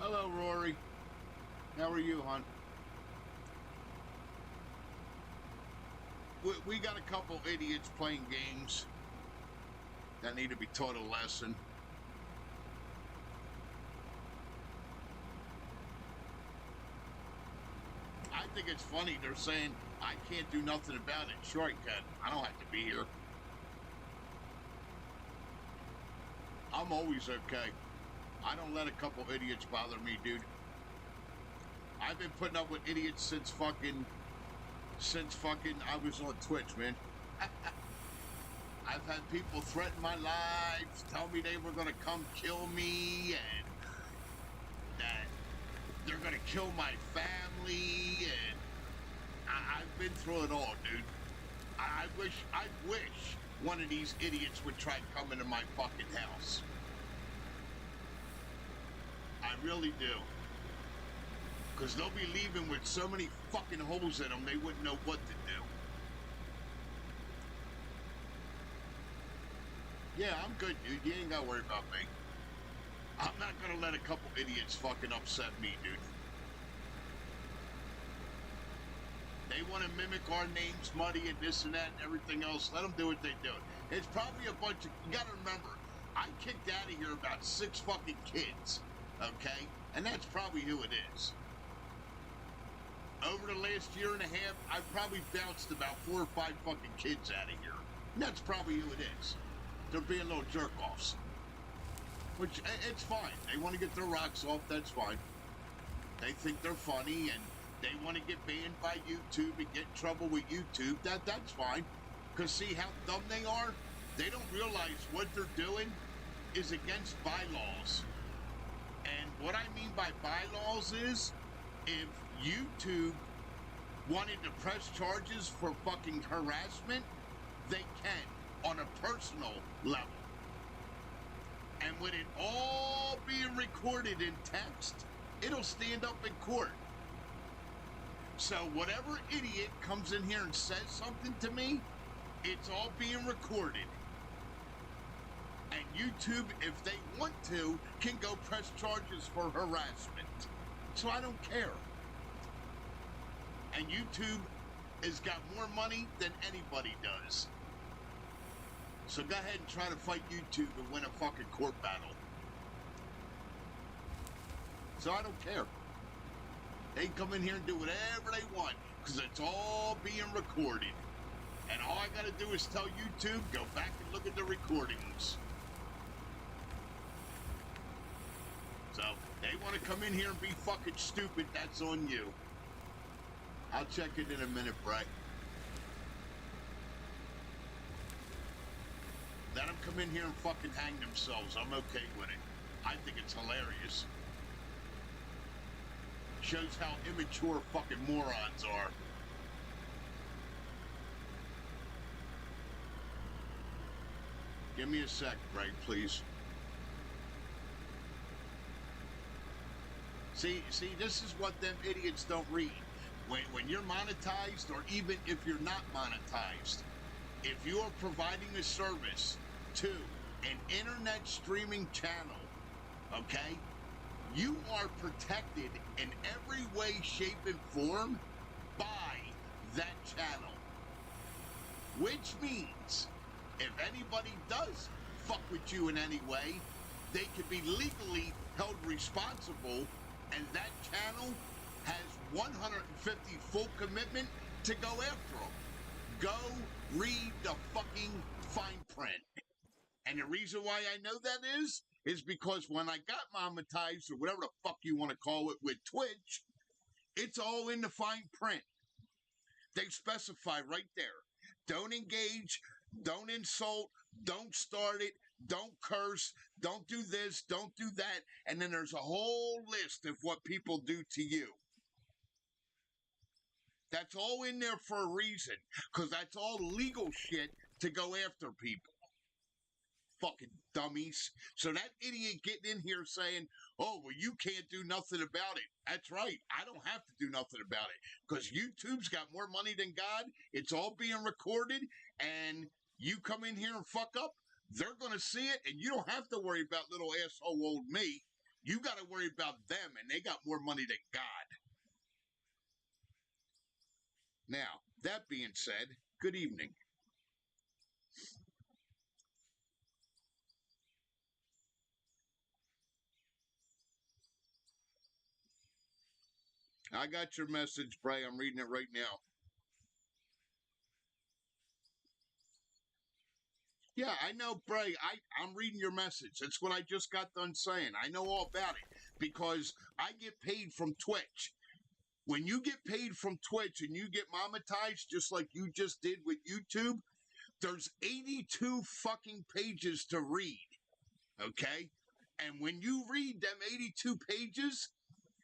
Hello, Rory. How are you, hon? We got a couple idiots playing games that need to be taught a lesson. I think it's funny. They're saying, I can't do nothing about it. Sure, I can. I don't have to be here. I'm always okay. I don't let a couple idiots bother me, dude. I've been putting up with idiots since fucking I was on Twitch, man. I've had people threaten my life, tell me they were going to come kill me, and that they're going to kill my family, and I've been through it all, dude. I wish one of these idiots would try coming to my fucking house. I really do. Because they'll be leaving with so many fucking holes in them, they wouldn't know what to do. Yeah, I'm good, dude. You ain't got to worry about me. I'm not going to let a couple idiots fucking upset me, dude. They want to mimic our names, Muddy, and this and that and everything else. Let them do what they do. It's probably a bunch of... You got to remember, I kicked out of here about 6 fucking kids, okay? And that's probably who it is. Over the last year and a half, I've probably bounced about 4 or 5 fucking kids out of here. And that's probably who it is. They're being little jerk-offs. Which, it's fine. They want to get their rocks off, that's fine. They think they're funny, and they want to get banned by YouTube and get in trouble with YouTube. That's fine. Because see how dumb they are? They don't realize what they're doing is against bylaws. And what I mean by bylaws is, if YouTube wanted to press charges for fucking harassment, they can on a personal level. And with it all being recorded in text, it'll stand up in court. So whatever idiot comes in here and says something to me, it's all being recorded. And YouTube, if they want to, can go press charges for harassment. So I don't care. And YouTube has got more money than anybody does. So go ahead and try to fight YouTube and win a fucking court battle. So I don't care. They can come in here and do whatever they want because it's all being recorded. And all I got to do is tell YouTube, go back and look at the recordings. So they want to come in here and be fucking stupid, that's on you. I'll check it in a minute, Brett. Let them come in here and fucking hang themselves. I'm okay with it. I think it's hilarious. Shows how immature fucking morons are. Give me a sec, Brett, please. See, this is what them idiots don't read. When you're monetized, or even if you're not monetized, if you are providing a service to an internet streaming channel, okay, you are protected in every way, shape, and form by that channel. Which means, if anybody does fuck with you in any way, they can be legally held responsible, and that channel has 150 full commitment to go after them. Go read the fucking fine print. And the reason why I know that is because when I got monetized, or whatever the fuck you want to call it, with Twitch, it's all in the fine print. They specify right there. Don't engage, don't insult, don't start it, don't curse, don't do this, don't do that. And then there's a whole list of what people do to you. That's all in there for a reason, because that's all legal shit to go after people. Fucking dummies. So that idiot getting in here saying, oh, well, you can't do nothing about it. That's right. I don't have to do nothing about it, because YouTube's got more money than God. It's all being recorded, and you come in here and fuck up, they're going to see it, and you don't have to worry about little asshole old me. You got to worry about them, and they got more money than God. Now, that being said, good evening. I got your message, Bray. I'm reading it right now. Yeah, I know, Bray. I'm reading your message. That's what I just got done saying. I know all about it because I get paid from Twitch. When you get paid from Twitch and you get monetized just like you just did with YouTube, there's 82 fucking pages to read, okay? And when you read them 82 pages,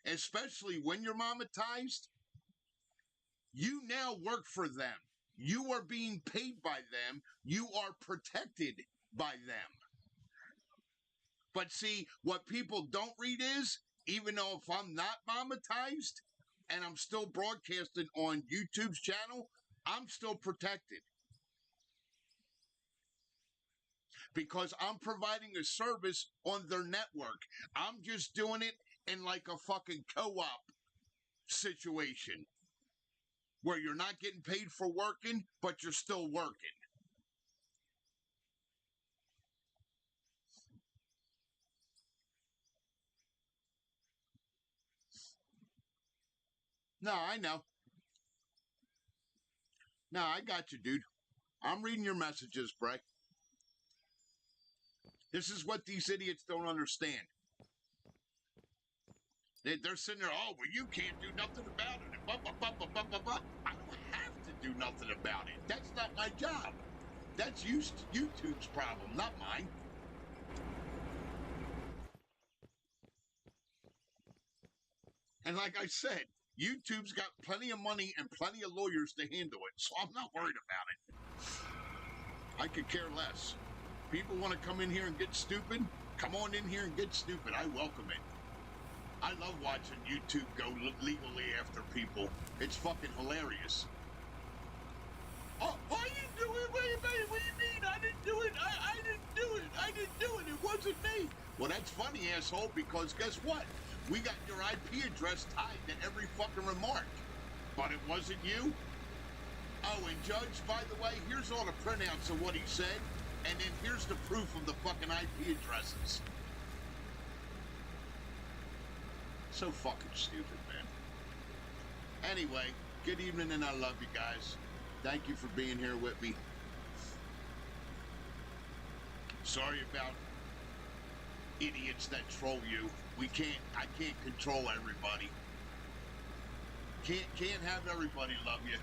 especially when you're monetized, you now work for them. You are being paid by them. You are protected by them. But see, what people don't read is, even though if I'm not monetized and I'm still broadcasting on YouTube's channel, I'm still protected. Because I'm providing a service on their network. I'm just doing it in like a fucking co-op situation where you're not getting paid for working, but you're still working. No, I know. No, I got you, dude. I'm reading your messages, Bray. This is what these idiots don't understand. They're sitting there, oh, well, you can't do nothing about it. Blah, blah, blah, blah, blah, blah, blah. I don't have to do nothing about it. That's not my job. That's YouTube's problem, not mine. And like I said, YouTube's got plenty of money and plenty of lawyers to handle it, so I'm not worried about it. I could care less. People want to come in here and get stupid? Come on in here and get stupid. I welcome it. I love watching YouTube go legally after people. It's fucking hilarious. Oh, I didn't do it. Wait a minute. What do you mean? I didn't do it. I didn't do it. I didn't do it. It wasn't me. Well, that's funny, asshole, because guess what? We got your IP address tied to every fucking remark. But it wasn't you? Oh, and Judge, by the way, here's all the printouts of what he said, and then here's the proof of the fucking IP addresses. So fucking stupid, man. Anyway, good evening, and I love you guys. Thank you for being here with me. Sorry about idiots that troll you. I can't control everybody. Can't have everybody love you.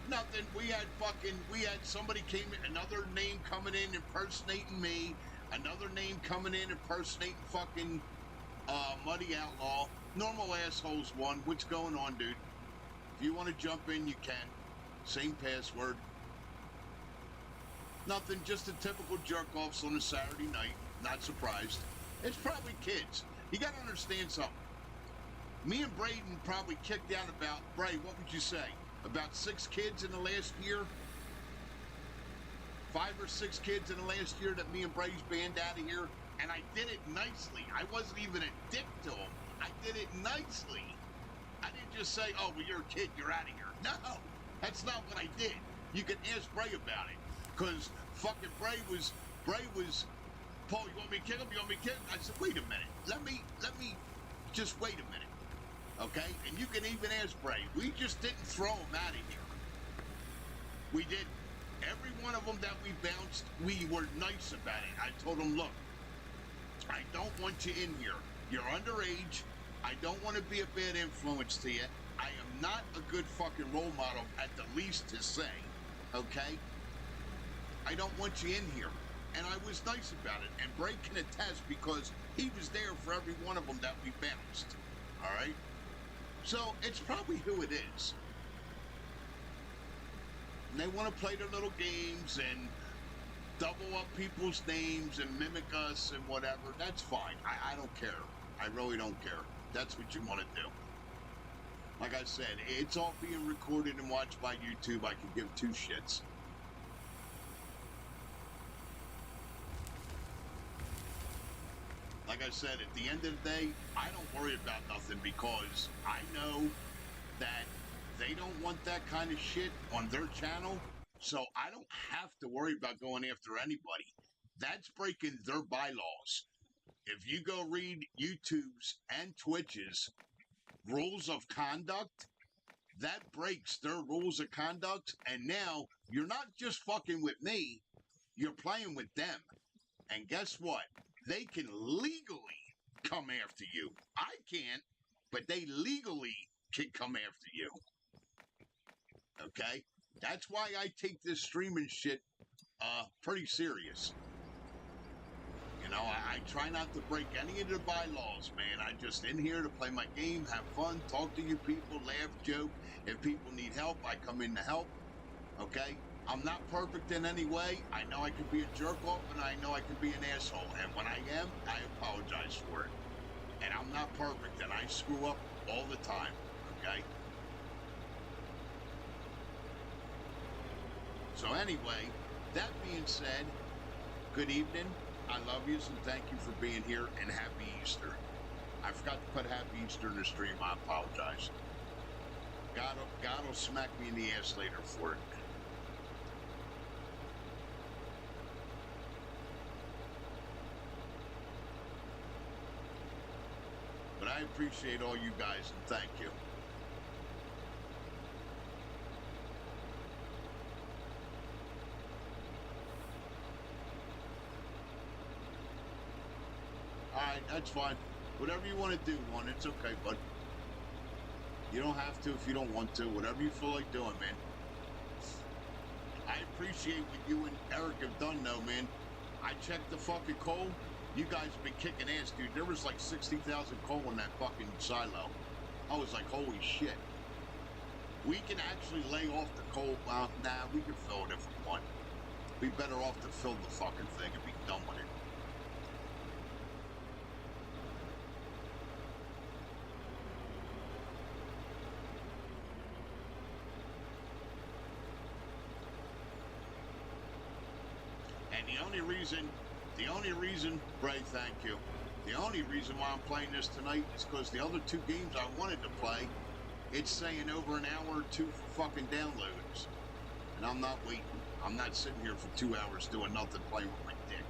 Nothing. We had somebody came in, another name coming in impersonating me, another name coming in impersonating fucking Muddy Outlaw. Normal assholes one. What's going on, dude? If you want to jump in, you can. Same password. Nothing, just a typical jerk-offs on a Saturday night. Not surprised. It's probably kids. You gotta understand something. Me and Braden probably kicked out about, Bray, what would you say? About 6 kids in the last year? 5 or 6 kids in the last year that me and Bray's banned out of here. And I did it nicely. I wasn't even a dick to them. I did it nicely. I didn't just say, oh, well, you're a kid, you're out of here. No, that's not what I did. You can ask Bray about it. Because fucking Bray was, Paul, you want me to kill him? You want me to kill him? I said, wait a minute. Let me just wait a minute. Okay? And you can even ask Bray. We just didn't throw him out of here. We did. Every one of them that we bounced, we were nice about it. I told them, look, I don't want you in here. You're underage. I don't want to be a bad influence to you. I am not a good fucking role model at the least to say. Okay? I don't want you in here. And I was nice about it. And Bray can attest because he was there for every one of them that we bounced. All right? So it's probably who it is. And they want to play their little games and double up people's names and mimic us and whatever. That's fine. I don't care. I really don't care. That's what you want to do. Like I said, it's all being recorded and watched by YouTube. I can give 2 shits. I said, at the end of the day, I don't worry about nothing because I know that they don't want that kind of shit on their channel. So I don't have to worry about going after anybody. That's breaking their bylaws. If you go read YouTube's and Twitch's rules of conduct, that breaks their rules of conduct. And now you're not just fucking with me, you're playing with them. And guess what? They can legally come after you. I can't, but they legally can come after you. Okay? That's why I take this streaming shit pretty serious. You know, I try not to break any of the bylaws, man. I just in here to play my game, have fun, talk to you people, laugh, joke. If people need help, I come in to help. Okay? I'm not perfect in any way. I know I could be a jerk off and I know I could be an asshole. And when I am, I apologize for it. And I'm not perfect and I screw up all the time. Okay? So anyway, that being said, good evening. I love you and thank you for being here and happy Easter. I forgot to put happy Easter in the stream. I apologize. God will smack me in the ass later for it. But I appreciate all you guys and thank you. Alright, that's fine. Whatever you want to do, one, it's okay, bud. You don't have to if you don't want to. Whatever you feel like doing, man. I appreciate what you and Eric have done, though, man. I checked the fucking coal. You guys have been kicking ass, dude. There was like 60,000 coal in that fucking silo. I was like, holy shit. We can actually lay off the coal. Well, nah, we can fill it if we want. Be better off to fill the fucking thing and be done with it. And the only reason, Bray, thank you. The only reason why I'm playing this tonight is because the other two games I wanted to play, it's saying over an hour or two for fucking downloads. And I'm not waiting. I'm not sitting here for 2 hours doing nothing playing with my dick.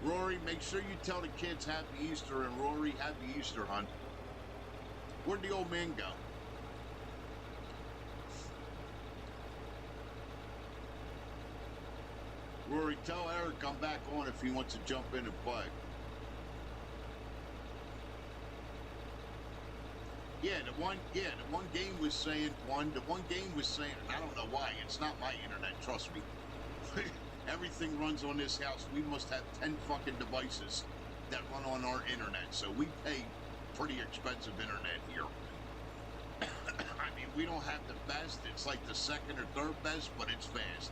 Rory, make sure you tell the kids Happy Easter, and Rory, Happy Easter, hon. Where'd the old man go? Rory, tell Eric I'm back on if he wants to jump in and play. The one game was saying, I don't know why, it's not my internet, trust me. Everything runs on this house. We must have 10 fucking devices that run on our internet, so we pay pretty expensive internet here. I mean, we don't have the best, it's like the second or third best, but it's fast.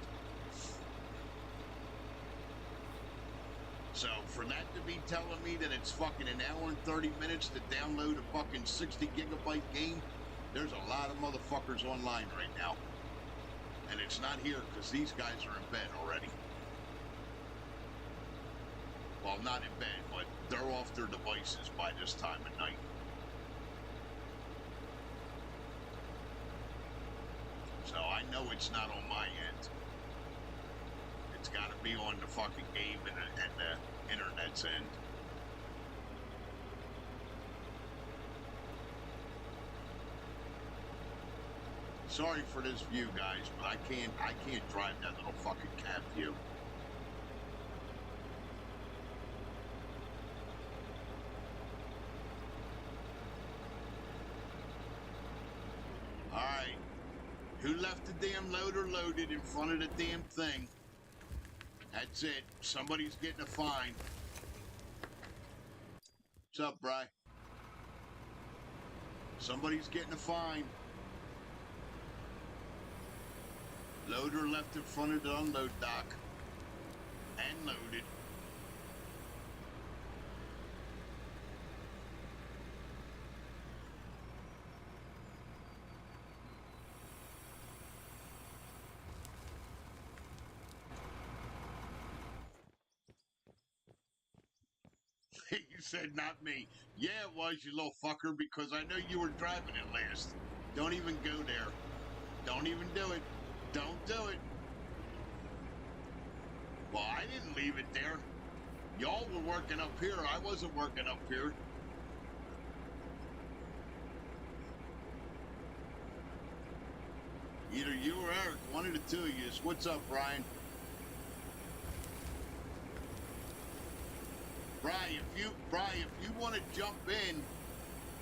So for that to be telling me that it's fucking an hour and 30 minutes to download a fucking 60 gigabyte game, there's a lot of motherfuckers online right now. And it's not here because these guys are in bed already. Well, not in bed, but they're off their devices by this time of night. So I know it's not on my end. It's got to be on the fucking game and the internet's end. Sorry for this view, guys, but I can't drive that little fucking cab view. All right. Who left the damn loader loaded in front of the damn thing? That's it. Somebody's getting a fine. What's up, Bri? Somebody's getting a fine. Loader left in front of the unload dock. And loaded. You said not me. Yeah, it was, you little fucker, because I know you were driving it last. Don't even go there. Don't even do it. Don't do it. Well, I didn't leave it there. Y'all were working up here. I wasn't working up here. Either you or Eric, one of the two of you. What's up, Brian? Brian, if you want to jump in,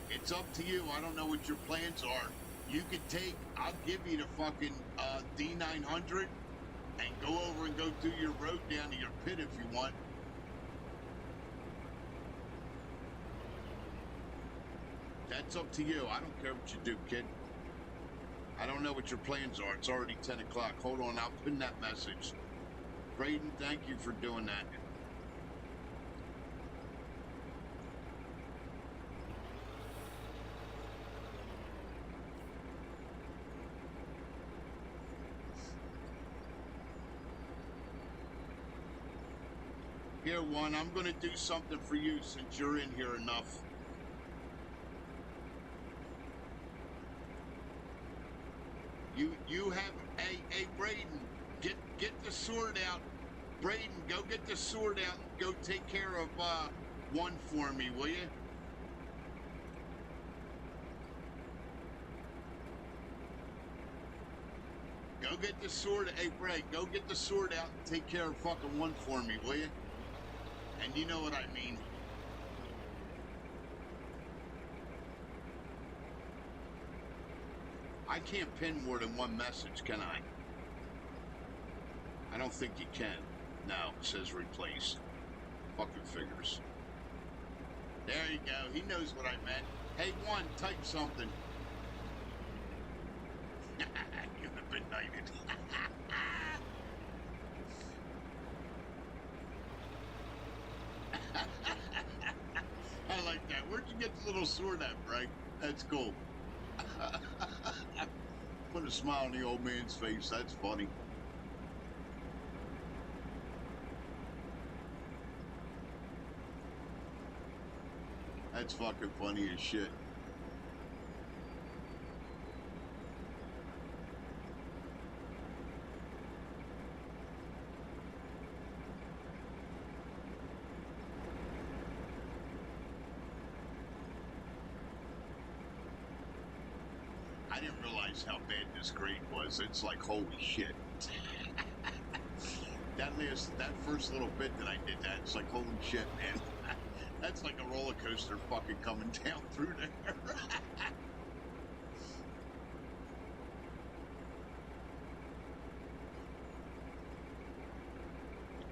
it's up to you. I don't know what your plans are. You could take, I'll give you the fucking D900 and go over and go do your road down to your pit if you want. That's up to you. I don't care what you do, kid. I don't know what your plans are. It's already 10 o'clock. Hold on, I'll pin that message. Braden, thank you for doing that. Here, one, I'm going to do something for you since you're in here enough. You have, hey, Braden, get the sword out. Braden, go get the sword out and go take care of one for me, will you? Go get the sword. Hey, Bray, go get the sword out and take care of fucking one for me, will you? And you know what I mean. I can't pin more than one message, can I? I don't think you can. No, it says replace. Fucking figures. There you go. He knows what I meant. Hey, one, type something. You've been knighted. I like that. Where'd you get the little sword at, Bray? That's cool. Put a smile on the old man's face. That's funny. That's fucking funny as shit. I didn't realize how bad this grade was. It's like, holy shit. that first little bit that I did that, it's like, holy shit, man. That's like a roller coaster fucking coming down through there.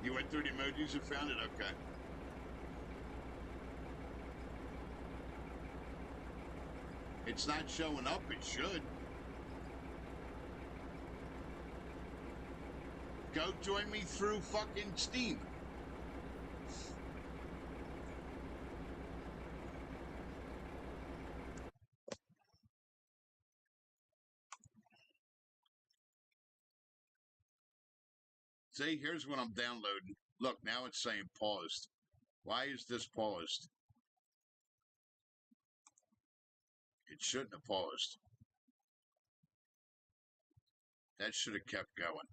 You went through the emojis and found it? Okay. It's not showing up. It should. Go join me through fucking Steam. See, here's what I'm downloading. Look, now it's saying paused. Why is this paused? It shouldn't have paused. That should have kept going.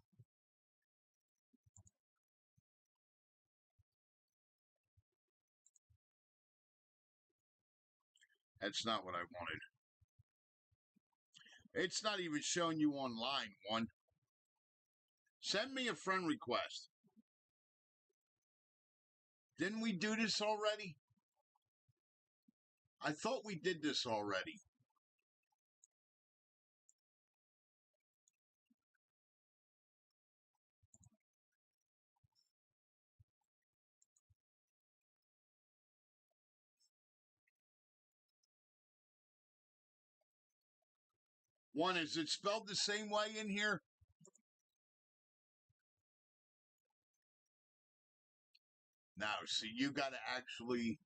That's not what I wanted. It's not even showing you online, one. Send me a friend request. Didn't we do this already? I thought we did this already. One, is it spelled the same way in here? No, see, you got to actually,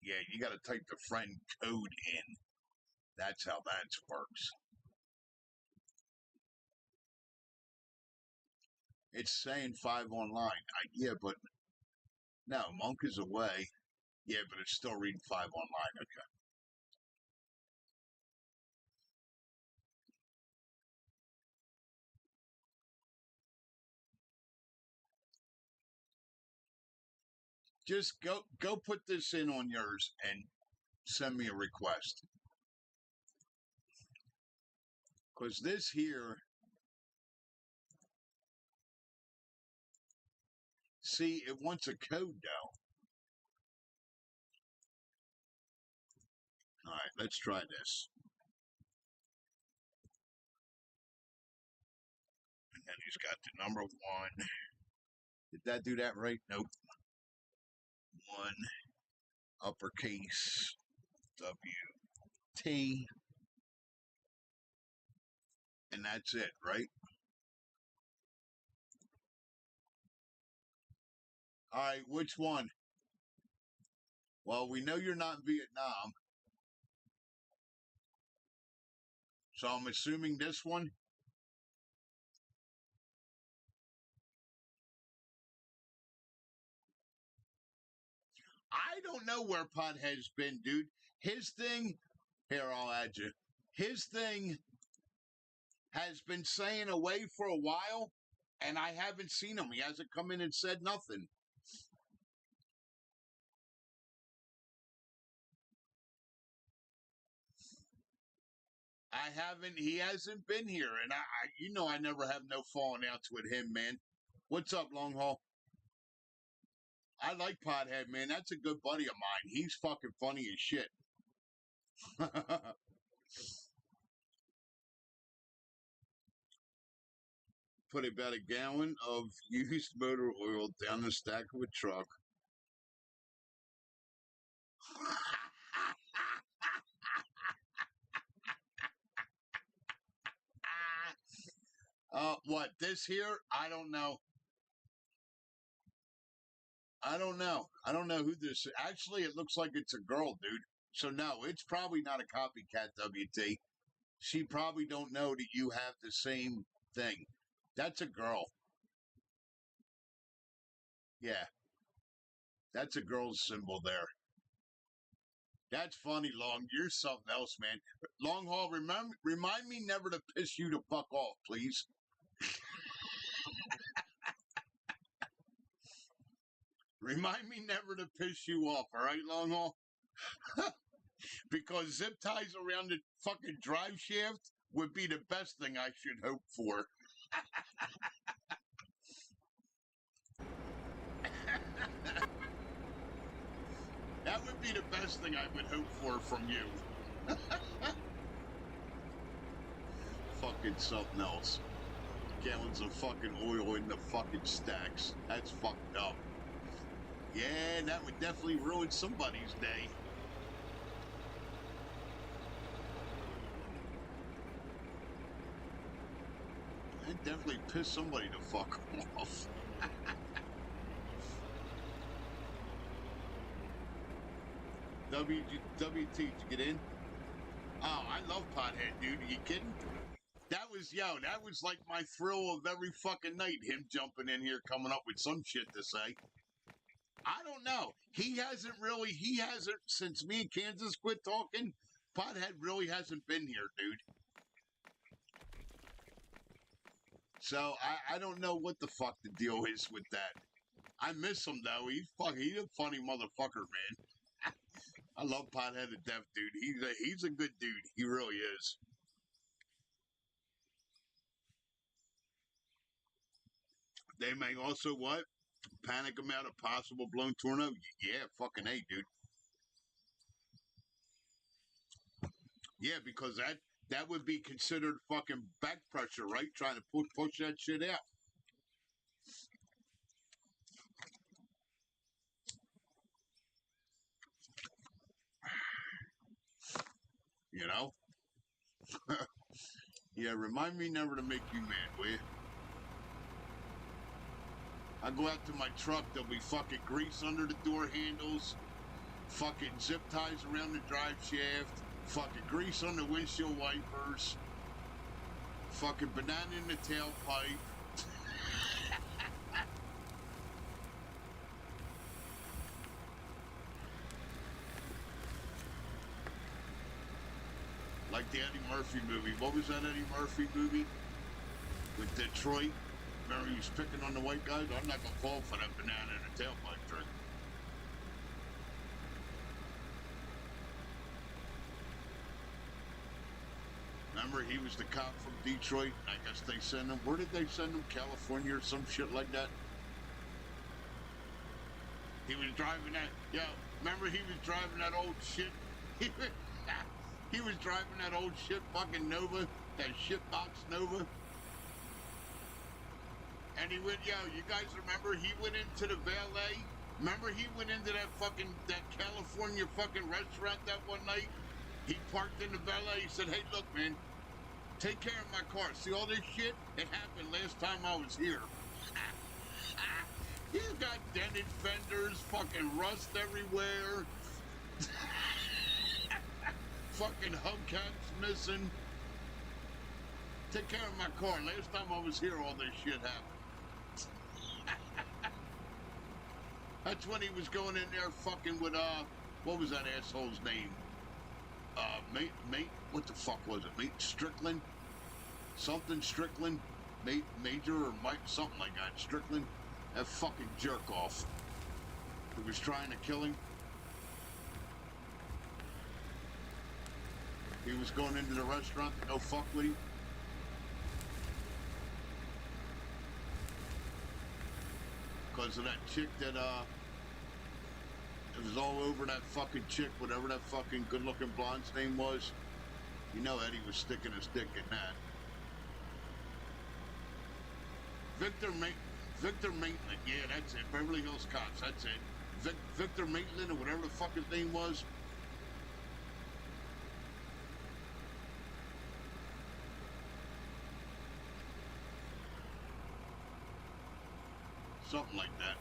yeah, you got to type the friend code in. That's how that works. It's saying 5 online. Yeah, but no, Monk is away. Yeah, but it's still reading 5 online. Okay. Just go put this in on yours and send me a request. Because this here, see, it wants a code though. All right, let's try this. And then he's got the number 1. Did that do that right? Nope. 1 uppercase WT. And that's it, right? All right, which one? Well, we know you're not in Vietnam. So I'm assuming this one. I don't know where Pothead's been, dude. His thing, here, I'll add you. His thing has been saying away for a while, and I haven't seen him. He hasn't come in and said nothing. I haven't, he hasn't been here, and I never have no falling outs with him, man. What's up, Long Haul? I like Pothead, man. That's a good buddy of mine. He's fucking funny as shit. Put about a gallon of used motor oil down the stack of a truck. What, this here? I don't know. I don't know. I don't know who this is. Actually, it looks like it's a girl, dude. So no, it's probably not a copycat, WT. She probably don't know that you have the same thing. That's a girl. Yeah. That's a girl's symbol there. That's funny, Long. You're something else, man. Long Haul, remind me never to piss you to fuck off, please. Remind me never to piss you off, all right, Long Haul? Because zip ties around the fucking drive shaft would be the best thing I should hope for. That would be the best thing I would hope for from you. Fucking something else. Gallons of fucking oil in the fucking stacks. That's fucked up. Yeah, that would definitely ruin somebody's day. That definitely pissed somebody to fuck off. WT, did you get in? Oh, I love Pothead, dude. Are you kidding? That was like my thrill of every fucking night, him jumping in here, coming up with some shit to say. I don't know. He hasn't, since me and Kansas quit talking, Pothead really hasn't been here, dude. So I don't know what the fuck the deal is with that. I miss him though. He's a funny motherfucker, man. I love Pothead to death, dude. He's a good dude. He really is. They may also what? Panic about a possible blown tornado? Yeah, fucking A, dude. Yeah, because that would be considered fucking back pressure, right? Trying to push that shit out. You know? Yeah, remind me never to make you mad, will you? I go out to my truck, there'll be fucking grease under the door handles, fucking zip ties around the drive shaft, fucking grease on the windshield wipers, fucking banana in the tailpipe. Like the Eddie Murphy movie. What was that Eddie Murphy movie? With Detroit? Remember he was picking on the white guys? I'm not gonna fall for that banana in a tailpipe trick. Remember, he was the cop from Detroit. I guess they sent him. Where did they send him? California or some shit like that? He was driving that. Yo, remember he was driving that old shit? He was driving that old shit fucking Nova. That shitbox Nova. And he went, yo, you guys remember he went into the valet? Remember he went into that California fucking restaurant that one night? He parked in the valet. He said, hey, look, man, take care of my car. See all this shit? It happened last time I was here. He's got dented fenders, fucking rust everywhere. Fucking hubcaps missing. Take care of my car. Last time I was here, all this shit happened. That's when he was going in there fucking with, what was that asshole's name? Mate, what the fuck was it? Mate Strickland? Something Strickland? Major or Mike, something like that. Strickland? That fucking jerk off. Who was trying to kill him. He was going into the restaurant to go fuck with him. Because of that chick that, it was all over that fucking chick, whatever that fucking good-looking blonde's name was. You know Eddie was sticking his dick in that. Victor Maitland, yeah, that's it. Beverly Hills Cops, that's it. Victor Maitland or whatever the fuck his name was. Something like that.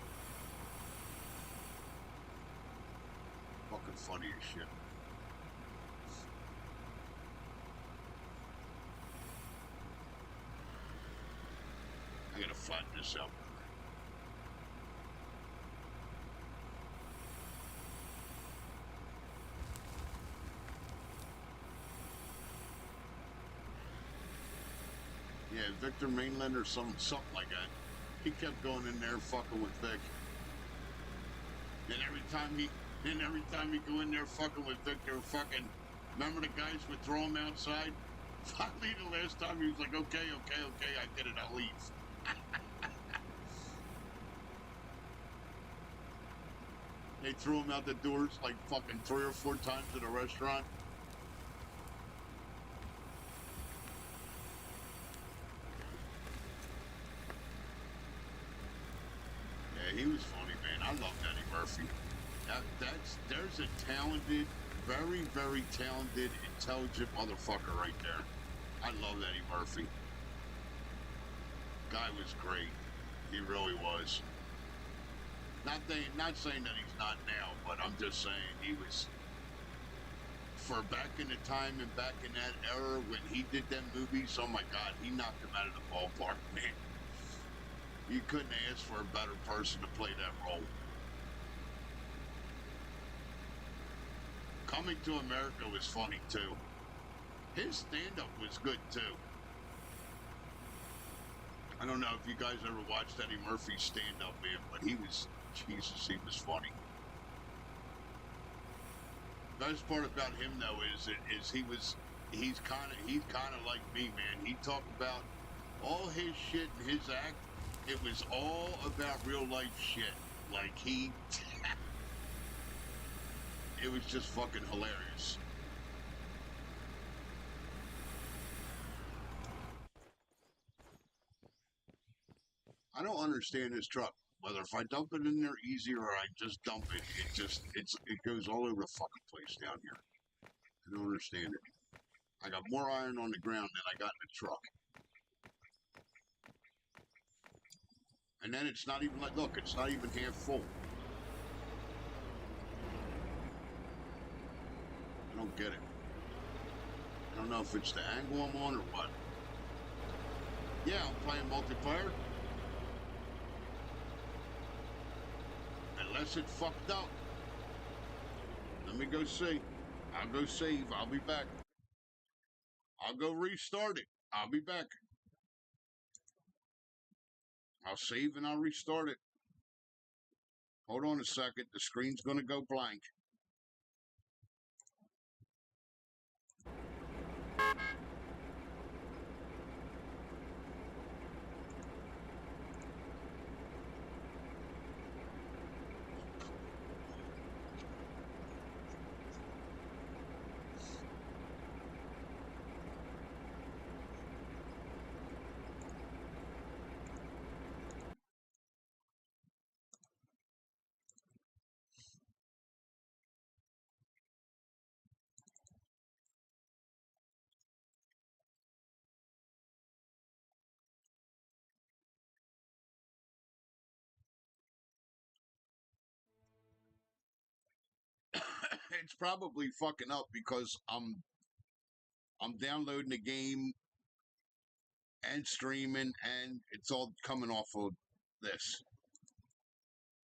Fucking funny as shit. I gotta flatten this out. Yeah, Victor Mainland or something like that. He kept going in there fucking with Vic. And every time he go in there fucking with Victor, fucking, remember the guys would throw him outside? Finally, the last time he was like, okay, I did it, I'll leave. They threw him out the doors like fucking 3 or 4 times at a restaurant. Yeah, he was funny, man. I love Eddie Murphy. There's a talented, very, very talented, intelligent motherfucker right there. I love Eddie Murphy. Guy was great. He really was. Not saying that he's not now, but I'm just saying he was, for back in the time and back in that era when he did them movies, oh my God, he knocked him out of the ballpark, man. You couldn't ask for a better person to play that role. Coming to America was funny too. His stand-up was good too. I don't know if you guys ever watched Eddie Murphy's stand-up, man, but he was, Jesus, he was funny. Best part about him though is he's kind of like me, man. He talked about all his shit and his act. It was all about real life shit. Like it was just fucking hilarious. I don't understand this truck. Whether if I dump it in there easy or I just dump it, it goes all over the fucking place down here. I don't understand it. I got more iron on the ground than I got in the truck. And then it's not even like, look, it's not even half full. I don't get it. I don't know if it's the angle I'm on or what. Yeah, I'm playing multiplayer. Unless it fucked up. Let me go see. I'll go save. I'll be back. I'll go restart it. I'll be back. I'll save and I'll restart it. Hold on a second. The screen's going to go blank. It's probably fucking up because I'm downloading the game and streaming, and it's all coming off of this.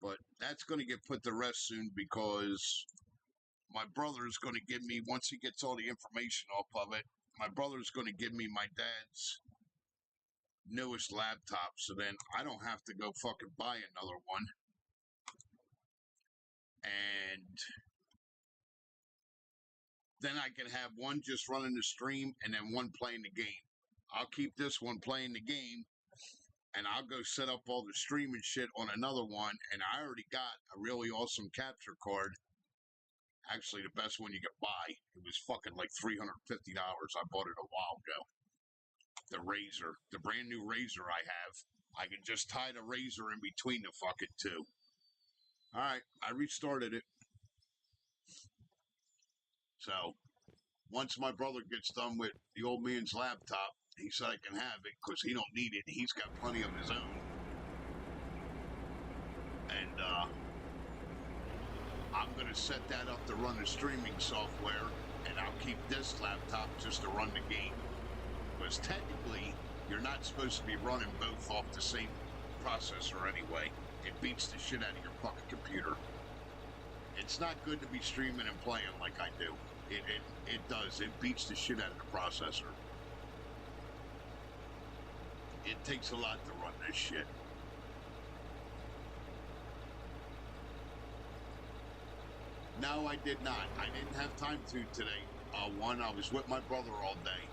But that's going to get put to rest soon because my brother's going to give me, once he gets all the information off of it, my brother's going to give me my dad's newest laptop, so then I don't have to go fucking buy another one. And then I can have one just running the stream and then one playing the game. I'll keep this one playing the game, and I'll go set up all the streaming shit on another one, and I already got a really awesome capture card. Actually, the best one you could buy. It was fucking like $350. I bought it a while ago. The Razer, the brand new Razer I have. I can just tie the Razer in between the fucking two. All right, I restarted it. So, once my brother gets done with the old man's laptop, he said I can have it because he don't need it. He's got plenty of his own. And I'm going to set that up to run the streaming software, and I'll keep this laptop just to run the game. Because technically, you're not supposed to be running both off the same processor anyway. It beats the shit out of your fucking computer. It's not good to be streaming and playing like I do. It does. It beats the shit out of the processor. It takes a lot to run this shit. No, I did not. I didn't have time to today. One, I was with my brother all day.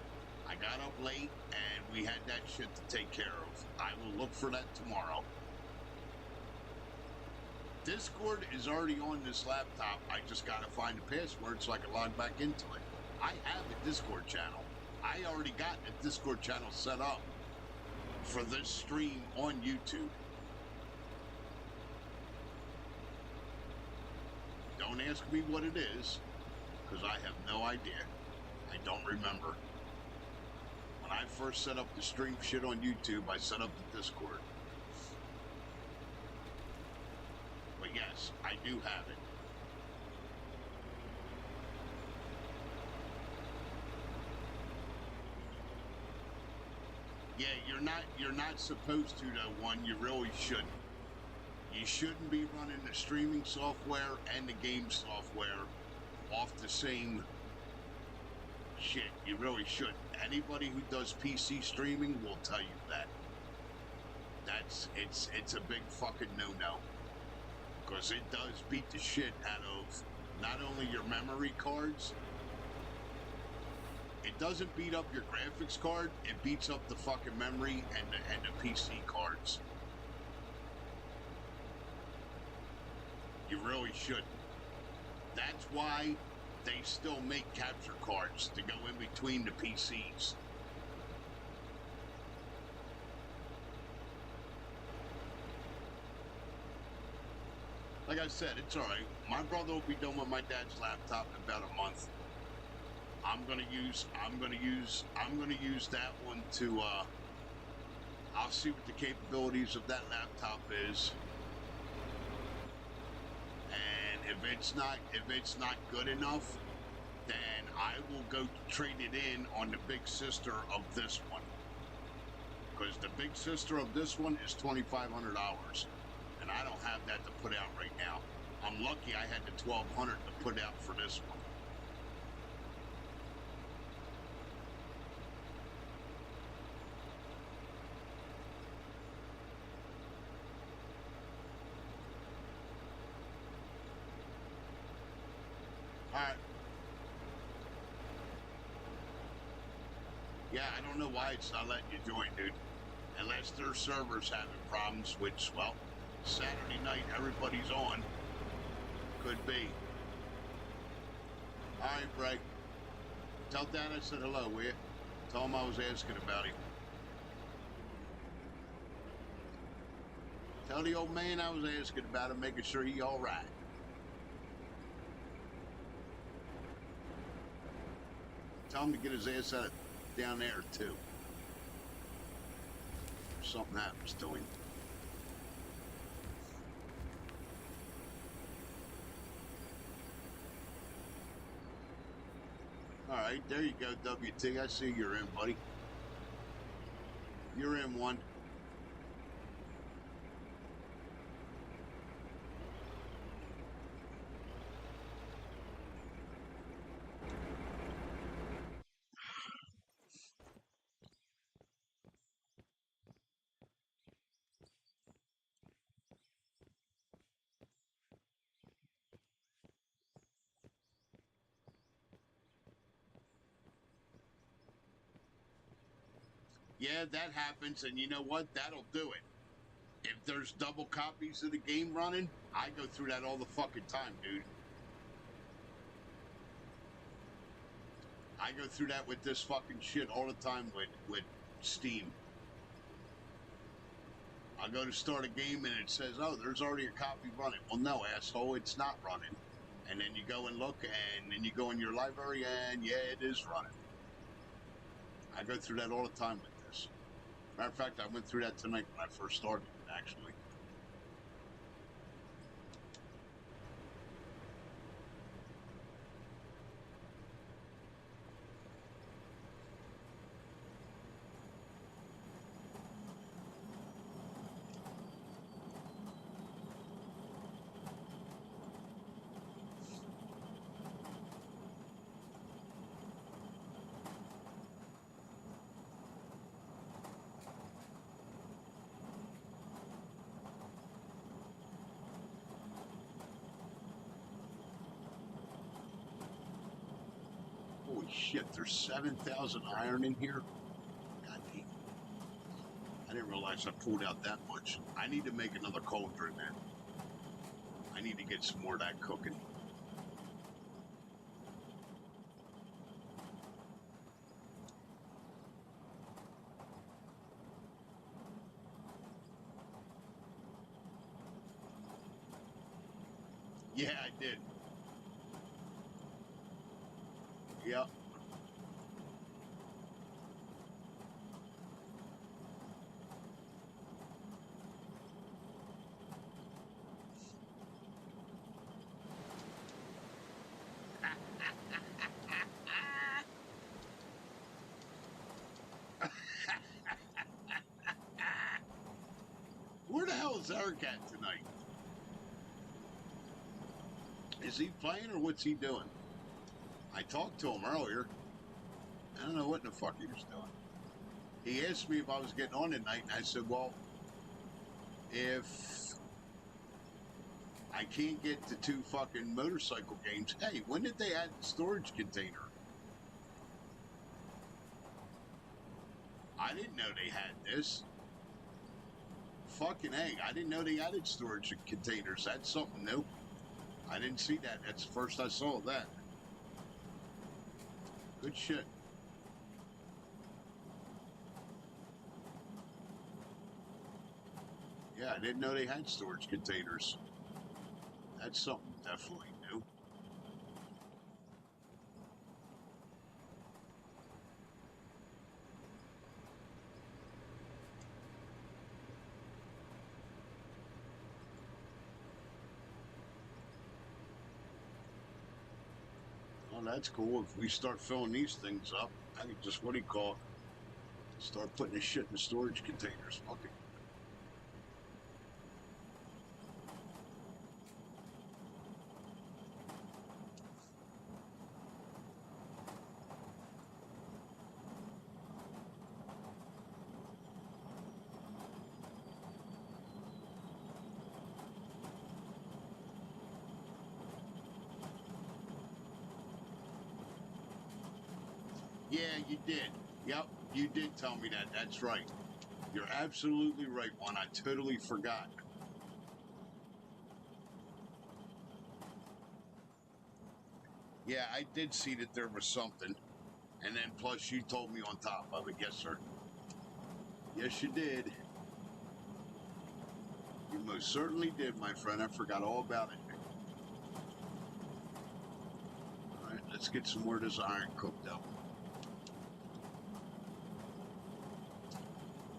I got up late, and we had that shit to take care of. I will look for that tomorrow. Discord is already on this laptop. I just gotta find the password so I can log back into it. I have a Discord channel. I already got a Discord channel set up for this stream on YouTube. Don't ask me what it is, because I have no idea. I don't remember. When I first set up the stream shit on YouTube, I set up the Discord. But yes, I do have it. Yeah, you're not supposed to though, one, you really shouldn't. You shouldn't be running the streaming software and the game software off the same shit. You really shouldn't. Anybody who does PC streaming will tell you that. It's a big fucking no-no. Because it does beat the shit out of not only your memory cards, it doesn't beat up your graphics card, it beats up the fucking memory and the PC cards. You really shouldn't. That's why they still make capture cards to go in between the PCs. Like I said, it's alright. My brother will be done with my dad's laptop in about a month. I'm gonna use that one to I'll see what the capabilities of that laptop is. And if it's not good enough, then I will go trade it in on the big sister of this one. Because the big sister of this one is $2,500. And I don't have that to put out right now. I'm lucky I had the $1,200 to put out for this one. All right. Yeah, I don't know why it's not letting you join, dude. Unless their server's having problems, which, well, Saturday night, everybody's on. Could be. All right, Bray. Tell Dad I said hello, will you? Tell him I was asking about him. Tell the old man I was asking about him, making sure he all right. Tell him to get his ass out of down there, too. Something happens to him. All right, there you go, WT. I see you're in, buddy. You're in one. Yeah, that happens, and you know what? That'll do it. If there's double copies of the game running, I go through that all the fucking time, dude. I go through that with this fucking shit all the time with Steam. I'll go to start a game and it says, oh, there's already a copy running. Well, no, asshole, it's not running. And then you go and look, and then you go in your library, and yeah, it is running. I go through that all the time with this. Matter of fact, I went through that tonight when I first started, actually. Holy shit, there's 7,000 iron in here? God damn. I didn't realize I pulled out that much. I need to make another cauldron, man. I need to get some more of that cooking. Yeah, I did. Yep. Where the hell is Eric at tonight? Is he playing or what's he doing? I talked to him earlier. I don't know what the fuck he was doing. He asked me if I was getting on tonight, and I said, well, if I can't get to 2 fucking motorcycle games, hey, when did they add the storage container? I didn't know they had this. Fucking A, I didn't know they added storage containers. That's something new. I didn't see that. That's the first I saw of that. Good shit. Yeah, I didn't know they had storage containers. That's something definitely new. Well, that's cool. If we start filling these things up, I can just, what do you call it? Start putting this shit in the storage containers. Fuck it. Yeah, you did. Yep, you did tell me that. That's right. You're absolutely right, Juan. I totally forgot. Yeah, I did see that there was something. And then plus you told me on top of it. Yes, sir. Yes, you did. You most certainly did, my friend. I forgot all about it. All right, let's get some more of this iron cooked up.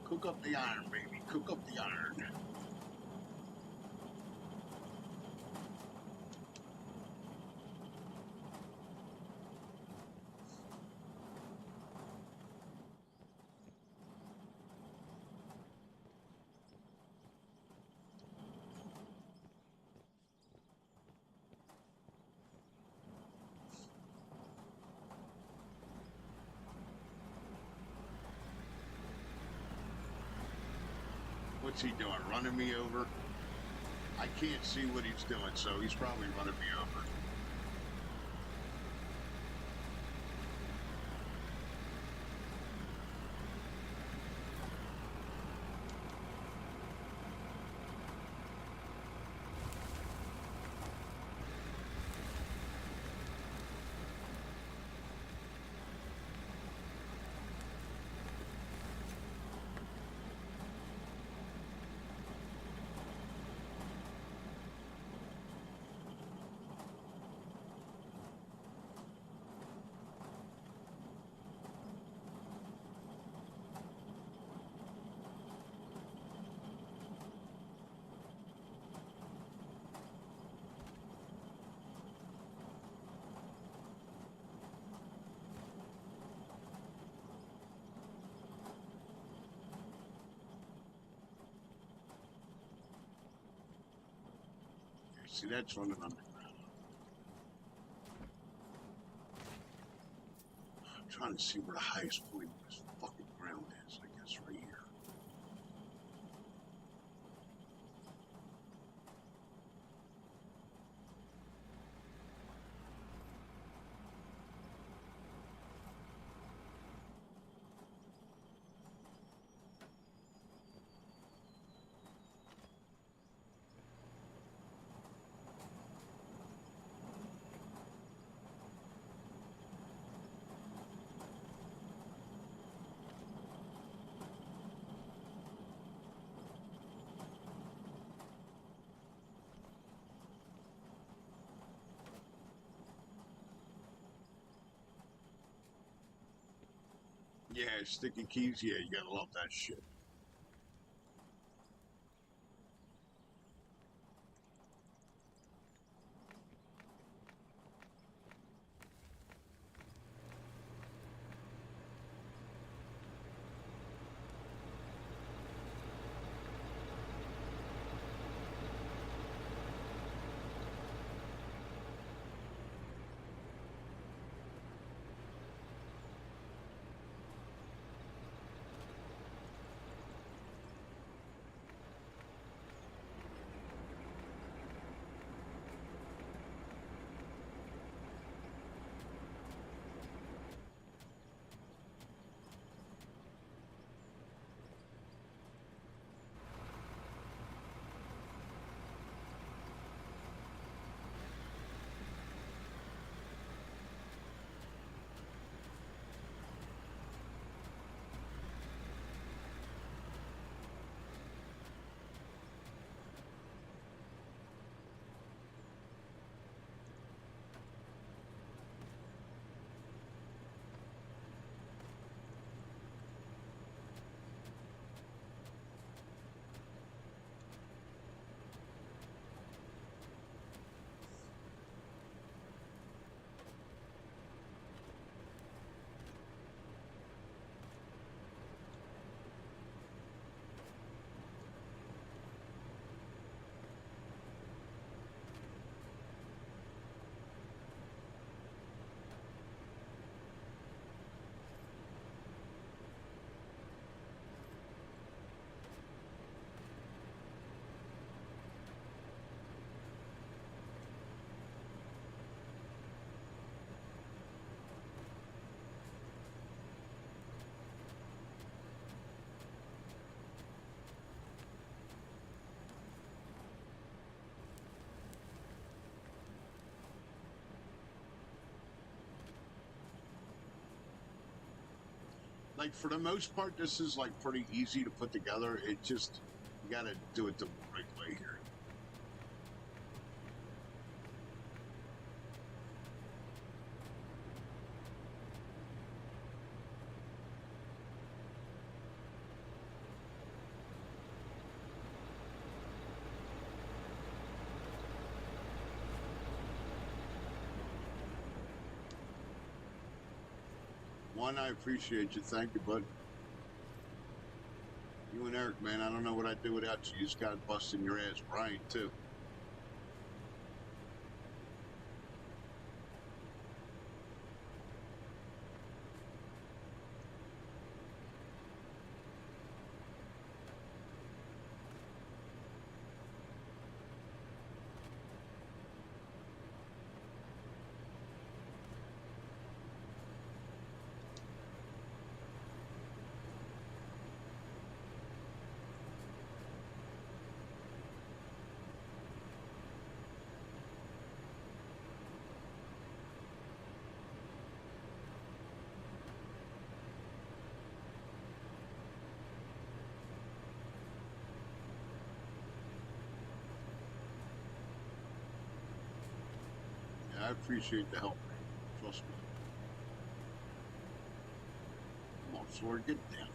Cook up the iron, baby. Cook up the iron. What's he doing? Running me over? I can't see what he's doing, so he's probably running me over. See, that's running underground. I'm trying to see where the highest point of this fucking ground is. I guess right here. Yeah, sticky keys. Yeah, you gotta love that shit. like for the most part, this is like pretty easy to put together. It just, you gotta do it the right way here. One, I appreciate you. Thank you, bud. You and Eric, man, I don't know what I'd do without you. You just got busting your ass. Brian, too. Yeah, I appreciate the help, man. Trust me. Come on, Sword, get down here.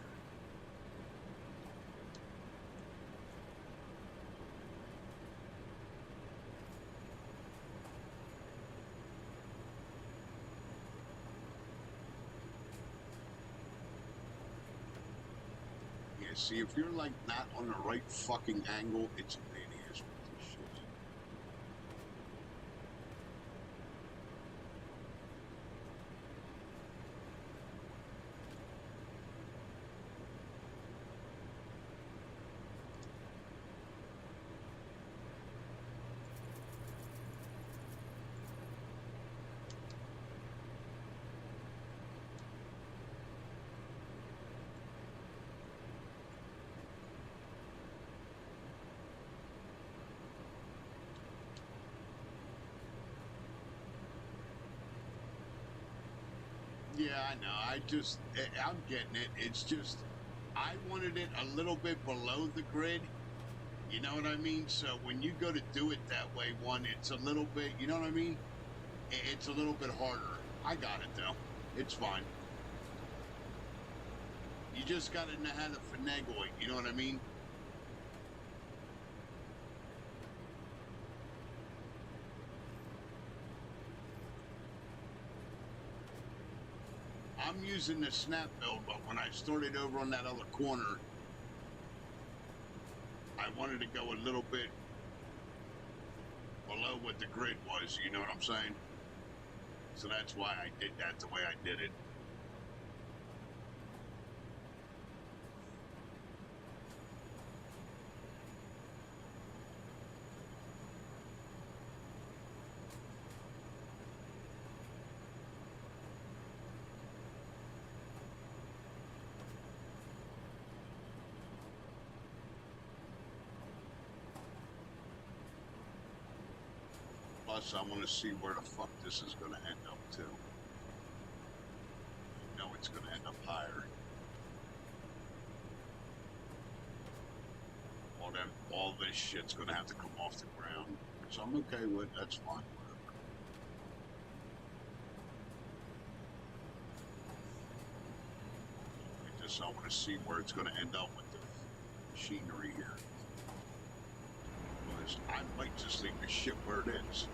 Yeah, see, if you're like not on the right fucking angle, it's a pain in the ass with this shit. Yeah, I know. I'm getting it. It's just, I wanted it a little bit below the grid. You know what I mean? So when you go to do it that way, one, it's a little bit, you know what I mean? It's a little bit harder. I got it though. It's fine. You just got to know how to finagle it. You know what I mean? I'm using the snap build, but when I started over on that other corner, I wanted to go a little bit below what the grid was. You know what I'm saying? So that's why I did that the way I did it. Plus, I want to see where the fuck this is going to end up, too. I know it's going to end up higher. All this shit's going to have to come off the ground, which I'm okay with. That's fine. I want to see where it's going to end up with the machinery here. Because I might just leave the shit where it is.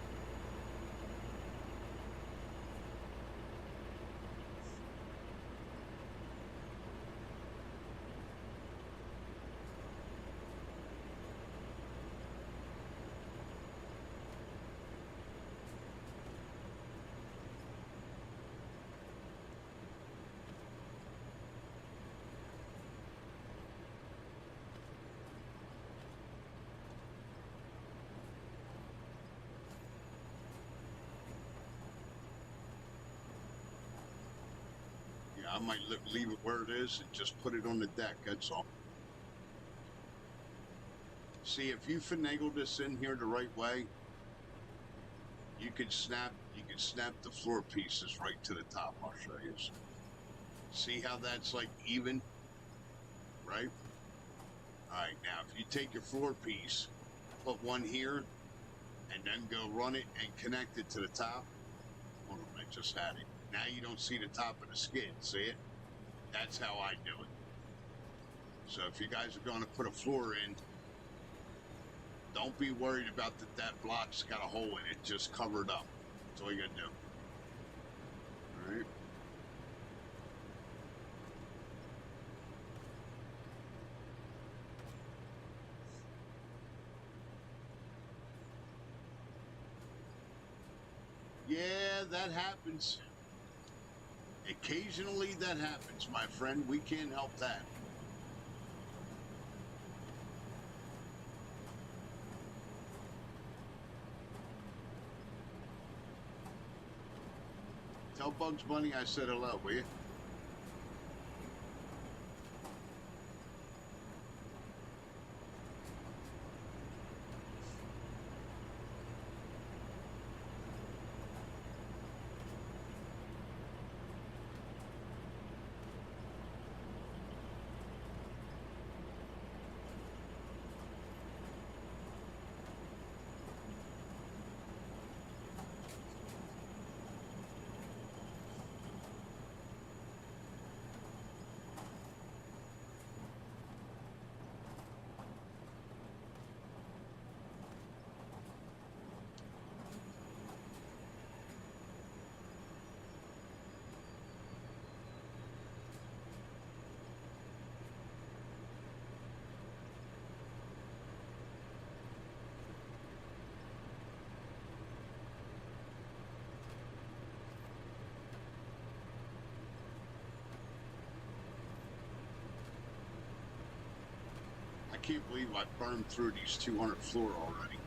I might leave it where it is and just put it on the deck, that's all. See, if you finagle this in here the right way, you could snap the floor pieces right to the top. I'll show you. See how that's like even, right? All right, now if you take your floor piece, put one here, and then go run it and connect it to the top. Hold on, I just had it. Now you don't see the top of the skid, see it? That's how I do it. So if you guys are going to put a floor in, don't be worried about that block's got a hole in it. Just cover it up. That's all you got to do. All right. Yeah, that happens. Occasionally that happens, my friend. We can't help that. Tell Bugs Bunny I said hello, will you? I can't believe I burned through these 200 floor already.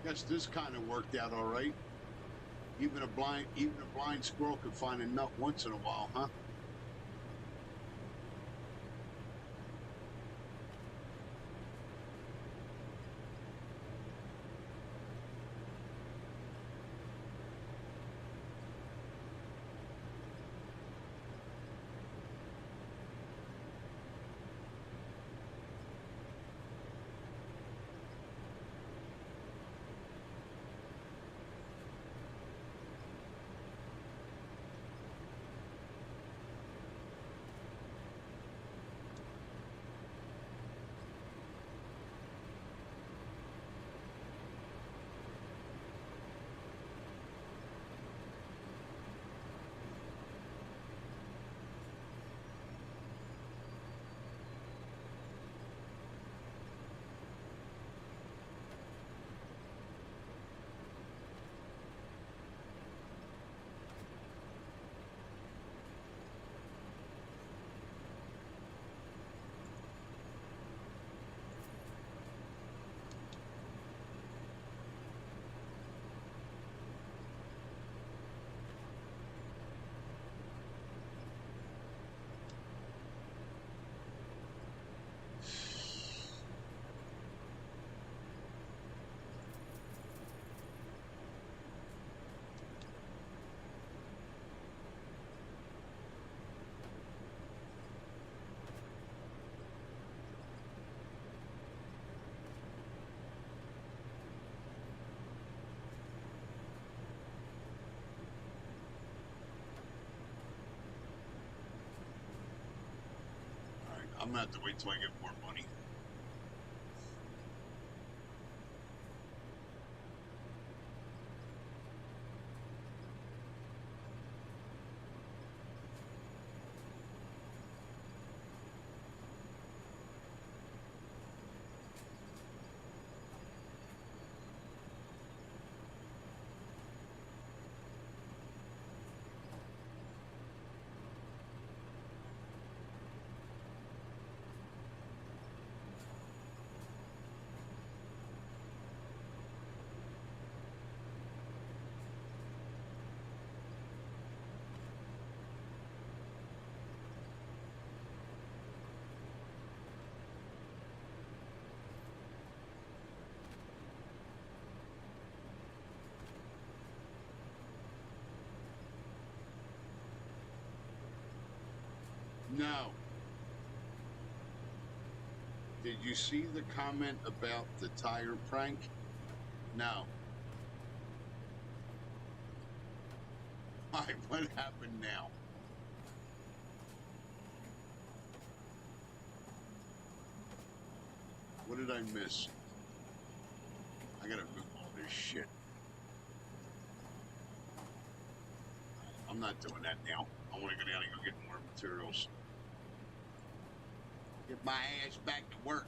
I guess this kind of worked out all right. Even a blind squirrel can find a nut once in a while, huh? I'm gonna have to wait till I get more money. No. Did you see the comment about the tire prank? No. Why? What happened now? What did I miss? I gotta Google this shit. I'm not doing that now. I want to go down and go get more materials. Get my ass back to work.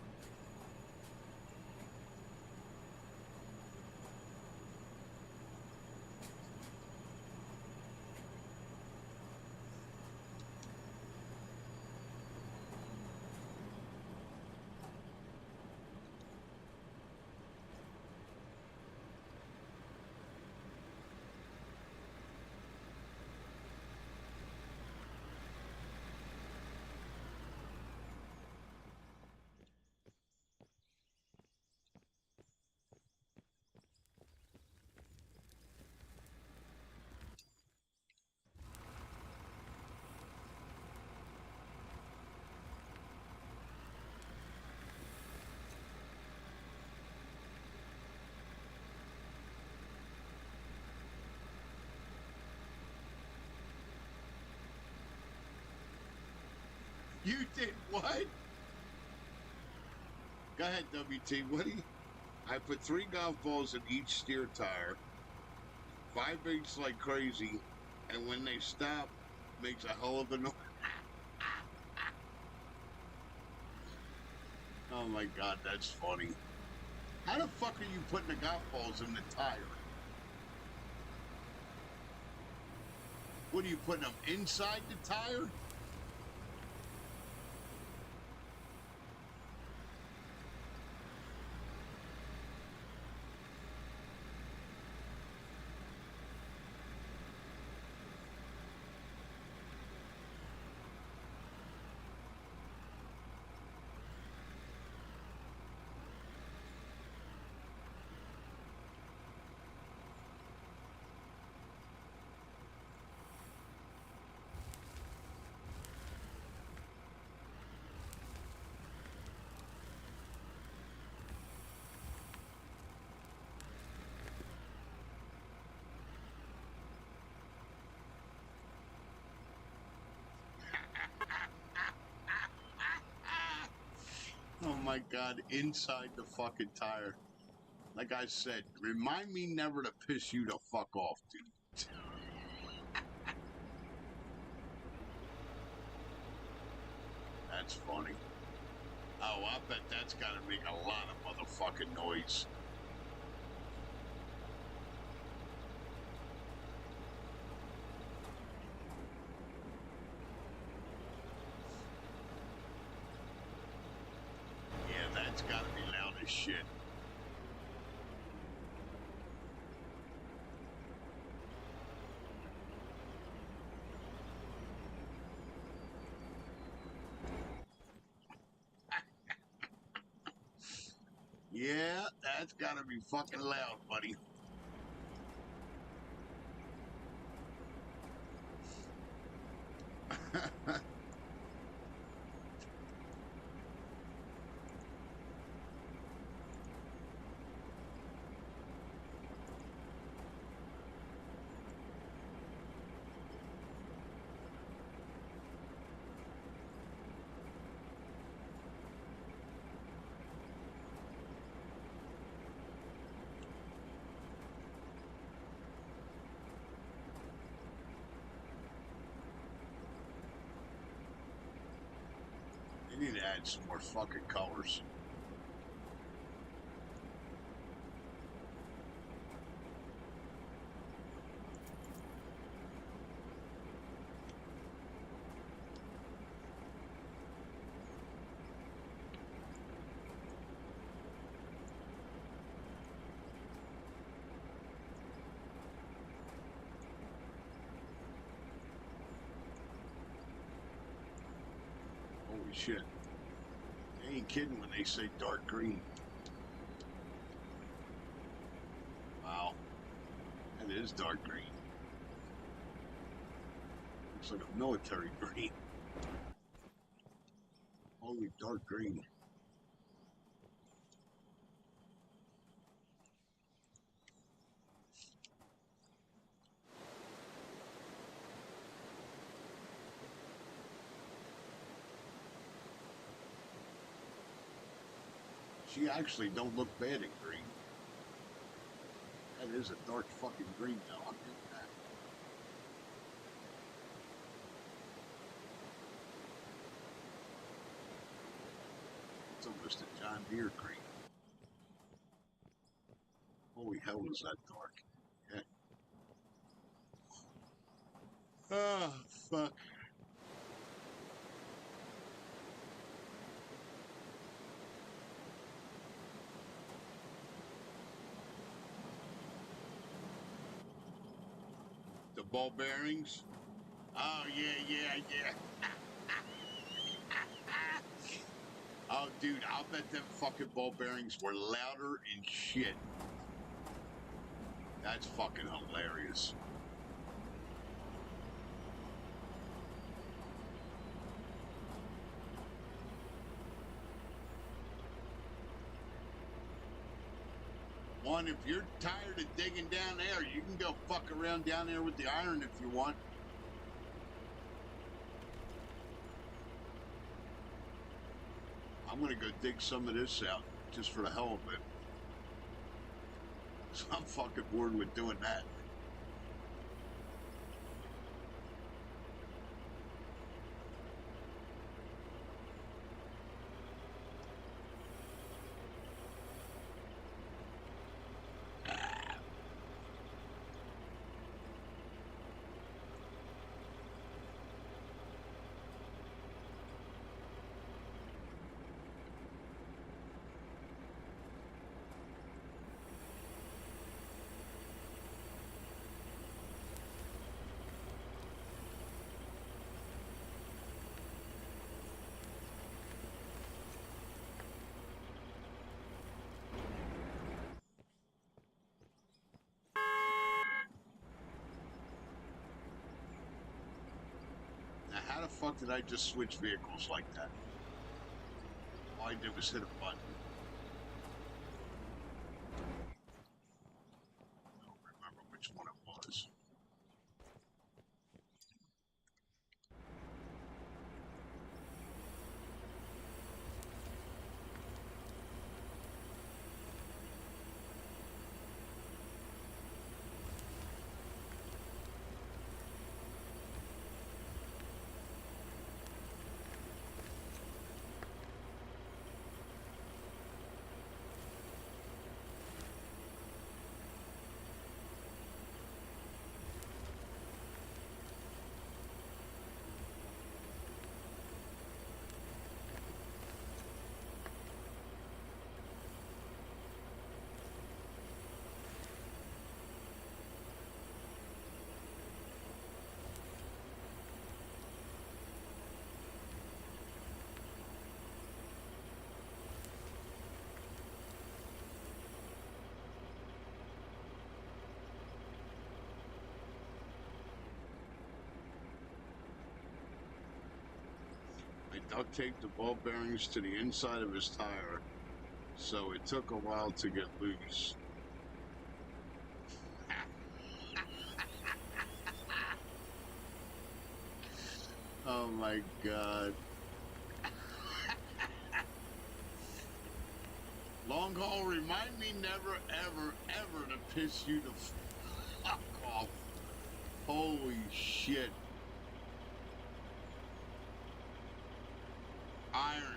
You did what? Go ahead, WT. What do you... I put 3 golf balls in each steer tire. 5/8 like crazy. And when they stop, makes a hell of a noise. Oh my God, that's funny. How the fuck are you putting the golf balls in the tire? What are you putting them inside the tire? Oh my God, inside the fucking tire. Like I said, remind me never to piss you the fuck off, dude. That's funny. Oh, I bet that's gotta make a lot of motherfucking noise. Yeah, that's gotta be loud as shit. Yeah, that's gotta be fucking loud, buddy. They need to add some more fucking colors. Holy shit. They ain't kidding when they say dark green. Wow. That is dark green. Looks like a military green. Holy dark green. She actually don't look bad in green. That is a dark fucking green now. I'm getting that. It's almost a John Deere green. Holy hell is that dark. Yeah. Oh, fuck. The ball bearings? Oh, yeah. Oh, dude, I'll bet them fucking ball bearings were louder and shit. That's fucking hilarious. One, if you're tired of digging down there, you can go fuck around down there with the iron if you want. I'm gonna go dig some of this out, just for the hell of it. So I'm fucking bored with doing that. Now, how the fuck did I just switch vehicles like that? All I did was hit a button. I don't remember which one it was. I duct taped the ball bearings to the inside of his tire, so it took a while to get loose. Oh my god. Long haul, remind me never, ever to piss you the fuck off. Holy shit. Iron.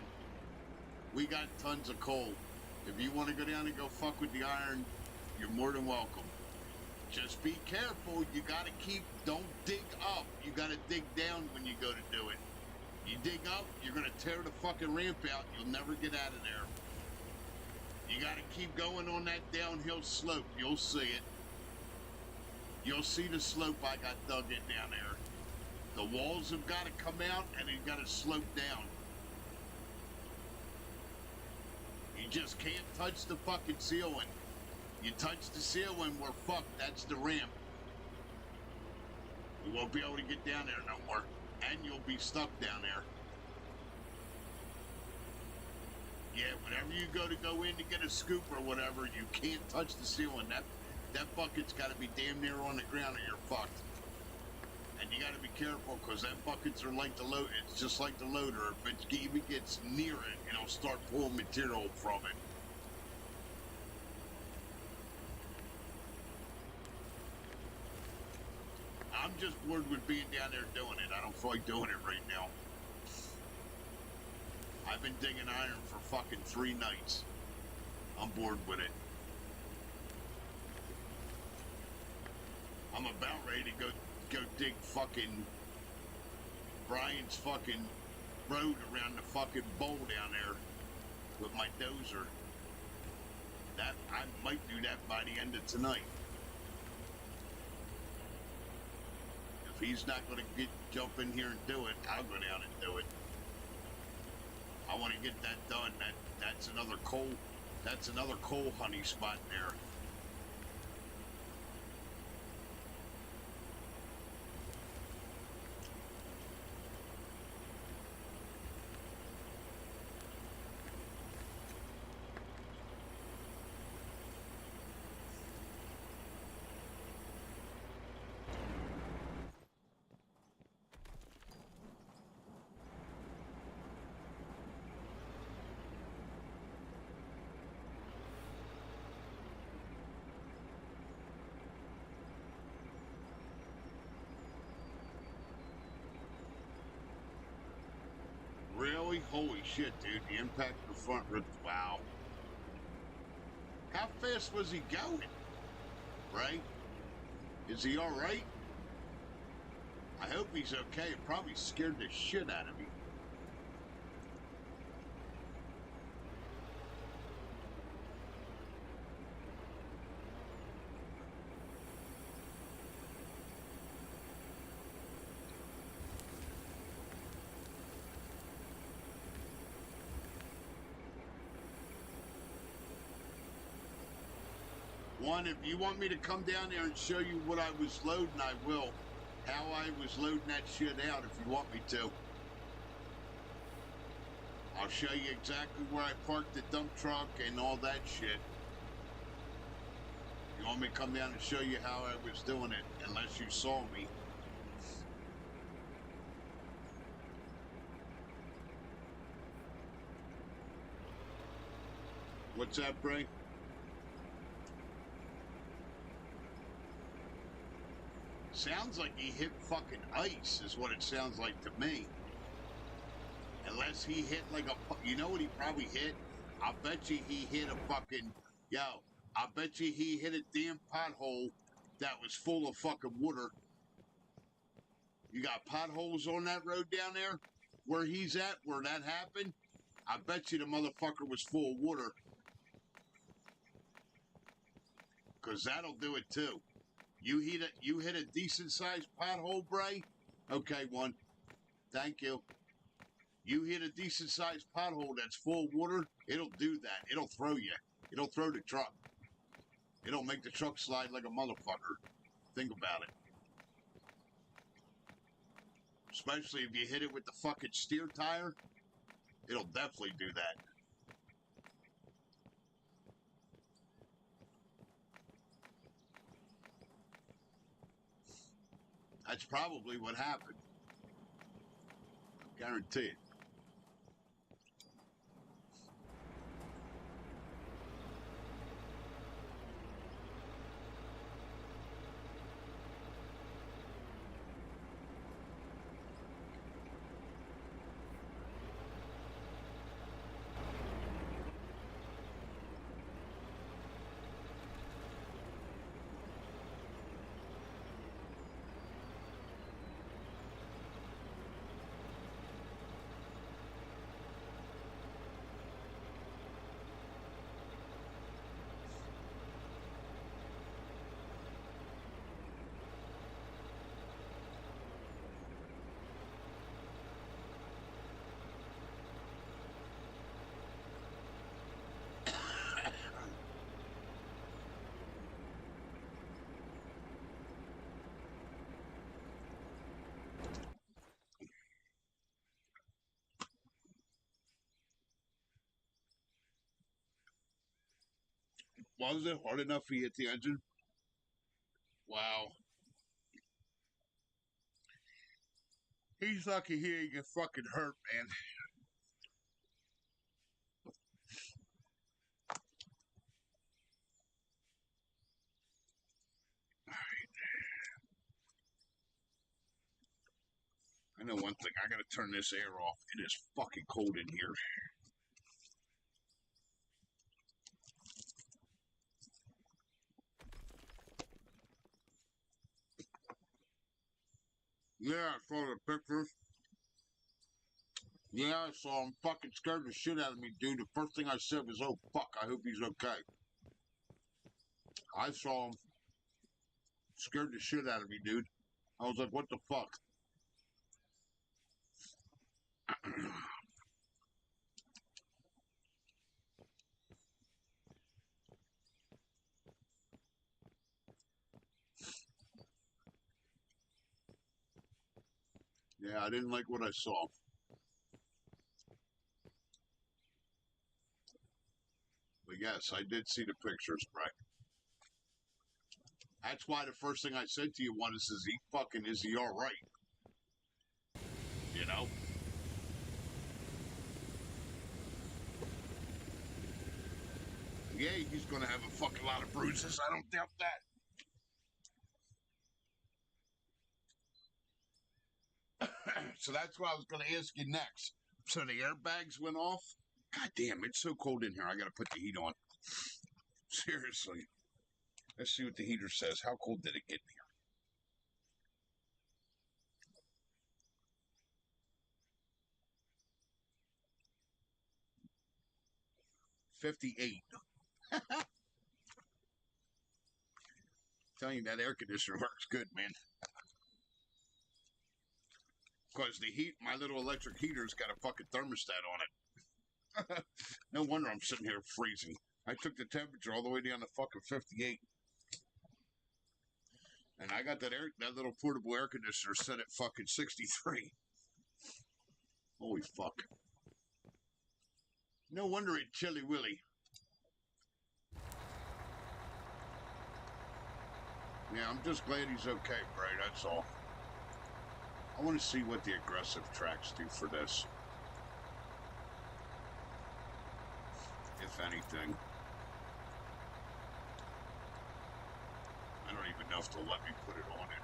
We got tons of coal. If you want to go down and go fuck with the iron, you're more than welcome. Just be careful. You got to don't dig up. You got to dig down when you go to do it. You dig up, you're going to tear the fucking ramp out. You'll never get out of there. You got to keep going on that downhill slope. You'll see it. You'll see the slope I got dug in down there. The walls have got to come out and they've got to slope down. You just can't touch the fucking ceiling. You touch the ceiling, we're fucked. That's the ramp. You won't be able to get down there no more. And you'll be stuck down there. Yeah, whenever you go in to get a scoop or whatever, you can't touch the ceiling. That bucket's got to be damn near on the ground or you're fucked. And you got to be careful because that buckets are like the load. It's just like the loader. If it even gets near it, it'll start pulling material from it. I'm just bored with being down there doing it. I don't feel like doing it right now. I've been digging iron for fucking 3 nights. I'm bored with it. I'm about ready to go dig fucking Brian's fucking road around the fucking bowl down there with my dozer. That I might do that by the end of tonight. If he's not going to jump in here and do it, I'll go down and do it. I want to get that done. That's another coal honey spot there. Really? Holy shit, dude. The impact of the front rib. Wow. How fast was he going? Right? Is he alright? I hope he's okay. It probably scared the shit out of me. One, if you want me to come down there and show you what I was loading, I will. How I was loading that shit out, if you want me to. I'll show you exactly where I parked the dump truck and all that shit. You want me to come down and show you how I was doing it, unless you saw me. What's that, Bray? Sounds like he hit fucking ice, is what it sounds like to me. Unless he hit like a... You know what he probably hit? I bet you he hit a fucking... Yo, I bet you he hit a damn pothole that was full of fucking water. You got potholes on that road down there? Where he's at, where that happened? I bet you the motherfucker was full of water. Because that'll do it too. You hit a decent sized pothole, Bray? Okay, one. Thank you. You hit a decent sized pothole that's full of water, it'll do that. It'll throw you. It'll throw the truck. It'll make the truck slide like a motherfucker. Think about it. Especially if you hit it with the fucking steer tire, it'll definitely do that. That's probably what happened. Guarantee it. Was it hard enough he hit the engine? Wow. He's lucky he didn't get fucking hurt, man. I know one thing. I gotta turn this air off. It is fucking cold in here. Yeah, I saw the pictures. Yeah, I saw him. Fucking scared the shit out of me, dude. The first thing I said was, oh, fuck, I hope he's okay. I saw him. Scared the shit out of me, dude. I was like, what the fuck? Yeah, I didn't like what I saw. But yes, I did see the pictures, right? That's why the first thing I said to you was, is he alright? You know? Yeah, he's gonna have a fucking lot of bruises. I don't doubt that. So that's what I was gonna ask you next. So the airbags went off? God damn, it's so cold in here. I gotta put the heat on. Seriously. Let's see what the heater says. How cold did it get in here? 58. Telling you that air conditioner works good, man. Because the heat, my little electric heater's got a fucking thermostat on it. No wonder I'm sitting here freezing. I took the temperature all the way down to fucking 58. And I got that little portable air conditioner set at fucking 63. Holy fuck. No wonder it chilly willy. Yeah, I'm just glad he's okay, Bray, that's all. I want to see what the aggressive tracks do for this. If anything. I don't even know if they'll let me put it on it.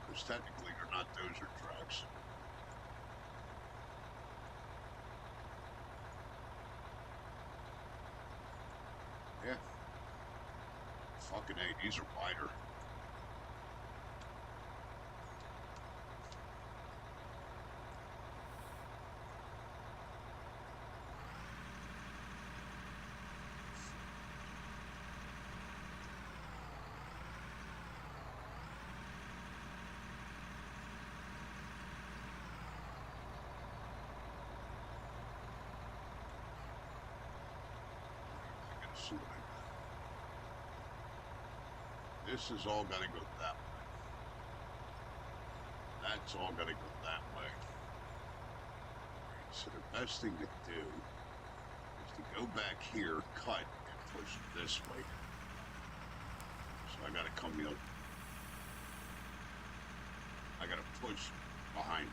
Because technically they're not dozer tracks. Yeah. Fucking A, these are wider. This is all got to go that way. That's all got to go that way. So the best thing to do is to go back here, cut, and push it this way. So I got to come up. I got to push behind me.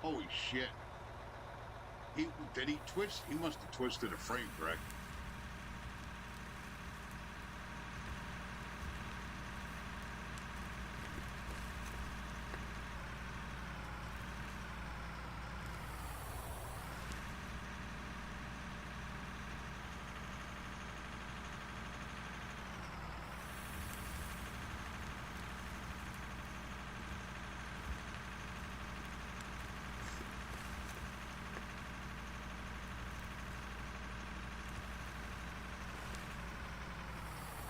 Holy shit. Did he twist? He must have twisted a frame, correct?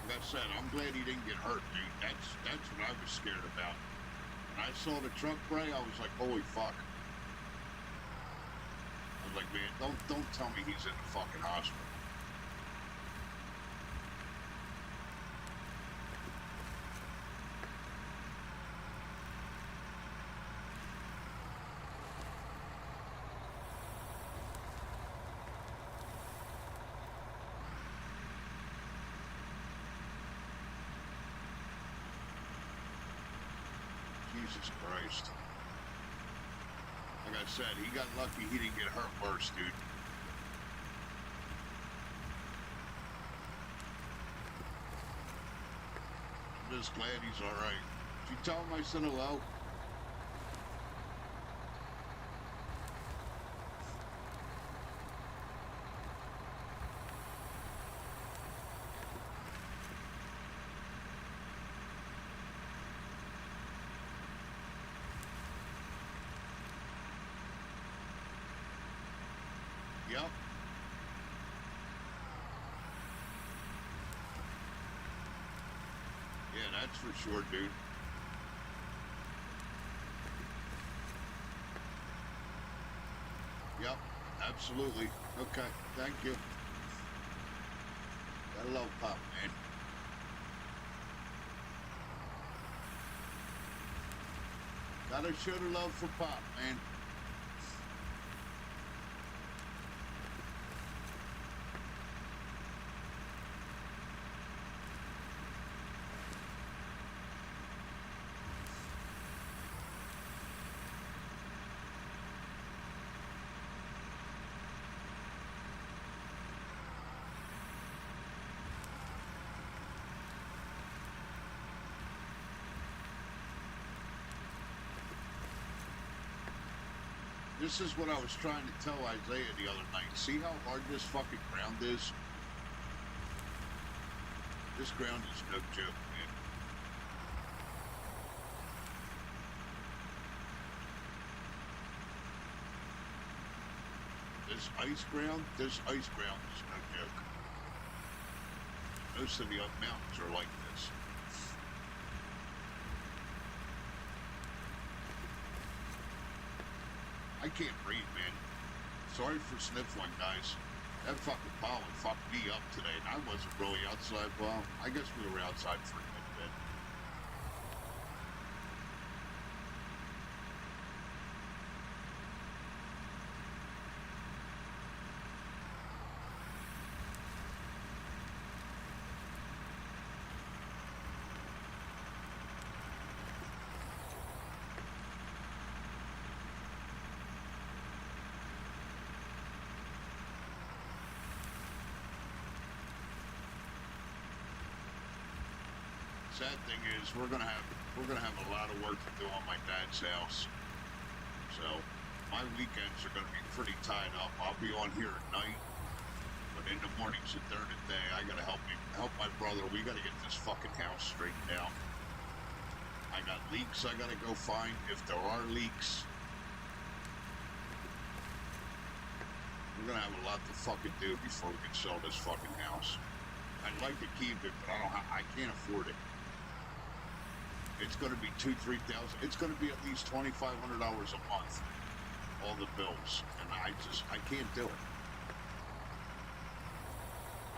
Like I said, I'm glad he didn't get hurt, dude. That's what I was scared about. When I saw the truck, Bray, I was like, holy fuck. was like, man, don't tell me he's in the fucking hospital. Jesus Christ. Like I said, he got lucky he didn't get hurt worse, dude. I'm just glad he's alright. Did you tell him I said hello? Yep. Yeah, that's for sure, dude. Yep, absolutely. Okay, thank you. I love Pop, man. Gotta show the love for Pop, man. This is what I was trying to tell Isaiah the other night. See how hard this fucking ground is? This ground is no joke, man. This ice ground is no joke. Most of the mountains are like this. I can't breathe, man. Sorry for sniffling, guys. That fucking pollen fucked me up today, and I wasn't really outside. Well, I guess we were outside for a good bit. Sad thing is, we're gonna have a lot of work to do on my dad's house. So my weekends are gonna be pretty tied up. I'll be on here at night, but in the mornings and during the day, I gotta help my brother. We gotta get this fucking house straightened out. I got leaks I gotta go find if there are leaks. We're gonna have a lot to fucking do before we can sell this fucking house. I'd like to keep it, but I can't afford it. It's going to be $2,000, $3,000. It's going to be at least $2,500 a month. All the bills, and I can't do it.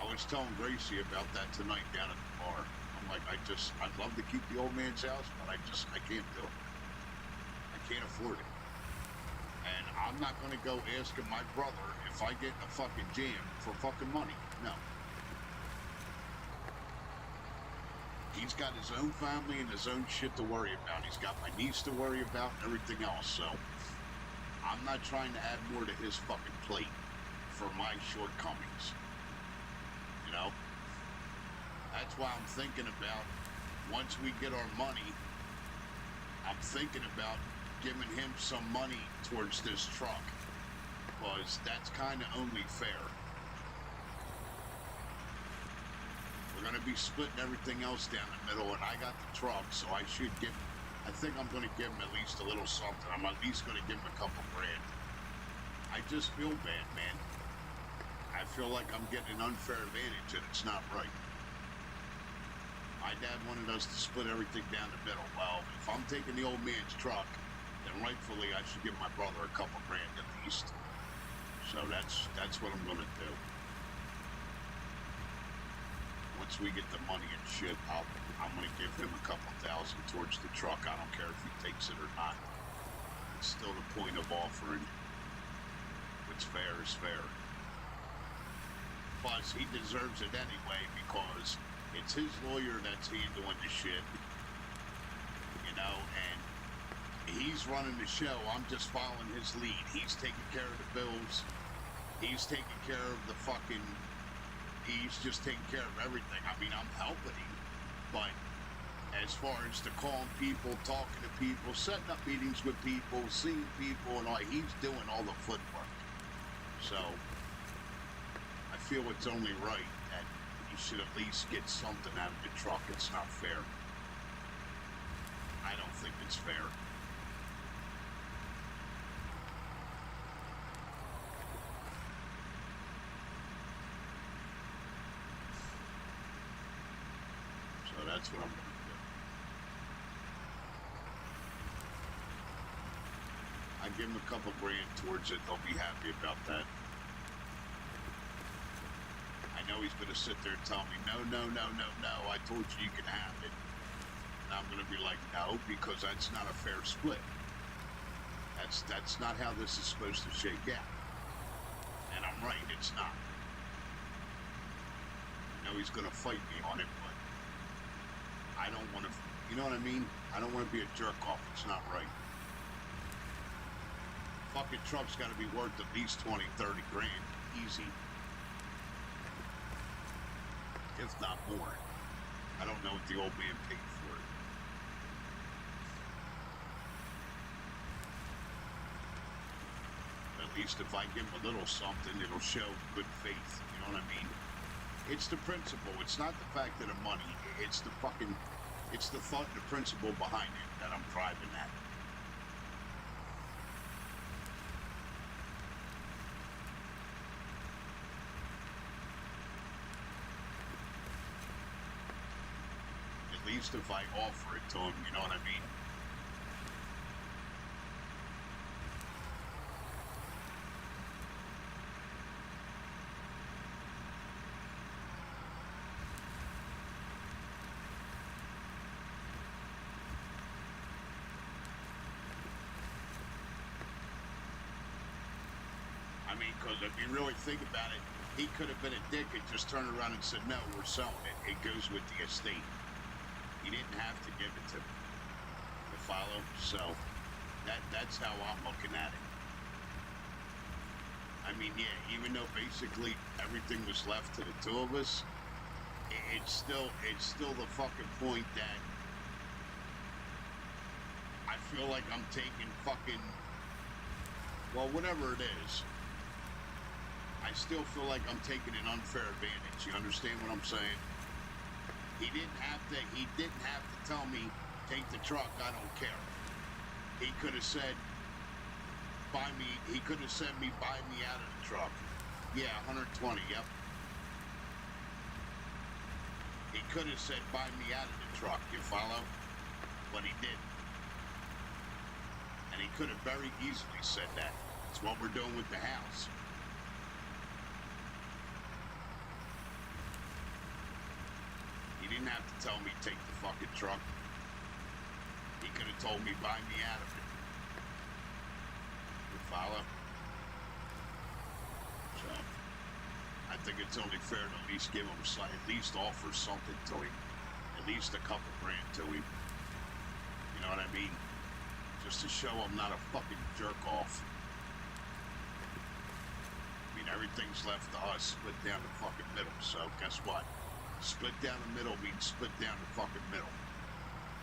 I was telling Gracie about that tonight down at the bar. I'm like, I'd love to keep the old man's house, but I can't do it. I can't afford it. And I'm not going to go asking my brother if I get in a fucking jam for fucking money. No. He's got his own family and his own shit to worry about. He's got my niece to worry about and everything else, so I'm not trying to add more to his fucking plate for my shortcomings. You know? That's why I'm thinking about, once we get our money, I'm thinking about giving him some money towards this truck, because that's kind of only fair. We're going to be splitting everything else down the middle, and I got the truck, so I think I'm going to give him at least a little something. I'm at least going to give him a couple grand. I just feel bad, man. I feel like I'm getting an unfair advantage, and it's not right. My dad wanted us to split everything down the middle. Well, if I'm taking the old man's truck, then rightfully I should give my brother a couple grand at least. So that's what I'm gonna do. Once we get the money and shit, I'm gonna give him a couple thousand towards the truck. I don't care if he takes it or not. It's still the point of offering. What's fair is fair. Plus, he deserves it anyway because it's his lawyer that's handling the shit. You know, and he's running the show. I'm just following his lead. He's taking care of the bills. He's taking care of the fucking... He's just taking care of everything. I mean, I'm helping him. But as far as the calling people, talking to people, setting up meetings with people, seeing people, and all, he's doing all the footwork. So, I feel it's only right that he should at least get something out of the truck. It's not fair. I don't think it's fair. So that's what I'm going to do. I give him a couple grand towards it. They'll be happy about that. I know he's going to sit there and tell me, no, I told you you can have it. And I'm going to be like, no, because that's not a fair split. That's not how this is supposed to shake out. And I'm right, it's not. I know he's going to fight me on it, but I don't want to, you know what I mean? I don't want to be a jerk off. It's not right. Fucking truck's got to be worth at least 20, 30 grand. Easy. If not more. I don't know what the old man paid for it. At least if I give him a little something, it'll show good faith. You know what I mean? It's the principle. It's not the fact of the money. It's the fucking... It's the thought and the principle behind it that I'm driving at. At least if I offer it to him, you know what I mean? I mean, because if you really think about it, he could have been a dick and just turned around and said, no, we're selling it. It goes with the estate. He didn't have to give it to me. You follow? So, that's how I'm looking at it. I mean, yeah, even though basically everything was left to the two of us, it's still the fucking point that I feel like I'm taking fucking, well, whatever it is, I still feel like I'm taking an unfair advantage. You understand what I'm saying? He didn't have to tell me, take the truck, I don't care. He could have said, he could have said buy me out of the truck. Yeah, 120, yep. He could have said, buy me out of the truck, you follow? But he didn't. And he could have very easily said that. It's what we're doing with the house. He didn't have to tell me take the fucking truck. He could have told me buy me out of it. You follow? So, I think it's only fair to at least give him, at least offer something to him. At least a couple grand to him. You know what I mean? Just to show I'm not a fucking jerk off. I mean, everything's left to us, split down the fucking middle. So, guess what? Split down the middle means split down the fucking middle.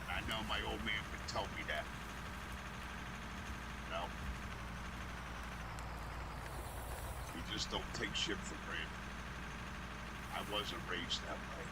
And I know my old man would tell me that. You know? You just don't take shit for granted. I wasn't raised that way.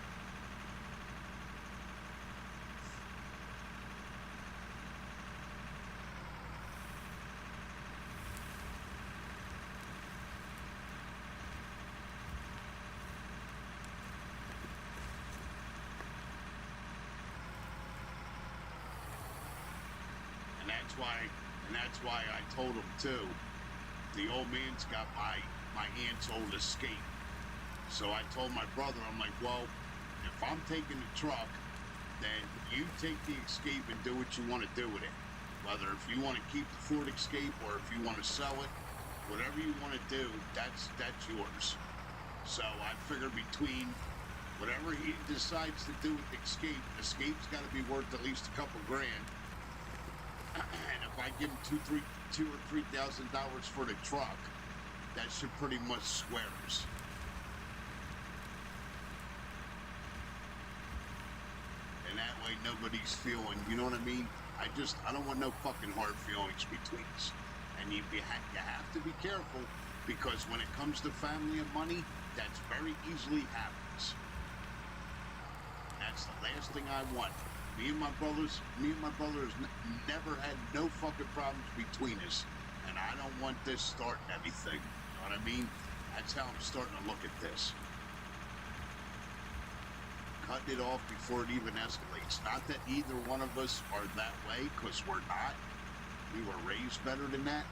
And that's why I told him too, the old man's got my aunt's old escape. So I told my brother, I'm like, well, if I'm taking the truck, then you take the Escape and do what you want to do with it. Whether if you want to keep the Ford Escape or if you want to sell it, whatever you want to do, that's yours. So I figure between whatever he decides to do with the Escape's got to be worth at least a couple grand. And if I give him $2,000 or $3,000 for the truck, that should pretty much squares. And that way nobody's feeling, you know what I mean? I don't want no fucking hard feelings between us. And you have to be careful, because when it comes to family and money, that's very easily happens. That's the last thing I want. Me and my brothers never had no fucking problems between us. And I don't want this starting anything. You know what I mean? That's how I'm starting to look at this. Cutting it off before it even escalates. Not that either one of us are that way, because we're not. We were raised better than that.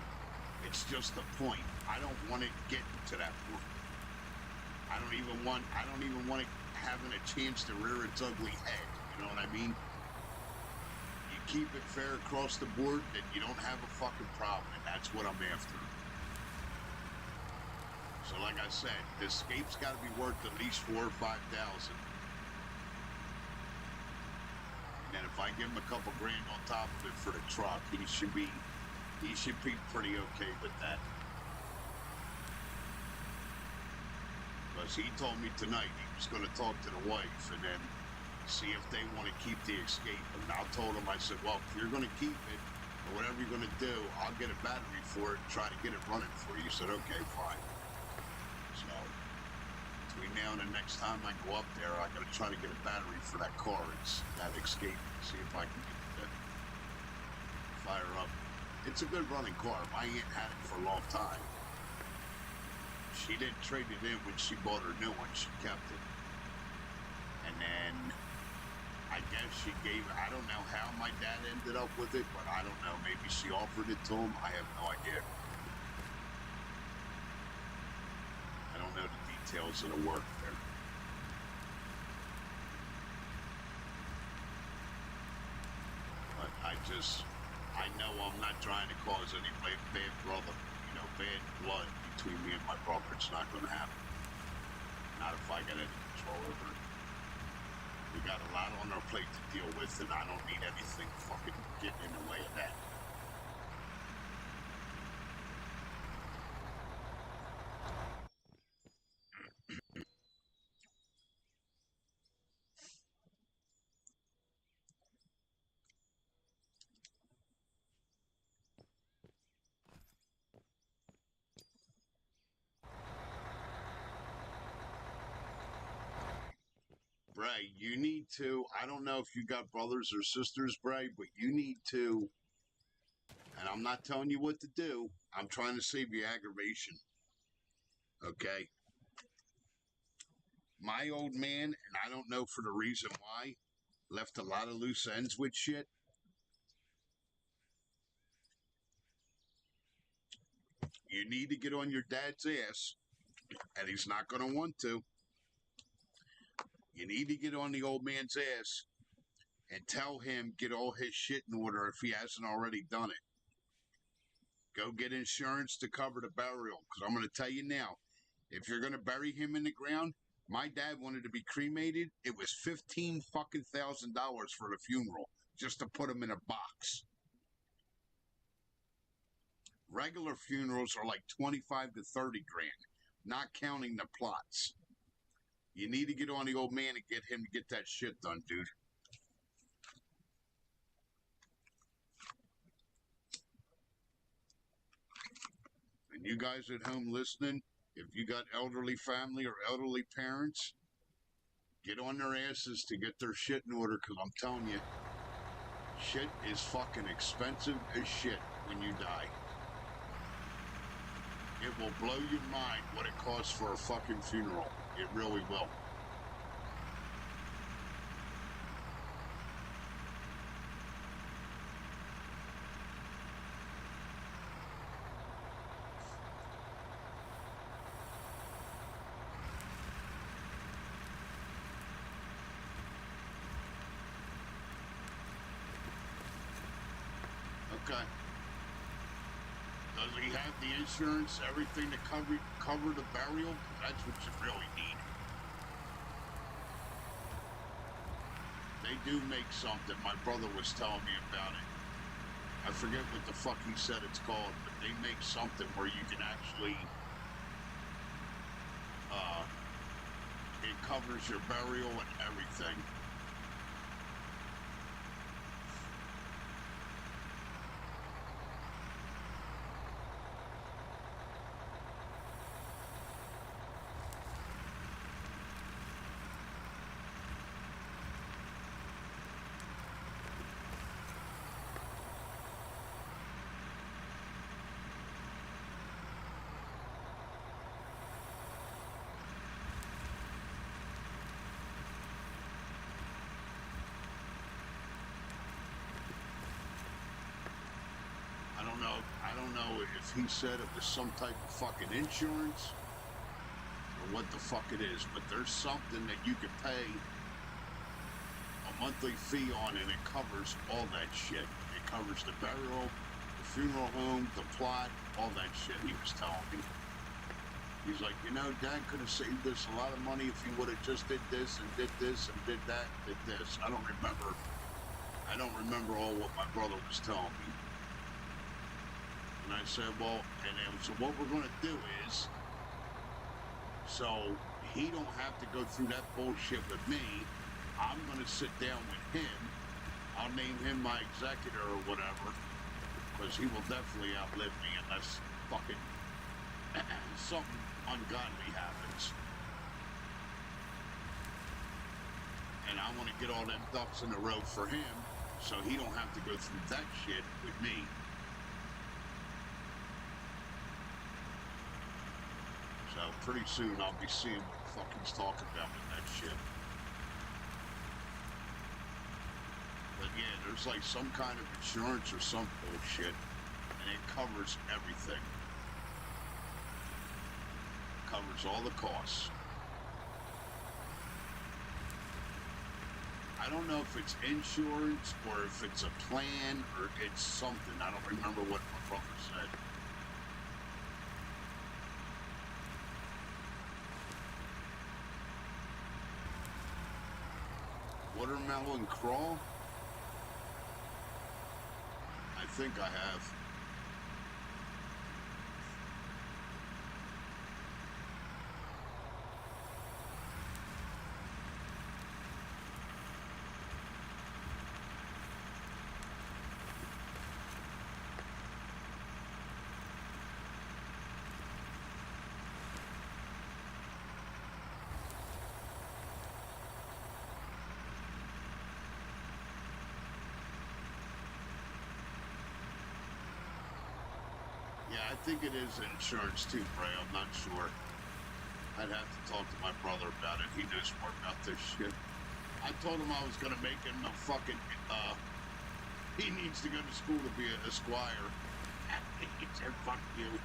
It's just the point. I don't want it getting to that point. I don't even want it having a chance to rear its ugly head. You know what I mean? You keep it fair across the board, then you don't have a fucking problem, and that's what I'm after. So like I said, the Escape's got to be worth at least $4,000 or $5,000. And if I give him a couple grand on top of it for the truck, he should be pretty okay with that. Because he told me tonight he was going to talk to the wife and then see if they want to keep the Escape. And I told him, I said, well, if you're going to keep it or whatever you're going to do, I'll get a battery for it and try to get it running for you. He said, okay, fine. So between now and the next time I go up there, I got to try to get a battery for that car. It's that Escape. See if I can get that fire up. It's a good running car. My aunt had it for a long time. She didn't trade it in when she bought her new one. She kept it. And then I guess she gave it. I don't know how my dad ended up with it, but I don't know. Maybe she offered it to him. I have no idea. I don't know the details of the work there. But I know I'm not trying to cause any bad blood between me and my brother. It's not going to happen. Not if I get any control over it. We got a lot on our plate to deal with, and I don't need anything fucking getting in the way of that. Bray, you need to, I don't know if you got brothers or sisters, Bray, but you need to, and I'm not telling you what to do, I'm trying to save you aggravation. Okay? My old man, and I don't know for the reason why, left a lot of loose ends with shit. You need to get on your dad's ass, and he's not going to want to. You need to get on the old man's ass and tell him get all his shit in order if he hasn't already done it. Go get insurance to cover the burial, because I'm going to tell you now, if you're going to bury him in the ground, my dad wanted to be cremated. It was $15,000 for the funeral just to put him in a box. Regular funerals are like 25 to 30 grand, not counting the plots. You need to get on the old man and get him to get that shit done, dude. And you guys at home listening, if you got elderly family or elderly parents, get on their asses to get their shit in order, because I'm telling you, shit is fucking expensive as shit when you die. It will blow your mind what it costs for a fucking funeral. It really will. Okay. Does he have the insurance, everything to cover the burial? That's what you really need. They do make something. My brother was telling me about it. I forget what the fuck he said it's called, but they make something where you can actually, it covers your burial and everything. I don't know if he said it was some type of fucking insurance or what the fuck it is, but there's something that you can pay a monthly fee on and it covers all that shit. It covers the burial, the funeral home, the plot, all that shit, he was telling me. He's like, you know, Dad could have saved us a lot of money if he would have just did this and did this and did that and did this. I don't remember all what my brother was telling me. And I said, well, so what we're going to do is, so he don't have to go through that bullshit with me, I'm going to sit down with him. I'll name him my executor or whatever, because he will definitely outlive me unless fucking something ungodly happens. And I want to get all them ducks in a row for him, so he don't have to go through that shit with me. So pretty soon I'll be seeing what the fuck he's talking about with that shit. But yeah, there's like some kind of insurance or some bullshit, and it covers everything. Covers all the costs. I don't know if it's insurance or if it's a plan or it's something. I don't remember what my brother said. Watermelon crawl? I think I have. Yeah, I think it is insurance too, Bray. I'm not sure. I'd have to talk to my brother about it. He knows more about this shit. I told him I was going to make him a fucking, he needs to go to school to be a squire. He said, fuck you.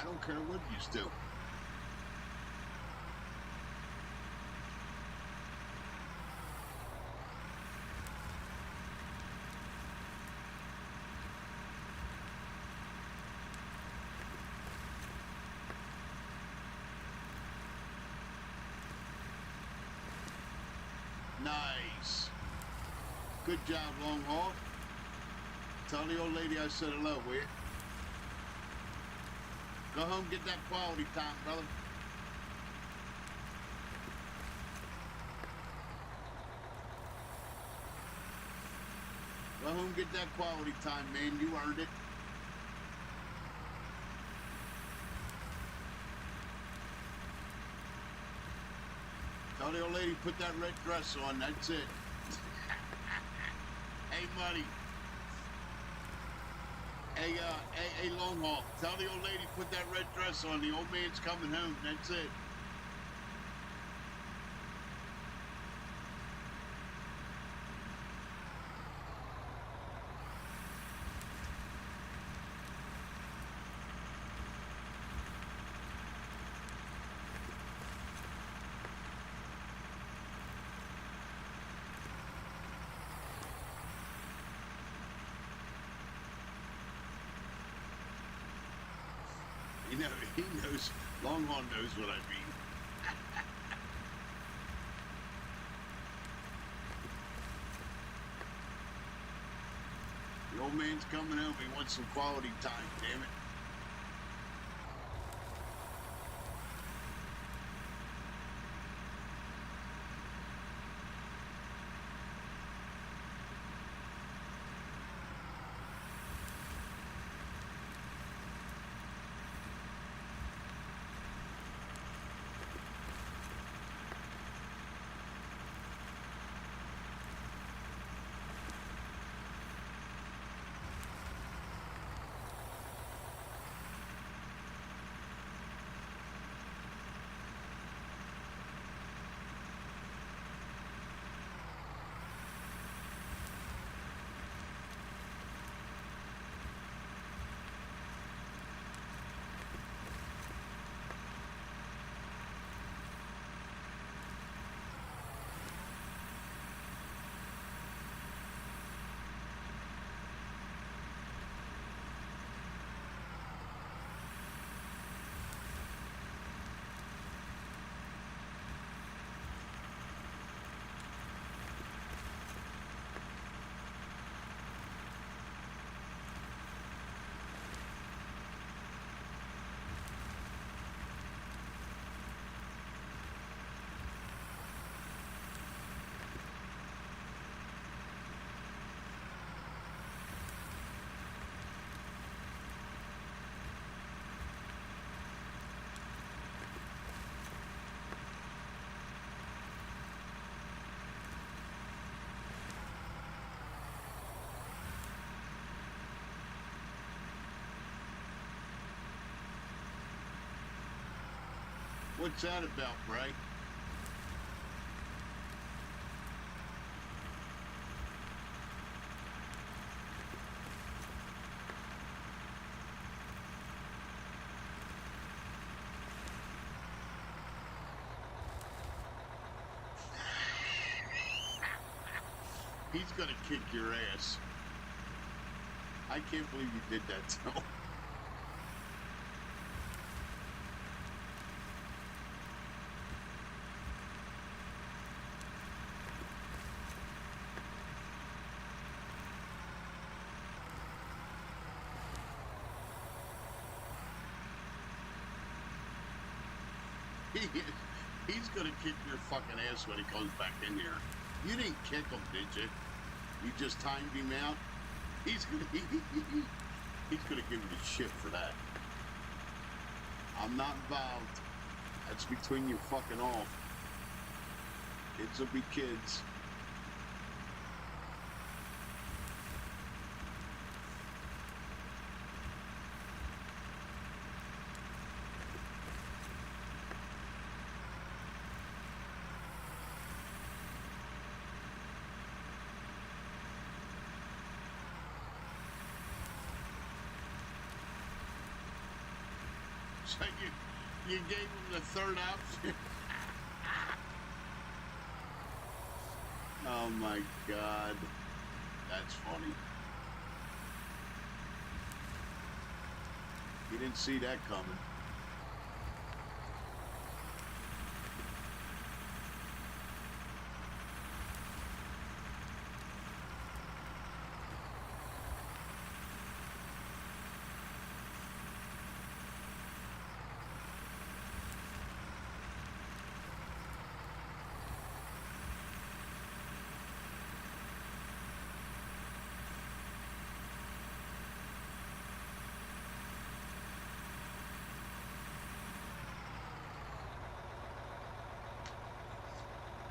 I don't care what you do. Nice. Good job, long haul. Tell the old lady I said hello, will you? Go home, get that quality time, brother. Go home, get that quality time, man. You earned it. Tell the old lady, put that red dress on. That's it. Hey, Muddy. Hey, long haul. Tell the old lady, put that red dress on. The old man's coming home. That's it. You know, he knows, Longhorn knows what I mean. The old man's coming home. He wants some quality time, damn it. What's that about, Bray? He's gonna kick your ass. I can't believe you did that, so. He's gonna kick your fucking ass when he comes back in here. You didn't kick him, did you? You just timed him out. He's gonna give you shit for that. I'm not involved. That's between you fucking all. Kids will be kids. So you gave him the third option. Oh my God. That's funny. He didn't see that coming.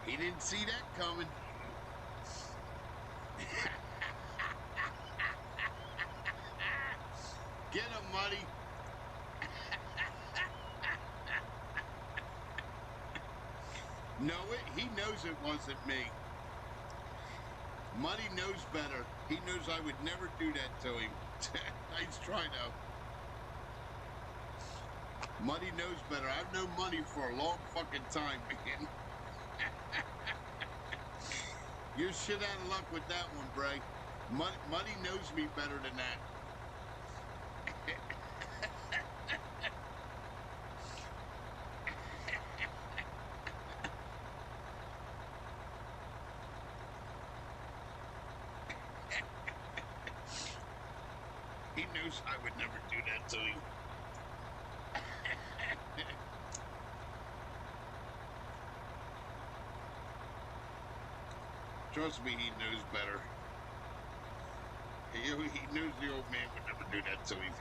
He didn't see that coming. Get him, Muddy. No, he knows it wasn't me. Muddy knows better. He knows I would never do that to him. Nice try, though. Muddy knows better. I've known Muddy for a long fucking time, man. You're shit out of luck with that one, Bray. Muddy knows me better than that. He knows I would never do that to him. Trust me, he knows better. He knows the old man would never do that to him.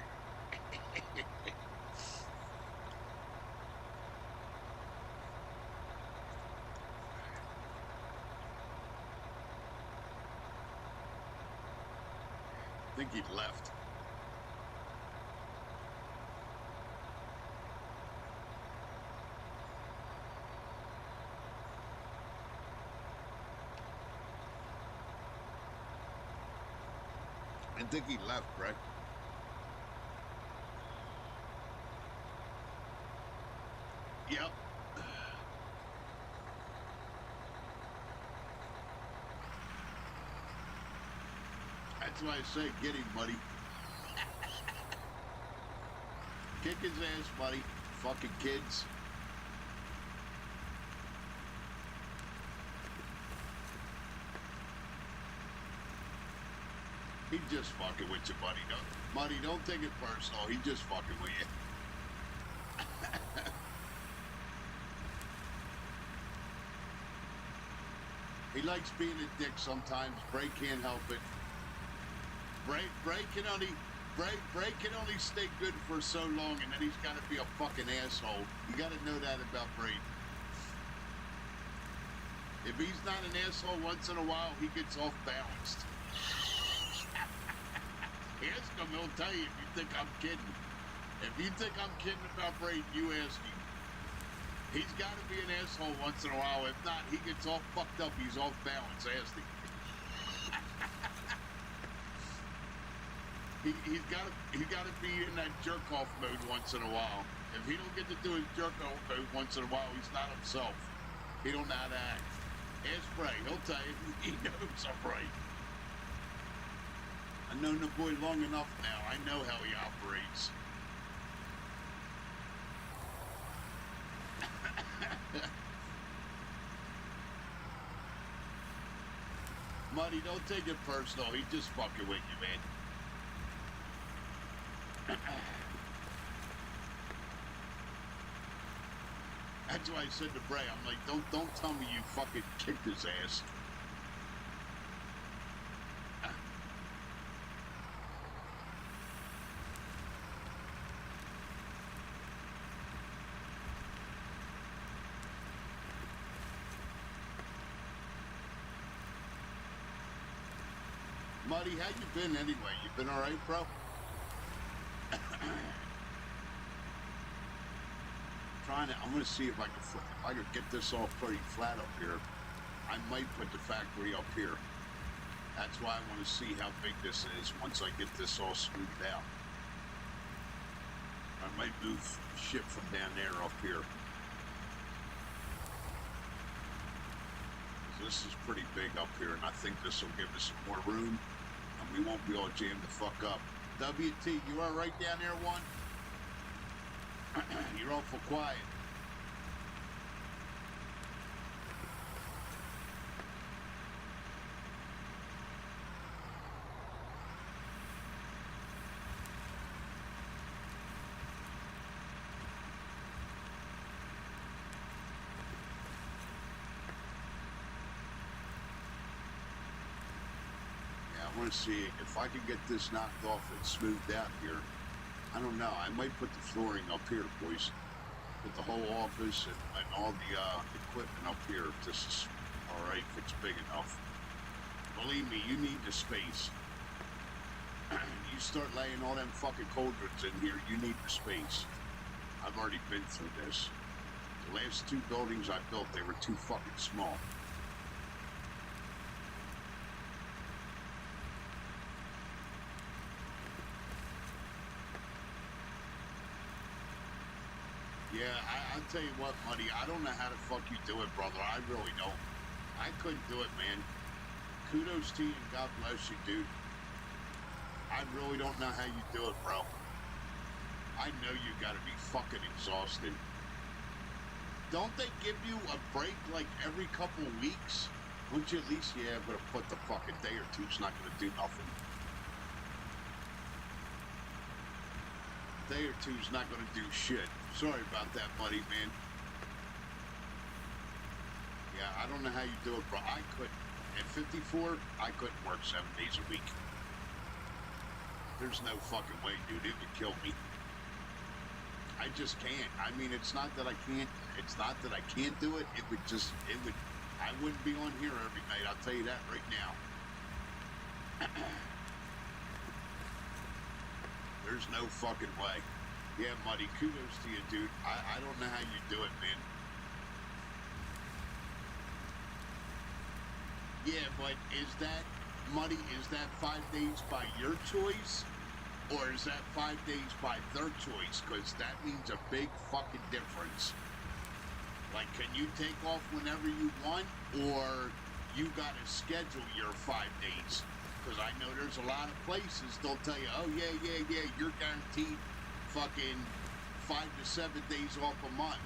I think he left. I think he left, right? Yep. That's why I say get him, buddy. Kick his ass, buddy. Fucking kids. He's just fucking with you, buddy. Buddy, don't take it personal. He's just fucking with you. He likes being a dick sometimes. Bray can't help it. Bray can only stay good for so long, and then he's got to be a fucking asshole. You got to know that about Bray. If he's not an asshole once in a while, he gets off balanced. Ask him, he'll tell you if you think I'm kidding. If you think I'm kidding about Braden, you ask him. He's got to be an asshole once in a while. If not, he gets all fucked up. He's off balance. Ask him. He's got to be in that jerk off mode once in a while. If he don't get to do his jerk off mode once in a while, he's not himself. He don't know how to act. Ask Bray. He'll tell you. He knows I'm right. I've known the boy long enough now. I know how he operates. Muddy, don't take it personal. He's just fucking with you, man. That's why I said to Bray, I'm like, don't tell me you fucking kicked his ass. Muddy, how you been anyway? You been all right, bro? I'm gonna see if I can get this all pretty flat up here. I might put the factory up here. That's why I want to see how big this is once I get this all smoothed out. I might move shit from down there up here. This is pretty big up here, and I think this will give us some more room, and we won't be all jammed the fuck up. WT, you all right down there, one? You're awful quiet. I want to see if I can get this knocked off and smoothed out here. I don't know. I might put the flooring up here, boys. Put the whole office and all the equipment up here. If this is all right, if it's big enough. Believe me, you need the space. You start laying all them fucking cauldrons in here, you need the space. I've already been through this. The last two buildings I built, they were too fucking small. Yeah, I'll tell you what, Muddy, I don't know how the fuck you do it, brother. I really don't. I couldn't do it, man. Kudos to you and God bless you, dude. I really don't know how you do it, bro. I know you gotta be fucking exhausted. Don't they give you a break like every couple weeks? Wouldn't you at least, yeah, but put the fucking day or two's not gonna do nothing. Day or two's not gonna do shit. Sorry about that, buddy, man. Yeah, I don't know how you do it, bro. I couldn't. At 54, I couldn't work 7 days a week. There's no fucking way, dude. It would kill me. I just can't. I mean, it's not that I can't. It's not that I can't do it. It would just. It would. I wouldn't be on here every night. I'll tell you that right now. There's no fucking way. Yeah, Muddy, kudos to you, dude. I don't know how you do it, man. Yeah, but is that, Muddy, is that 5 days by your choice? Or is that 5 days by their choice? Because that means a big fucking difference. Like, can you take off whenever you want? Or you got to schedule your 5 days? Because I know there's a lot of places they'll tell you, oh, yeah, you're guaranteed fucking 5 to 7 days off a month.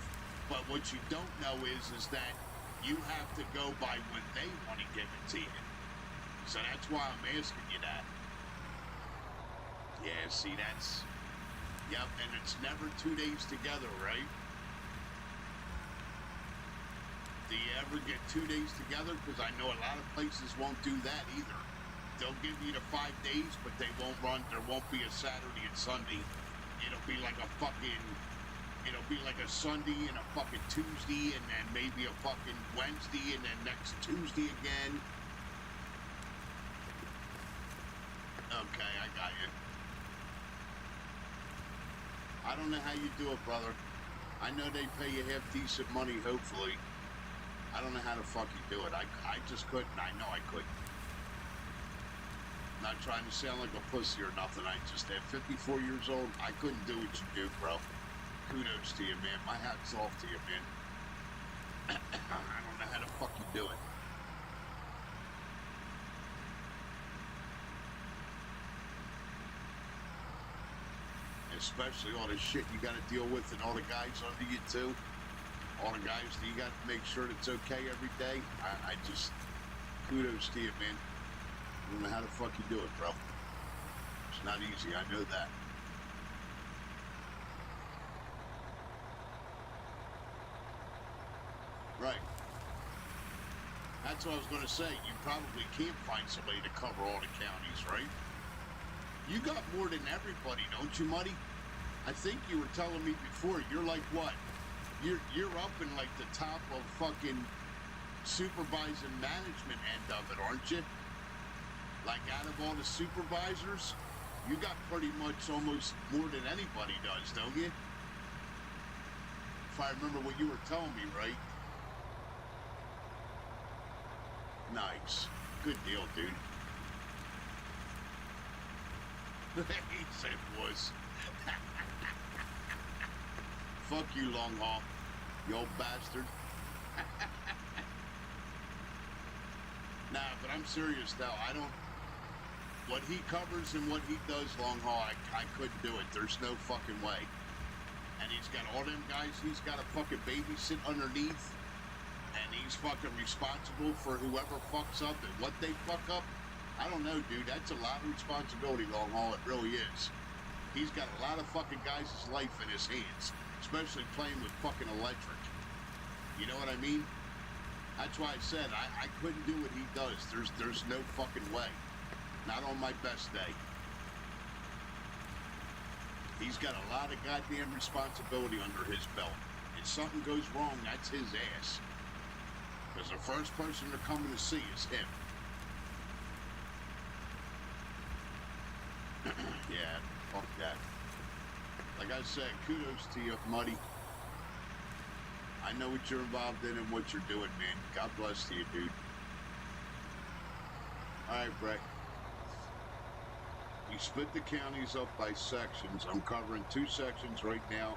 But what you don't know is that you have to go by when they want to give it to you. So that's why I'm asking you that. Yeah, see, that's... Yep, and it's never 2 days together, right? Do you ever get 2 days together? Because I know a lot of places won't do that either. They'll give you the 5 days, but they won't run. There won't be a Saturday and Sunday. It'll be like a fucking... It'll be like a Sunday and a fucking Tuesday and then maybe a fucking Wednesday and then next Tuesday again. Okay, I got you. I don't know how you do it, brother. I know they pay you half decent money, hopefully. I don't know how the fuck you do it. I just couldn't. I know I couldn't. Not trying to sound like a pussy or nothing. I just, at 54 years old, I couldn't do what you do, bro. Kudos to you, man. My hat's off to you, man. I don't know how the fuck you do it. Especially all the shit you gotta deal with and all the guys under you, too. All the guys that you gotta make sure it's okay every day. I just, kudos to you, man. I don't know how the fuck you do it, bro. It's not easy, I know that. Right. That's what I was going to say. You probably can't find somebody to cover all the counties, right? You got more than everybody, don't you, Muddy? I think you were telling me before, you're like what? You're up in like the top of fucking supervising management end of it, aren't you? Like out of all the supervisors, you got pretty much almost more than anybody does, don't you? If I remember what you were telling me, right? Nice. Good deal, dude. He said was. Fuck you, Long Haul. You old bastard. Nah, but I'm serious now. I don't... What he covers and what he does, Long Haul, I couldn't do it. There's no fucking way. And he's got all them guys he's got to fucking babysit underneath. And he's fucking responsible for whoever fucks up and what they fuck up. I don't know, dude. That's a lot of responsibility, Long Haul. It really is. He's got a lot of fucking guys' life in his hands. Especially playing with fucking electric. You know what I mean? That's why I said I couldn't do what he does. There's no fucking way. Not on my best day. He's got a lot of goddamn responsibility under his belt. If something goes wrong, that's his ass. Because the first person they're coming to see is him. Yeah, fuck that. Like I said, kudos to you, Muddy. I know what you're involved in and what you're doing, man. God bless to you, dude. Alright, Brett. You split the counties up by sections. I'm covering 2 sections right now.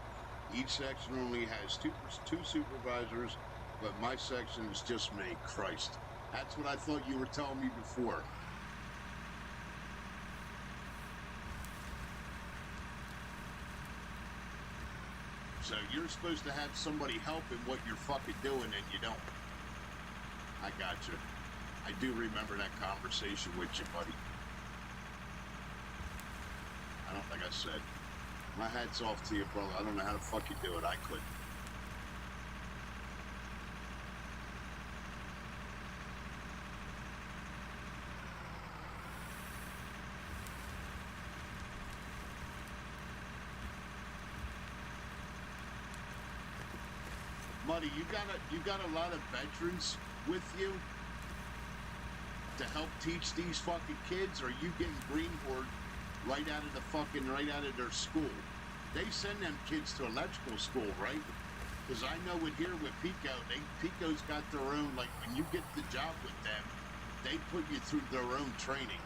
Each section only has two supervisors, but my section is just me. Christ. That's what I thought you were telling me before. So you're supposed to have somebody helping what you're fucking doing, and you don't. I got you. I do remember that conversation with you, buddy. I don't think I said. My hat's off to you, brother. I don't know how the fuck you do it. I couldn't. Muddy, you got a lot of veterans with you to help teach these fucking kids, or are you getting greenboard right out of their school? They send them kids to electrical school, right? Because I know it here with Pico, Pico's got their own, like when you get the job with them, they put you through their own training.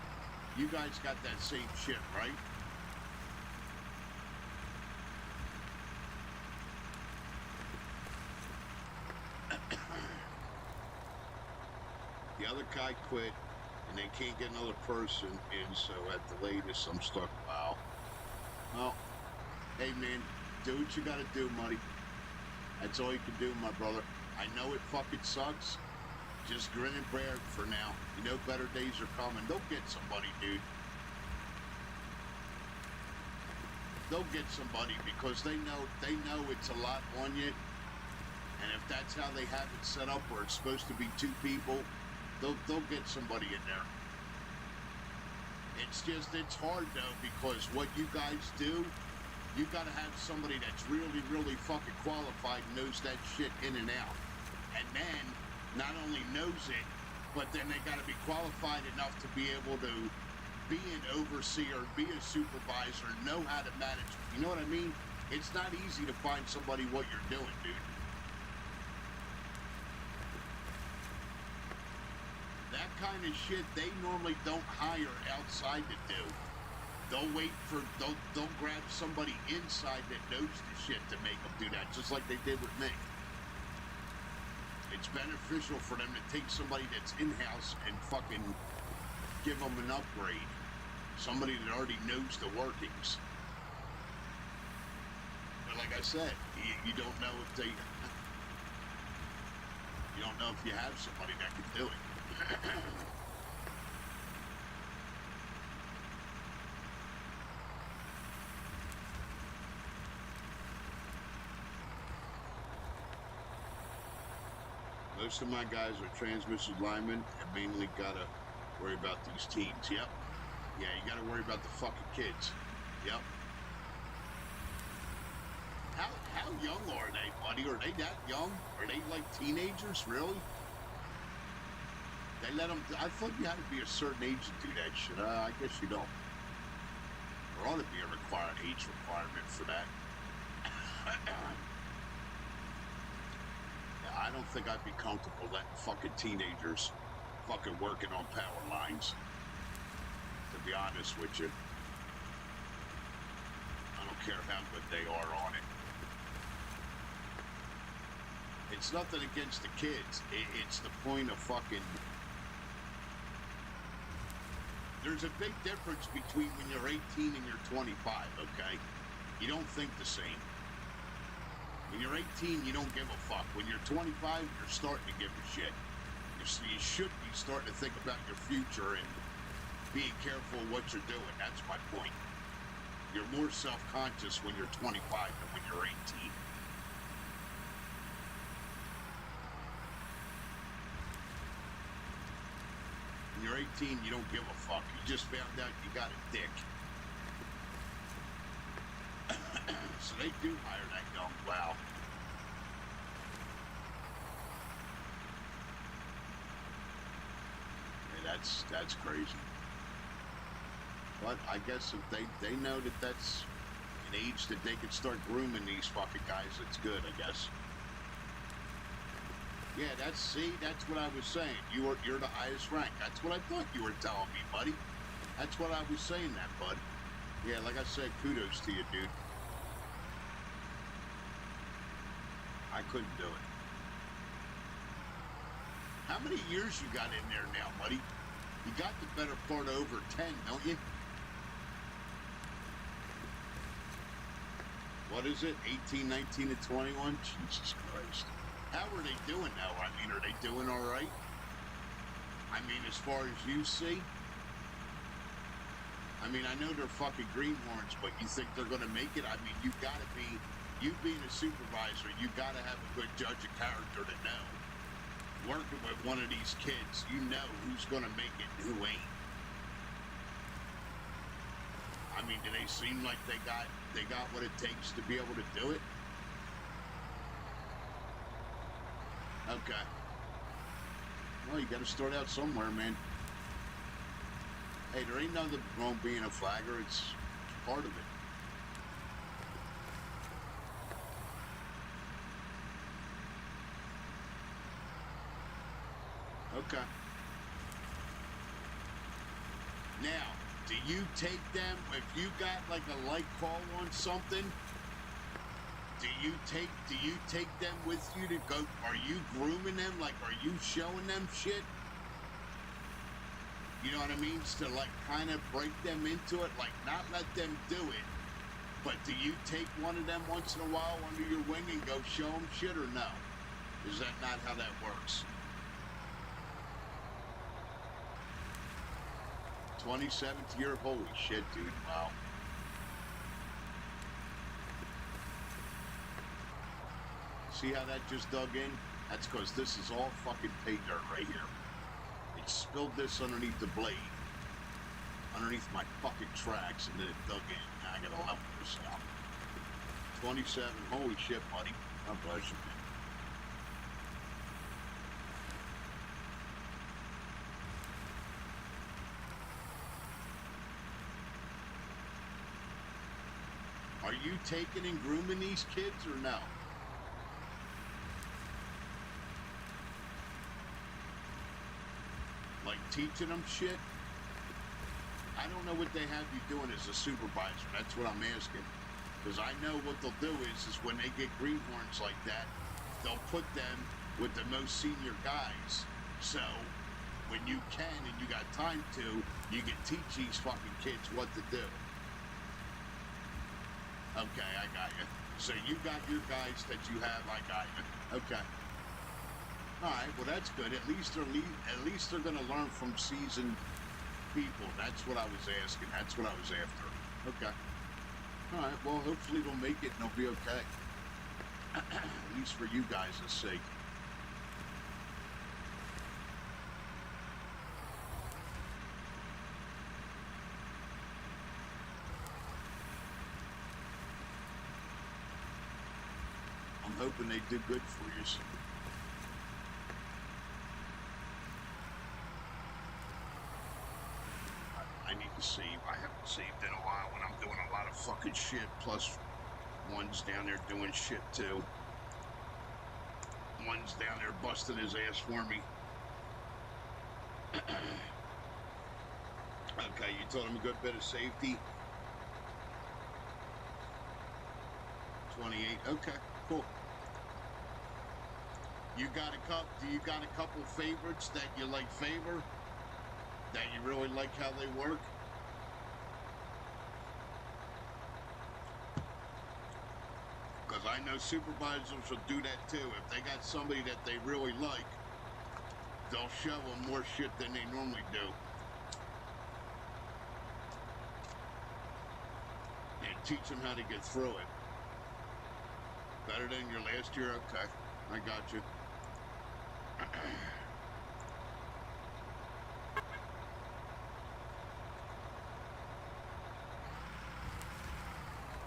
You guys got that same shit, right? The other guy quit, and they can't get another person in, so at the latest, I'm stuck. Wow. Well, hey, man, do what you gotta do, Muddy. That's all you can do, my brother. I know it fucking sucks. Just grin and bear it for now. You know better days are coming. They'll get somebody, dude. They'll get somebody because they know it's a lot on you. And if that's how they have it set up where it's supposed to be 2 people, they'll get somebody in there. It's hard though, because what you guys do, you gotta have somebody that's really, really fucking qualified and knows that shit in and out. And then, not only knows it, but then they gotta be qualified enough to be able to be an overseer, be a supervisor, know how to manage. You know what I mean? It's not easy to find somebody what you're doing, dude. That kind of shit they normally don't hire outside to do. They'll grab somebody inside that knows the shit to make them do that, just like they did with me. It's beneficial for them to take somebody that's in-house and fucking give them an upgrade. Somebody that already knows the workings. But like I said, you don't know if they... You don't know if you have somebody that can do it. Most of my guys are transmission linemen and mainly gotta worry about these teens. Yep. Yeah, you gotta worry about the fucking kids. Yep. How young are they, buddy? Are they that young? Are they like teenagers, really? They let them... I thought you had to be a certain age to do that shit. I guess you don't. There ought to be a required age requirement for that. I don't think I'd be comfortable letting fucking teenagers fucking working on power lines. To be honest with you. I don't care how good they are on it. It's nothing against the kids. It's the point of fucking... There's a big difference between when you're 18 and you're 25, okay? You don't think the same. When you're 18, you don't give a fuck. When you're 25, you're starting to give a shit. You should be starting to think about your future and being careful of what you're doing. That's my point. You're more self-conscious when you're 25 than when you're 18. When you're 18, you don't give a fuck. You just found out you got a dick. So they do hire that young. Wow. Yeah, that's crazy. But I guess if they know that that's an age that they can start grooming these fucking guys, it's good, I guess. Yeah, that's what I was saying. You're the highest rank. That's what I thought you were telling me, buddy. That's what I was saying, that bud. Yeah, like I said, kudos to you, dude. I couldn't do it. How many years you got in there now, buddy? You got the better part of over 10, don't you? What is it? 18, 19, and 21? Jesus Christ. How are they doing now? I mean, are they doing all right? I mean, as far as you see? I mean, I know they're fucking greenhorns, but you think they're going to make it? I mean, you got to be... You being a supervisor, you got to have a good judge of character to know. Working with one of these kids, you know who's going to make it and who ain't. I mean, do they seem like they got what it takes to be able to do it? Okay. Well, you got to start out somewhere, man. Hey, there ain't nothing wrong being a flagger. It's part of it. Okay. Now, do you take them, if you got like a light call on something, do you take them with you to go? Are you grooming them? Like, are you showing them shit? You know what I mean? To like kind of break them into it, like not let them do it, but do you take one of them once in a while under your wing and go show them shit, or no? Is that not how that works? 27th year, holy shit, dude, wow. See how that just dug in? That's because this is all fucking pay dirt right here. It spilled this underneath the blade, underneath my fucking tracks, and then it dug in. Now I gotta level this out. 27, holy shit, buddy. God bless you, man. Are you taking and grooming these kids or no? Like teaching them shit? I don't know what they have you doing as a supervisor. That's what I'm asking. Because I know what they'll do is when they get greenhorns like that, they'll put them with the most senior guys. So when you can and you got time to, you can teach these fucking kids what to do. Okay, I got you. So you got your guys that you have, I got you. Okay. All right, well that's good. At least they're going to learn from seasoned people. That's what I was asking. That's what I was after. Okay. All right, well hopefully they'll make it and they'll be okay. At least for you guys' sake. I'm hoping they do good for you. I need to save. I haven't saved in a while when I'm doing a lot of fucking shit. Plus, one's down there doing shit too. One's down there busting his ass for me. Okay, you told him a good bit of safety. 28. Okay, cool. You got a couple? Do you got a couple favorites that you like favor? That you really like how they work? Because I know supervisors will do that too. If they got somebody that they really like, they'll show them more shit than they normally do. And teach them how to get through it. Better than your last year? Okay, I got you.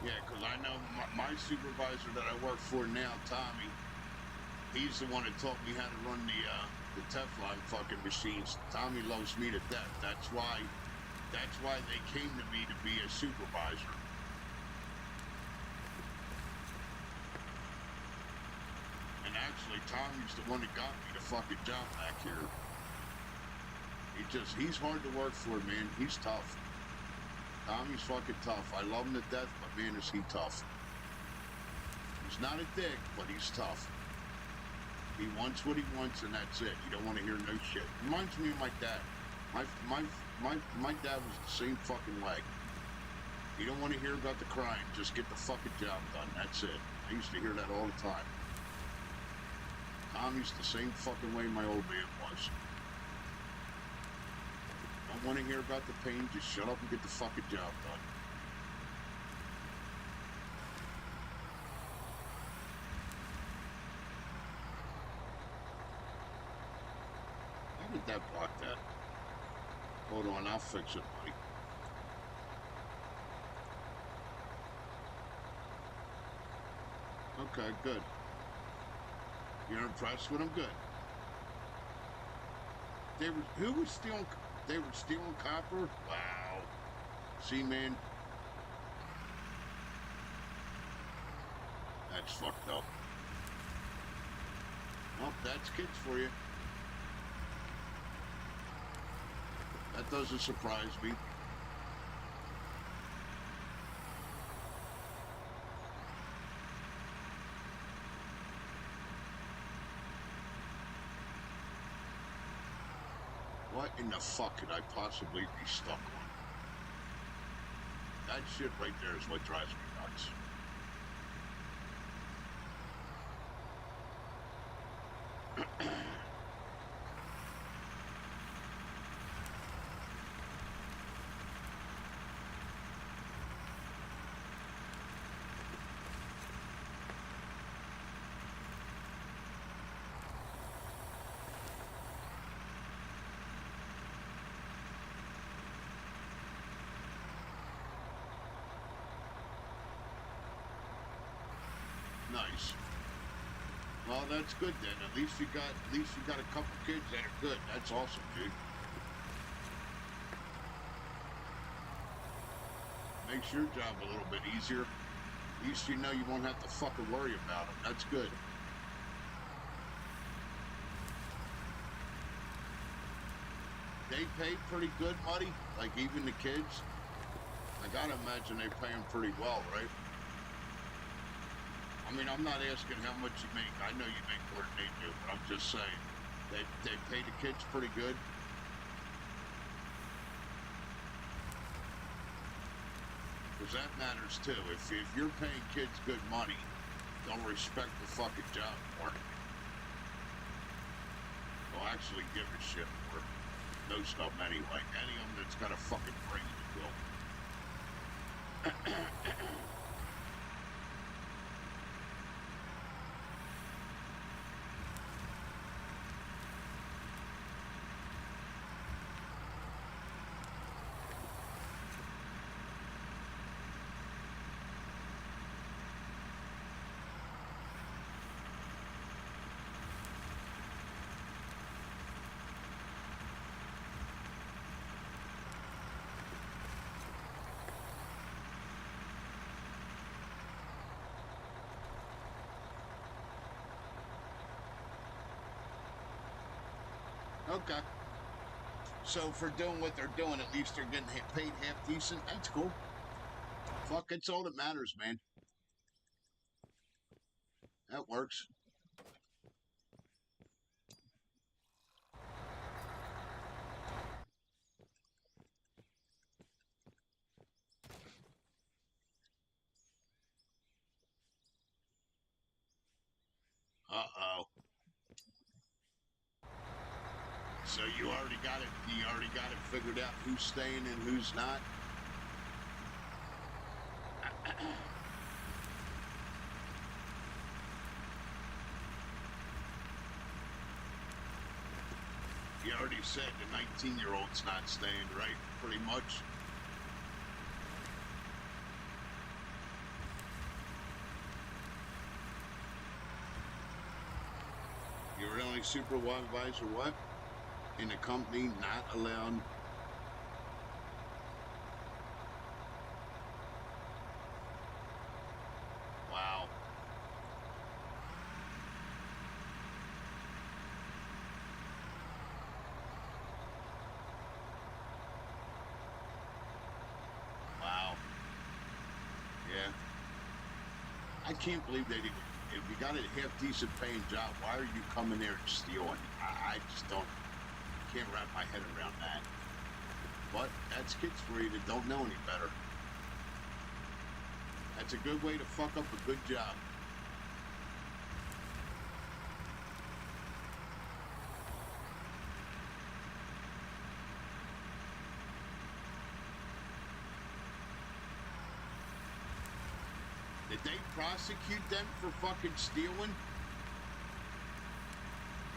Yeah, because I know my supervisor that I work for now, Tommy, he's the one that taught me how to run the Teflon fucking machines. Tommy loves me to death. That's why they came to me to be a supervisor. And actually, Tommy's the one that got me the fucking job back here. He's hard to work for, man. He's tough. Tommy's fucking tough. I love him to death, but man, is he tough. He's not a dick, but he's tough. He wants what he wants, and that's it. You don't want to hear no shit. Reminds me of my dad. My dad was the same fucking way. You don't want to hear about the crime. Just get the fucking job done. That's it. I used to hear that all the time. Tommy's the same fucking way my old man was. Don't want to hear about the pain. Just shut up and get the fucking job done. How did that block that? Hold on, I'll fix it, buddy. Okay, good. You're impressed with them? Good. Who was stealing? They were stealing copper? Wow. See, man? That's fucked up. Well, that's kids for you. That doesn't surprise me. What in the fuck could I possibly be stuck on? That shit right there is what drives me nuts. Nice. Well, that's good then. At least you got a couple kids that are good. That's awesome, dude. Makes your job a little bit easier. At least you know you won't have to fucking worry about them. That's good. They pay pretty good money, like even the kids. I gotta imagine they pay them pretty well, right? I mean, I'm not asking how much you make. I know you make more than they do, but I'm just saying they pay the kids pretty good. Because that matters too. If you're paying kids good money, they'll respect the fucking job more. They'll actually give a shit more. No stuff anyway. Any of them that's got a fucking brain will. Okay. So for doing what they're doing, at least they're getting paid half decent. That's cool. Fuck, it's all that matters, man. That works. Uh-oh. So you already got it. You already got it figured out who's staying and who's not. You already said the 19-year-old's not staying, right? Pretty much. You're the only supervisor, what? In the company, not allowed. Wow. Wow. Yeah. I can't believe they didn't. If you got a half-decent paying job, why are you coming there and stealing? I just don't, can't wrap my head around that. But that's kids for you that don't know any better. That's a good way to fuck up a good job. Did they prosecute them for fucking stealing?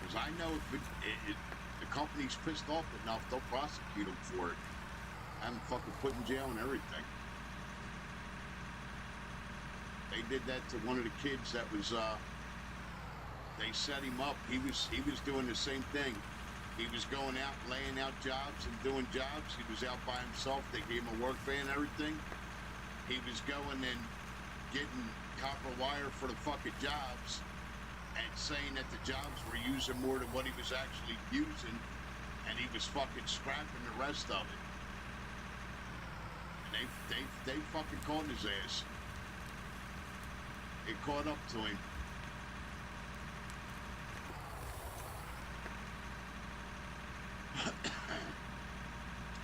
Because I know if the company's pissed off enough, they'll prosecute them for it. Have them fucking put in jail and everything. They did that to one of the kids that was, they set him up. He was doing the same thing. He was going out, laying out jobs and doing jobs. He was out by himself. They gave him a work van and everything. He was going and getting copper wire for the fucking jobs and saying that the jobs were using more than what he was actually using, and he was fucking scrapping the rest of it. And they fucking caught his ass. It caught up to him.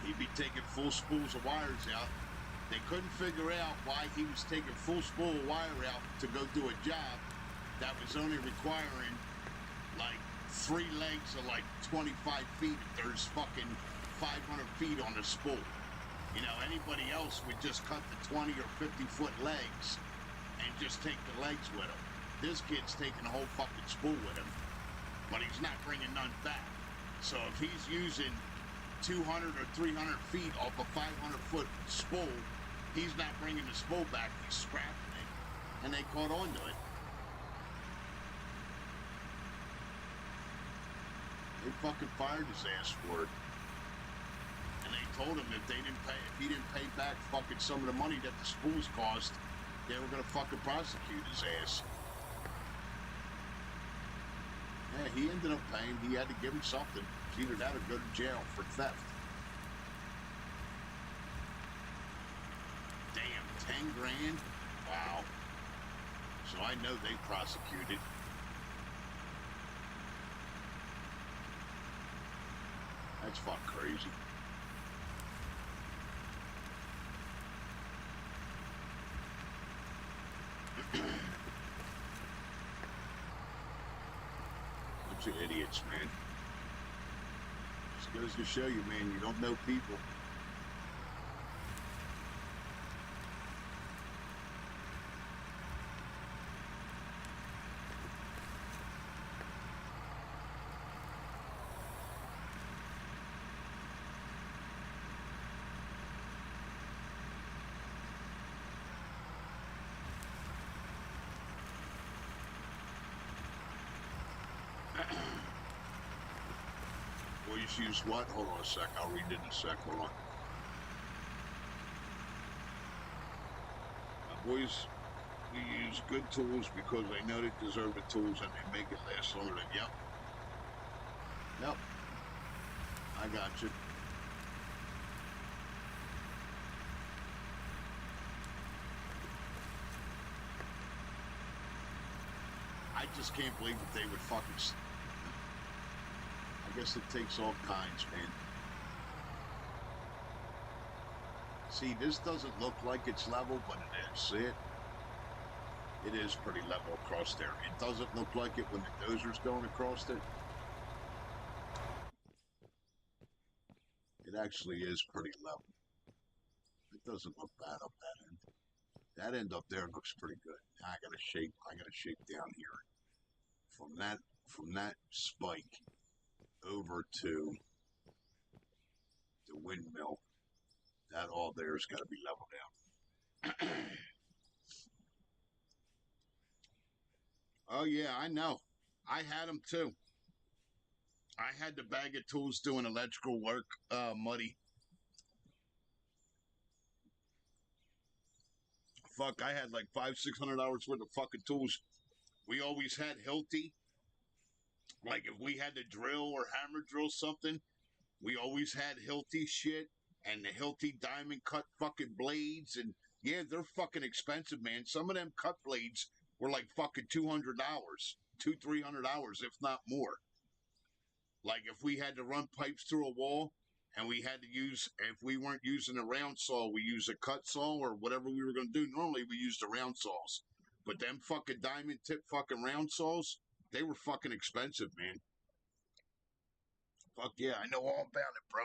He'd be taking full spools of wires out. They couldn't figure out why he was taking full spool of wire out to go do a job that was only requiring like 3 legs of like 25 feet if there's fucking 500 feet on the spool. You know, anybody else would just cut the 20 or 50 foot legs and just take the legs with him. This kid's taking a whole fucking spool with him, but he's not bringing none back. So if he's using 200 or 300 feet off a 500 foot spool, he's not bringing the spool back, he's scrapping it. And they caught on to it. They fucking fired his ass for it. And they told him if he didn't pay back fucking some of the money that the spools cost, they were gonna fucking prosecute his ass. Yeah, he ended up paying. He had to give him something. It's either that or go to jail for theft. Damn, 10 grand? Wow. So I know they prosecuted. That's fucking crazy. Bunch of idiots, man. Just goes to show you, man, you don't know people. Boys use what? Hold on a sec. I'll read it in a sec. Hold on. Boys, we use good tools because they know they deserve the tools and they make it last longer. Yep. Yep. I got you. I just can't believe that they would fucking... I guess it takes all kinds, man. See, this doesn't look like it's level, but it is. See it? It is pretty level across there. It doesn't look like it when the dozer's going across it. It actually is pretty level. It doesn't look bad up that end. That end up there looks pretty good. Now I gotta shape down here. From that spike over to the windmill. That all there's gotta be leveled out. Oh yeah, I know. I had them too. I had the bag of tools doing electrical work, muddy. Fuck, I had like 500-600 hours worth of fucking tools. We always had Hilti. Like if we had to drill or hammer drill something, we always had Hilti shit and the Hilti diamond cut fucking blades. And yeah, they're fucking expensive, man. Some of them cut blades were like fucking $200, $200-300, if not more. Like if we had to run pipes through a wall and we had to use, if we weren't using a round saw, we use a cut saw or whatever we were going to do. Normally we used the round saws, but them fucking diamond tip fucking round saws, they were fucking expensive, man. Fuck yeah, I know all about it, bro.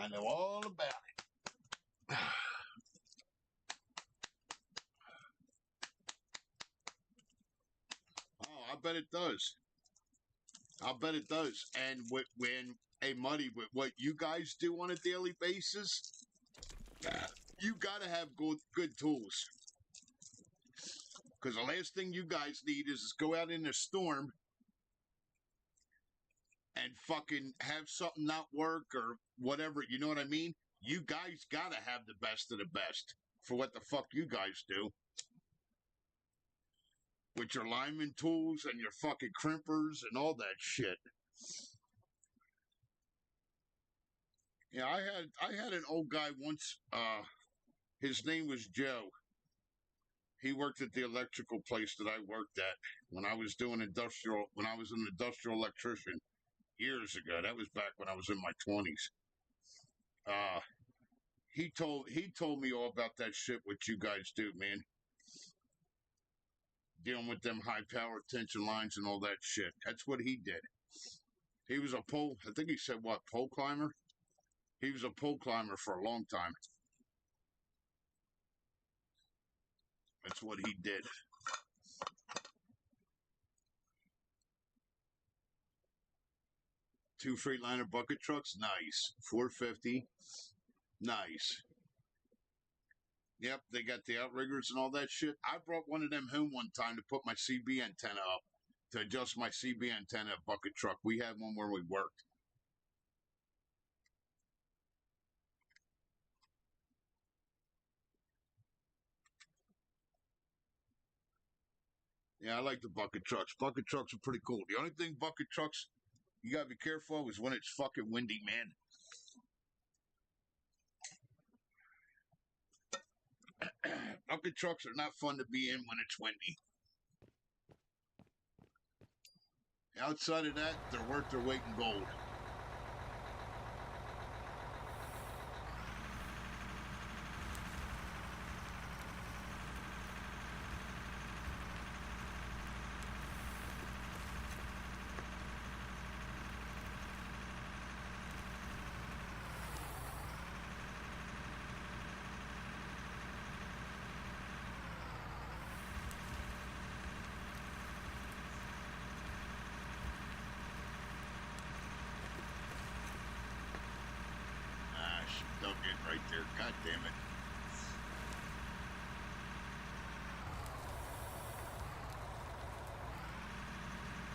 I know all about it. Oh, I bet it does. I'll bet it does. And when hey Muddy, with what you guys do on a daily basis, you gotta have good tools. Because the last thing you guys need is go out in a storm and fucking have something not work or whatever. You know what I mean? You guys gotta have the best of the best for what the fuck you guys do. With your lineman tools and your fucking crimpers and all that shit. Yeah, I had an old guy once, his name was Joe. He worked at the electrical place that I worked at when I was doing when I was an industrial electrician years ago. That was back when I was in my 20s. Uh, he told me all about that shit what you guys do, man. Dealing with them high power tension lines and all that shit. That's what he did. He was a pole, I think he said what, pole climber? He was a pole climber for a long time. That's what he did. Two Freightliner bucket trucks, nice. 450, nice. Yep, they got the outriggers and all that shit. I brought one of them home one time to put my CB antenna up, to adjust my CB antenna bucket truck. We had one where we worked. Yeah, I like the bucket trucks. Bucket trucks are pretty cool. The only thing bucket trucks you gotta be careful of is when it's fucking windy, man. Bucket trucks are not fun to be in when it's windy. Outside of that, they're worth their weight in gold. Dug in right there. God damn it.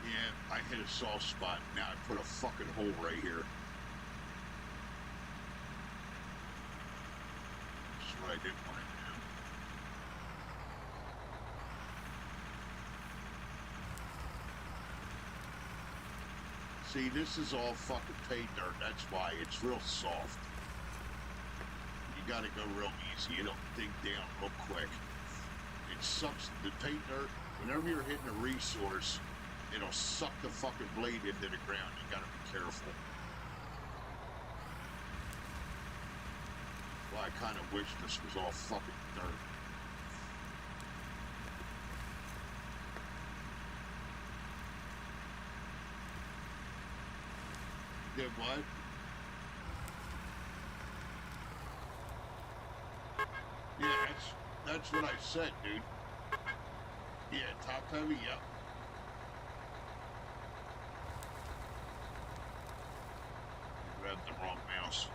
Yeah, I hit a soft spot. Now I put a fucking hole right here. That's what I didn't want to do. See, this is all fucking pay dirt. That's why it's real soft. You gotta go real easy. You don't dig down real quick. It sucks the tape dirt. Whenever you're hitting a resource, it'll suck the fucking blade into the ground. You gotta be careful. Well, I kind of wish this was all fucking dirt. Did what? Yeah, that's what I said, dude. Yeah, top heavy, yep. Grabbed the wrong mouse.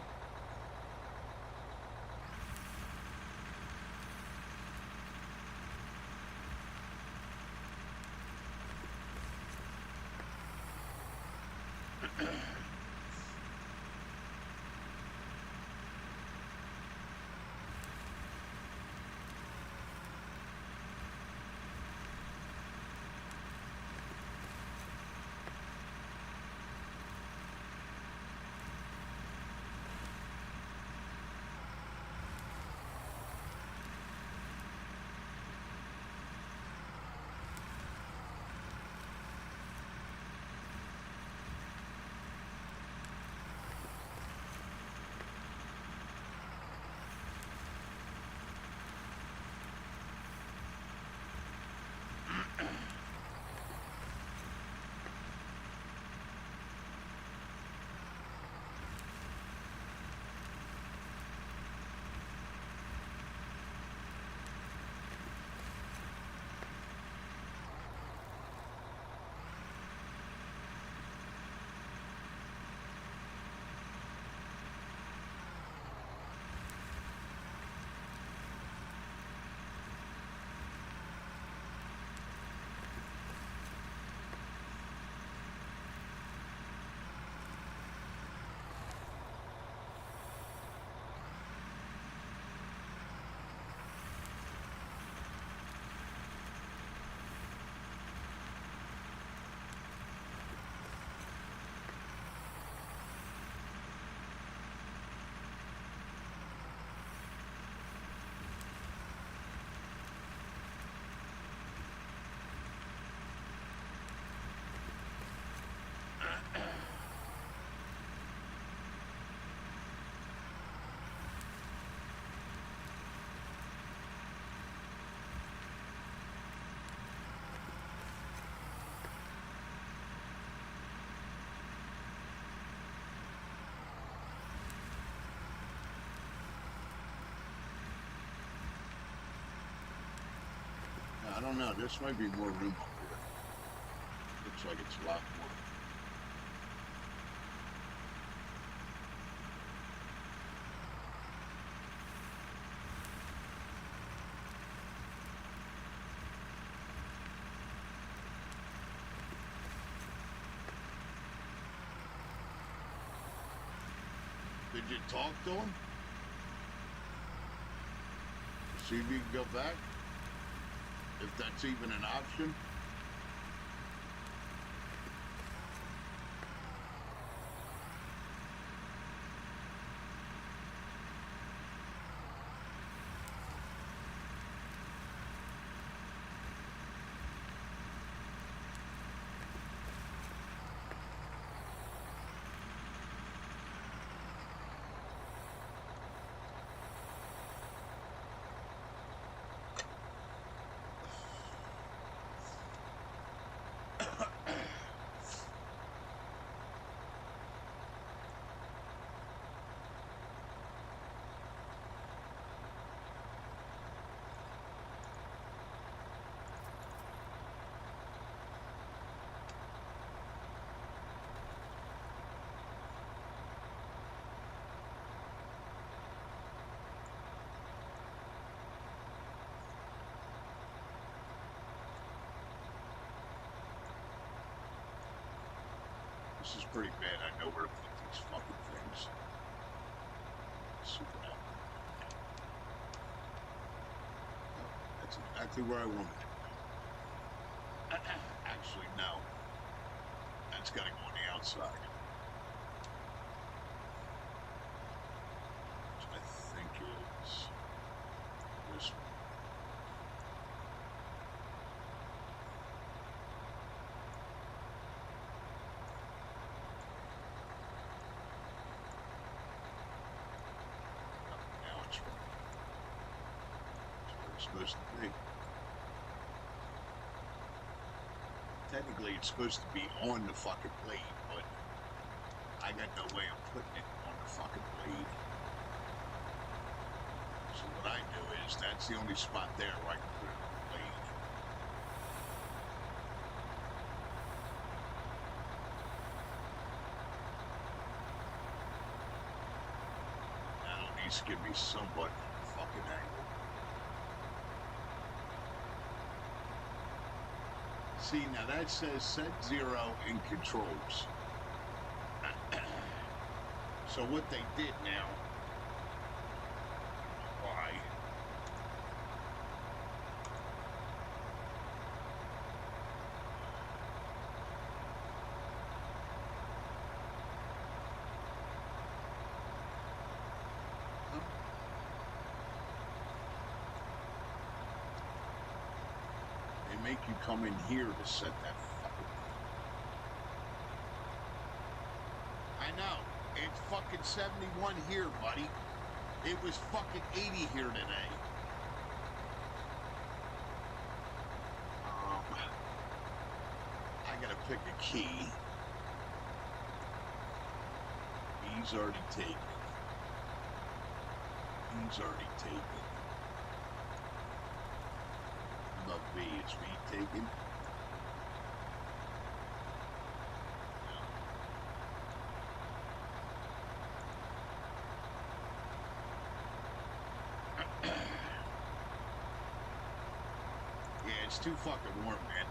I don't know. This might be more room up here. Looks like it's a lot more. Did you talk to him? See if you can go back? If that's even an option? This is pretty bad. I know where to put these fucking things. Super out. Oh, that's exactly where I wanted it. Actually, no. That's got to go on the outside. Which I think is this one. it's supposed to be. Technically, it's supposed to be on the fucking blade, but I got no way of putting it on the fucking blade. So what I do is, that's the only spot there where I can put it on the blade. That'll at least give me somewhat fucking angle. See, now that says set 0 in controls. So what they did now, why? They make you come in here to set that fucking thing. I know. It's fucking 71 here, buddy. It was fucking 80 here today. I gotta pick a key. He's already taken. He's already taken. Above B, is B taken? Yeah, it's too fucking warm, man.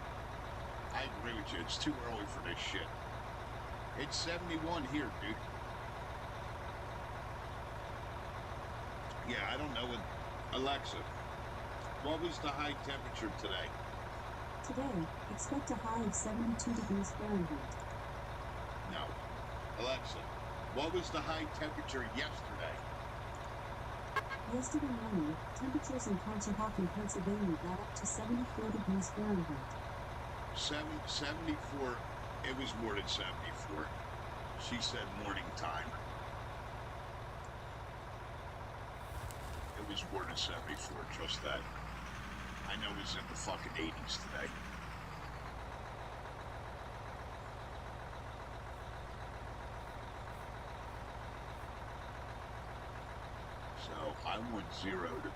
I agree with you. It's too early for this shit. It's 71 here, dude. Yeah, I don't know what... Alexa, what was the high temperature today? Today, expect a high of 72 degrees Fahrenheit. No. Alexa, what was the high temperature yesterday? Yesterday morning, temperatures in Conshohocken, Pennsylvania got up to 74 degrees Fahrenheit. 74, it was more than 74. She said morning time. It was more than 74, trust that. I know it was in the fucking 80s today. So I want 0 to be.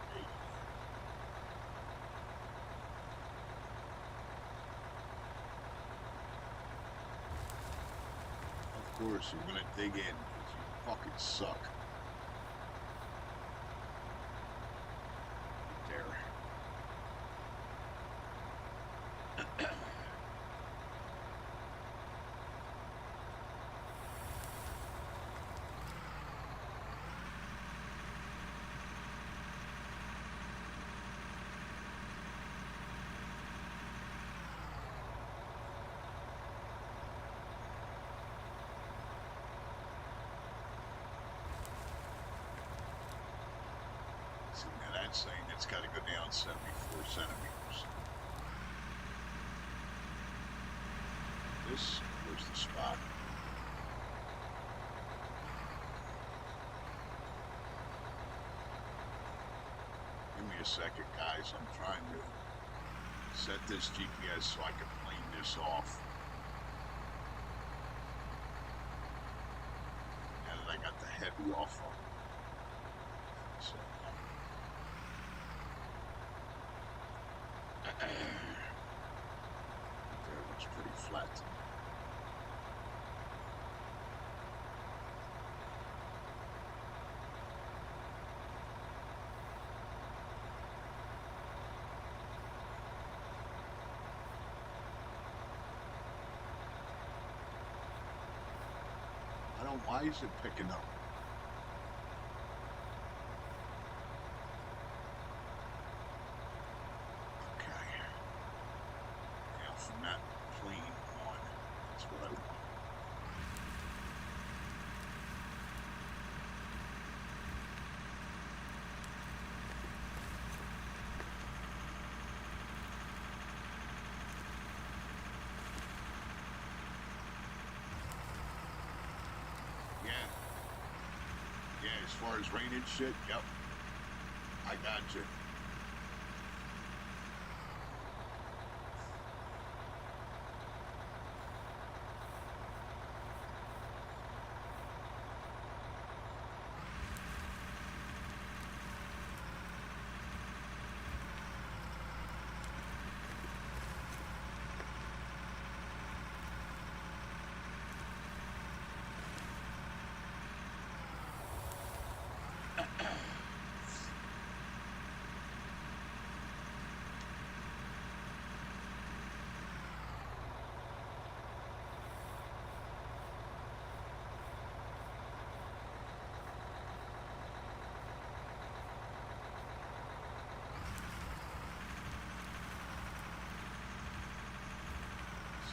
Of course, you're gonna dig in because you fucking suck. There. See, now that's saying it's got to go down 74 centimeters. This was the spot. Give me a second, guys. I'm trying to set this GPS so I can plane this off. Now that I got the heavy off of it. So, there looks pretty flat to me. Why is it picking up? Okay. Now from that plane on, that's what I want. Yeah, as far as rain and shit, yep. I got you.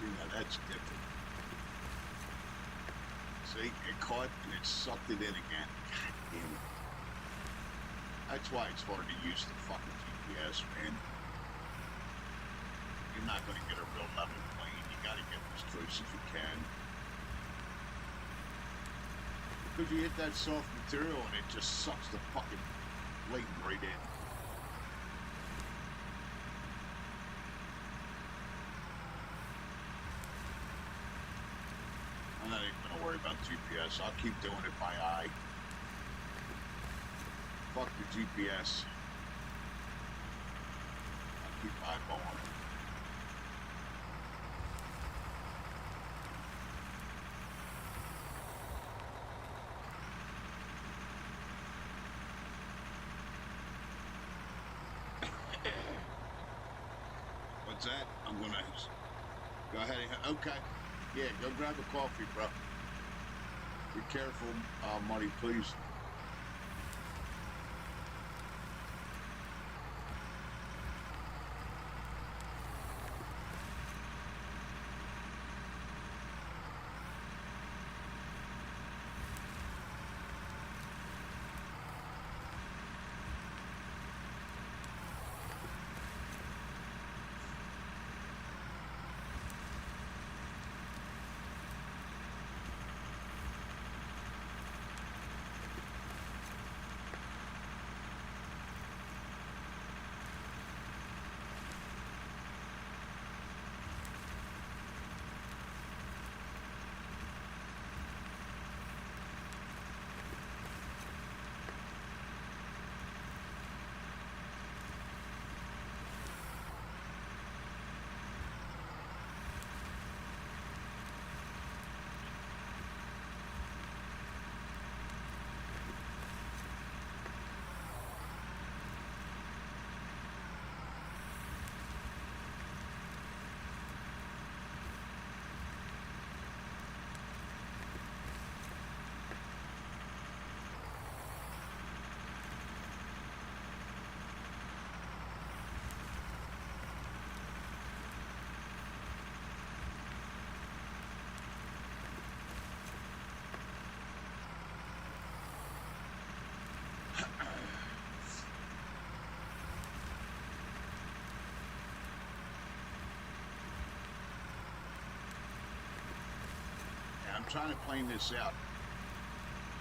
See, now that's different. See, it caught and it sucked it in again. God damn it. That's why it's hard to use the fucking GPS, man. You're not going to get a real level plane. You got to get as close as you can. Because you hit that soft material and it just sucks the fucking blade right in. I'm not even going to worry about GPS. I'll keep doing it by eye. Fuck the GPS. I'll keep eyeballing it. What's that? I'm going to go ahead and... Okay. Yeah, go grab a coffee, bro. Be careful, Marty, please. I'm trying to plane this out.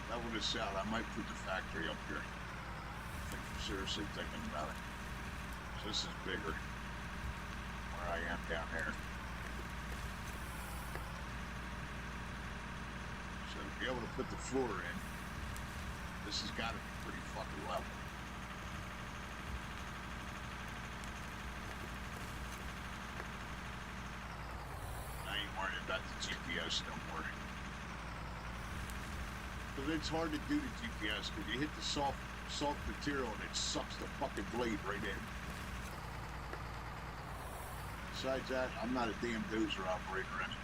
Level this out. I might put the factory up here. Seriously thinking about it. So this is bigger where I am down here. So to be able to put the floor in, this has got to be pretty fucking level. I ain't worried about the GPS no more. Because it's hard to do the GPS because you hit the soft material and it sucks the fucking blade right in. Besides that, I'm not a damn dozer operator anyway.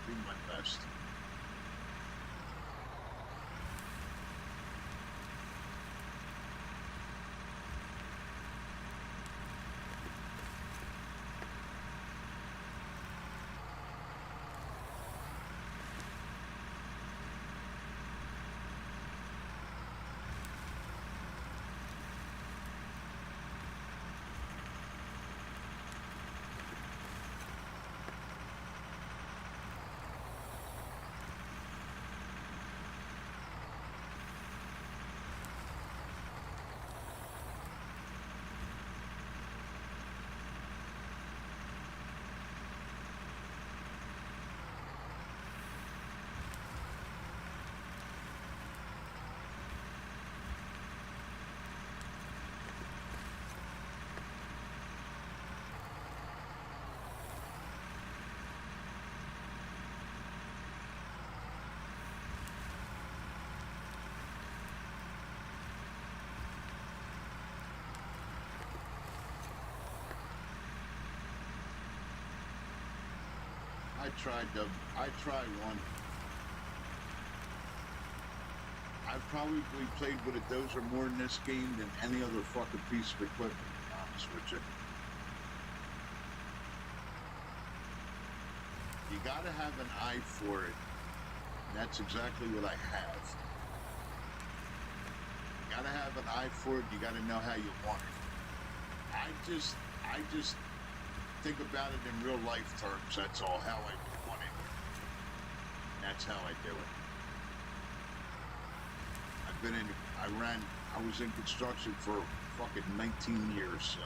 Do my best. I tried one. I've probably played with a dozer more in this game than any other fucking piece of equipment, to be honest with you. gotta have an eye for it. And that's exactly what I have. You gotta have an eye for it. You gotta know how you want it. I just think about it in real life terms. That's all. How I want it. That's how I do it. I was in construction for fucking 19 years, so.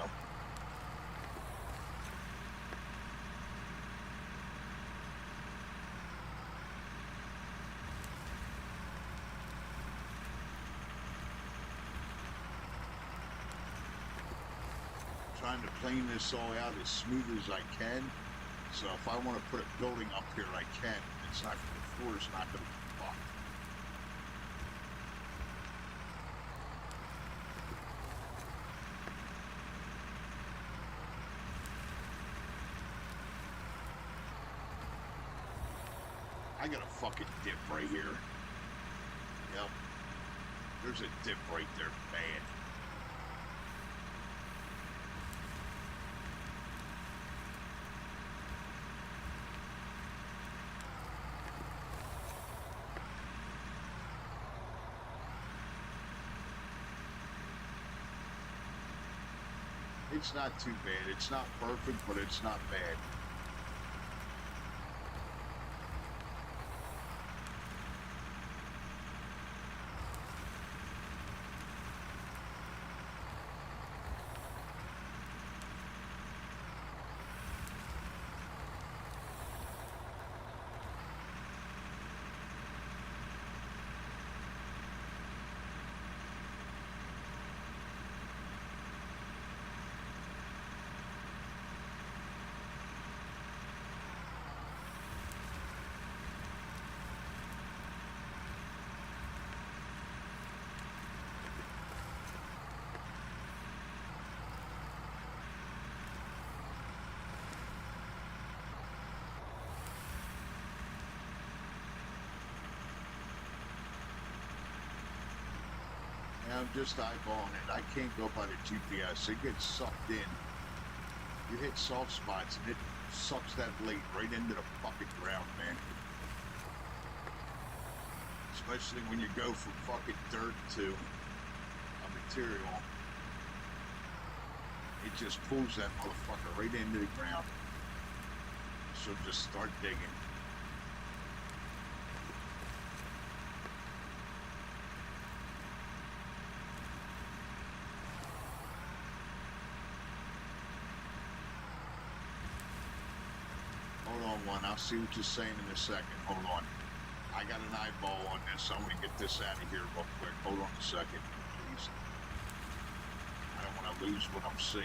Trying to plane this all out as smooth as I can. So if I want to put a building up here, I can. It's not, the floor is not going to be fucked. I got a fucking dip right here. Yep. There's a dip right there, bad. It's not too bad. It's not perfect, but it's not bad. I'm just eyeballing it. I can't go by the GPS. It gets sucked in. You hit soft spots and it sucks that blade right into the fucking ground, man. Especially when you go from fucking dirt to a material. It just pulls that motherfucker right into the ground. So just start digging. I'll see what you're saying in a second. Hold on. I got an eyeball on this. I'm going to get this out of here real quick. Hold on a second, please. I don't want to lose what I'm seeing.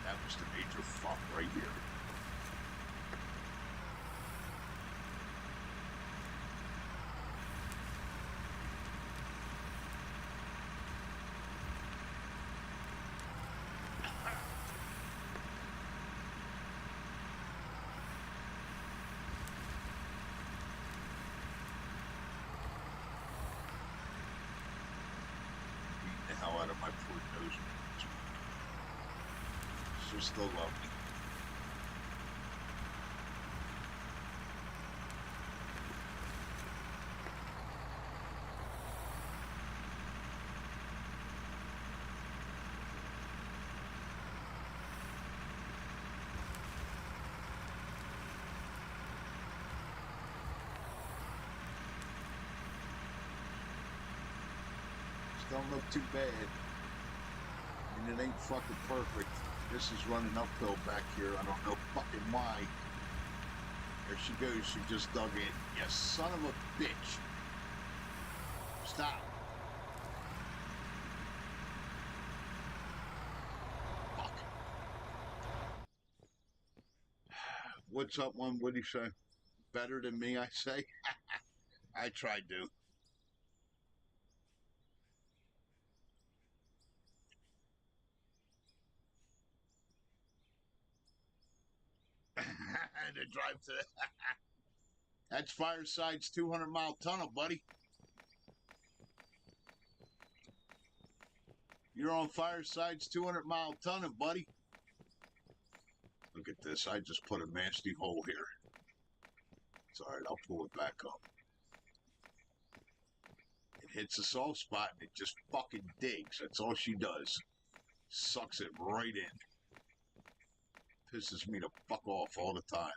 That was the major fuck right here. Out of my poor nose. So still lovely. Don't look too bad. I mean, it ain't fucking perfect. This is running uphill back here. I don't know fucking why. There she goes. She just dug in. You son of a bitch. Stop. Fuck. What's up, one? What do you say? Better than me, I say? I tried to. And to drive to that's Fireside's 200-mile tunnel, buddy. You're on Fireside's 200-mile tunnel, buddy. Look at this. I just put a nasty hole here. It's all right. I'll pull it back up. It hits a soft spot and it just fucking digs. That's all she does. Sucks it right in. Pisses me to fuck off all the time.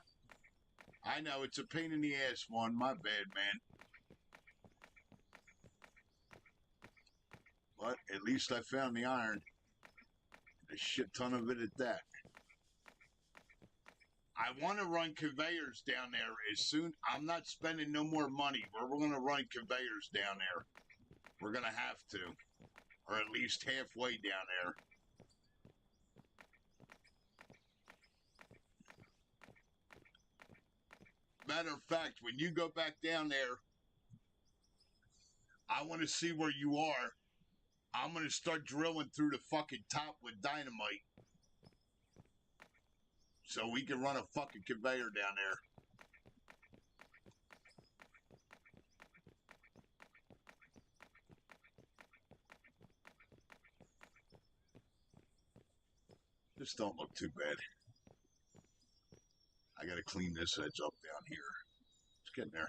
I know, it's a pain in the ass one. My bad, man. But at least I found the iron. A shit ton of it at that. I want to run conveyors down there as soon. I'm not spending no more money. We're going to run conveyors down there. We're going to have to. Or at least halfway down there. Matter of fact, when you go back down there, I want to see where you are. I'm going to start drilling through the fucking top with dynamite. So we can run a fucking conveyor down there. This don't look too bad. I gotta clean this edge up down here. It's getting there.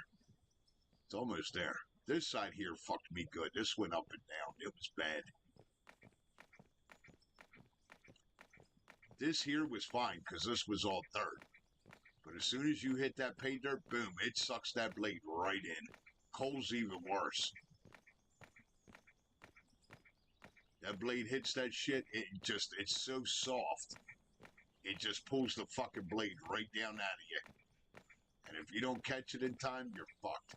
It's almost there. This side here fucked me good. This went up and down. It was bad. This here was fine because this was all dirt. But as soon as you hit that pay dirt, boom, it sucks that blade right in. Coal's even worse. That blade hits that shit, it's so soft. It just pulls the fucking blade right down out of you. And if you don't catch it in time, you're fucked.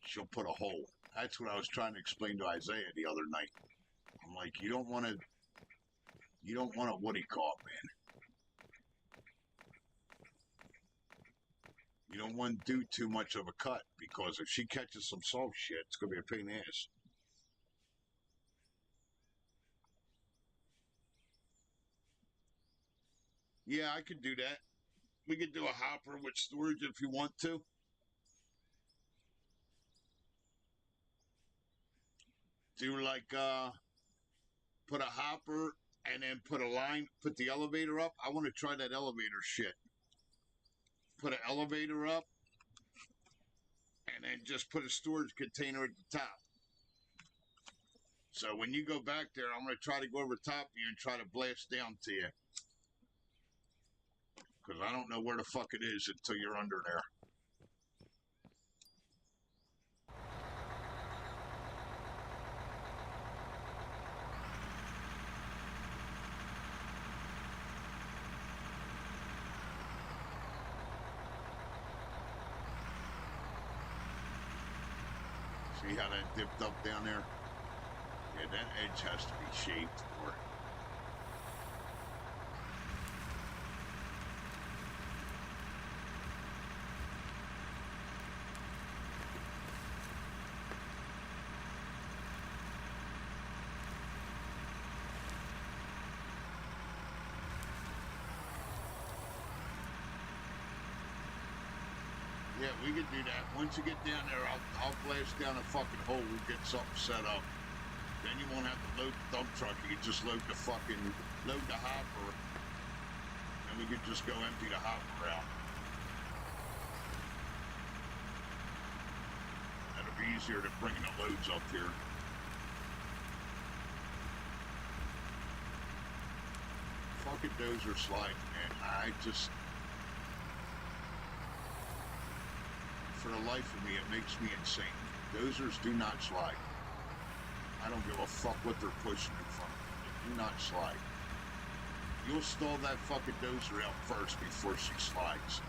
She'll put a hole. That's what I was trying to explain to Isaiah the other night. I'm like, you don't want a what do you call it, man? You don't want to do too much of a cut, because if she catches some soft shit, it's going to be a pain in the ass. Yeah, I could do that. We could do a hopper with storage if you want to. Do like, put a hopper and then put a line, put the elevator up. I want to try that elevator shit. Put an elevator up and then just put a storage container at the top. So when you go back there, I'm going to try to go over top of you and try to blast down to you. Because I don't know where the fuck it is until you're under there. See how that dipped up down there? Yeah, that edge has to be shaped for it. Yeah, we could do that. Once you get down there, I'll blast down a fucking hole. We'll get something set up. Then you won't have to load the dump truck. You can just load the hopper. And we could just go empty the hopper out. That'll be easier than bringing the loads up here. Fucking dozer sliding, man. I just... For the life of me, it makes me insane. Dozers do not slide. I don't give a fuck what they're pushing in front of me. They do not slide. You'll stall that fucking dozer out first before she slides.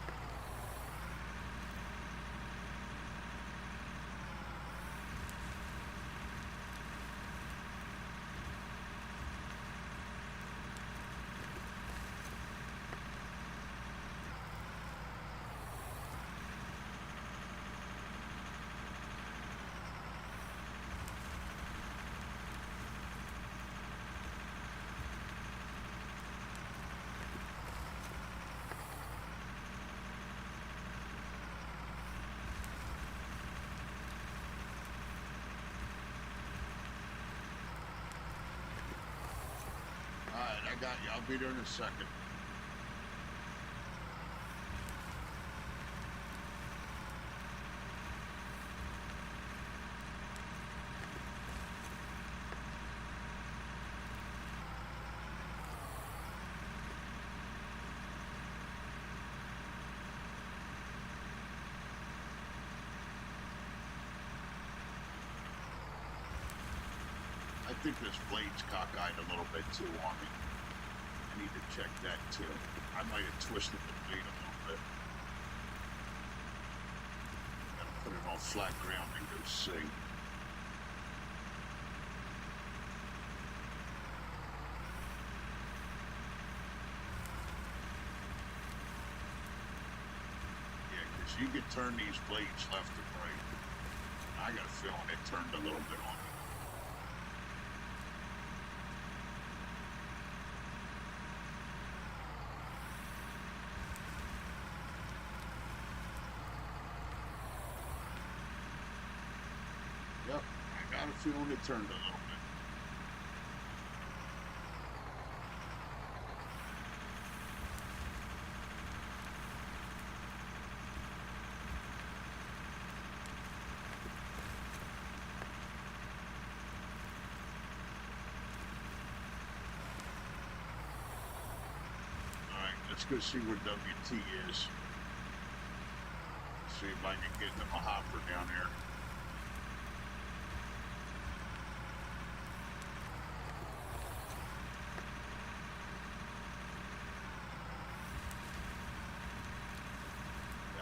got you. I'll be there in a second. I think this blade's cockeyed a little bit too on me. I need to check that too. I might have twisted the blade a little bit. Gotta put it on flat ground and go see. Yeah, because you can turn these blades left and right. I got a feeling it turned a little bit on me. Yep, I got a feeling it turned a little bit. Alright, let's go see where WT is. See if I can get them a hopper down there.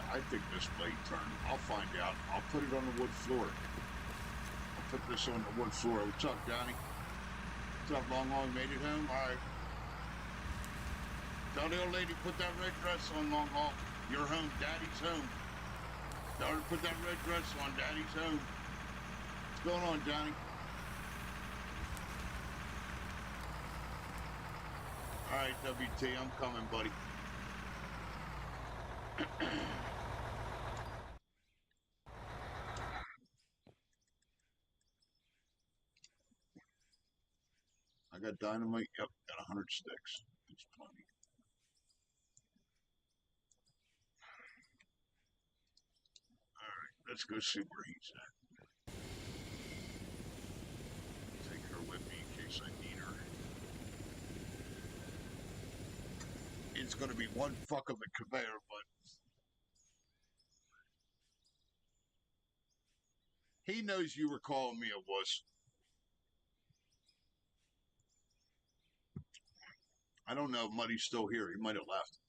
I think this blade turned. I'll find out. I'll put it on the wood floor. I'll put this on the wood floor. What's up, Johnny? What's up, Long Haul? Made it home? All right. Tell the old lady, put that red dress on, Long Haul. You're home. Daddy's home. Tell her to put that red dress on. Daddy's home. What's going on, Johnny? All right, WT, I'm coming, buddy. I got dynamite. Yep, got 100 sticks. That's plenty. All right, let's go see where he's at. Take her with me in case I need her. It's going to be one fuck of a conveyor, but he knows you were calling me a wuss. I don't know if Muddy's still here. He might have left.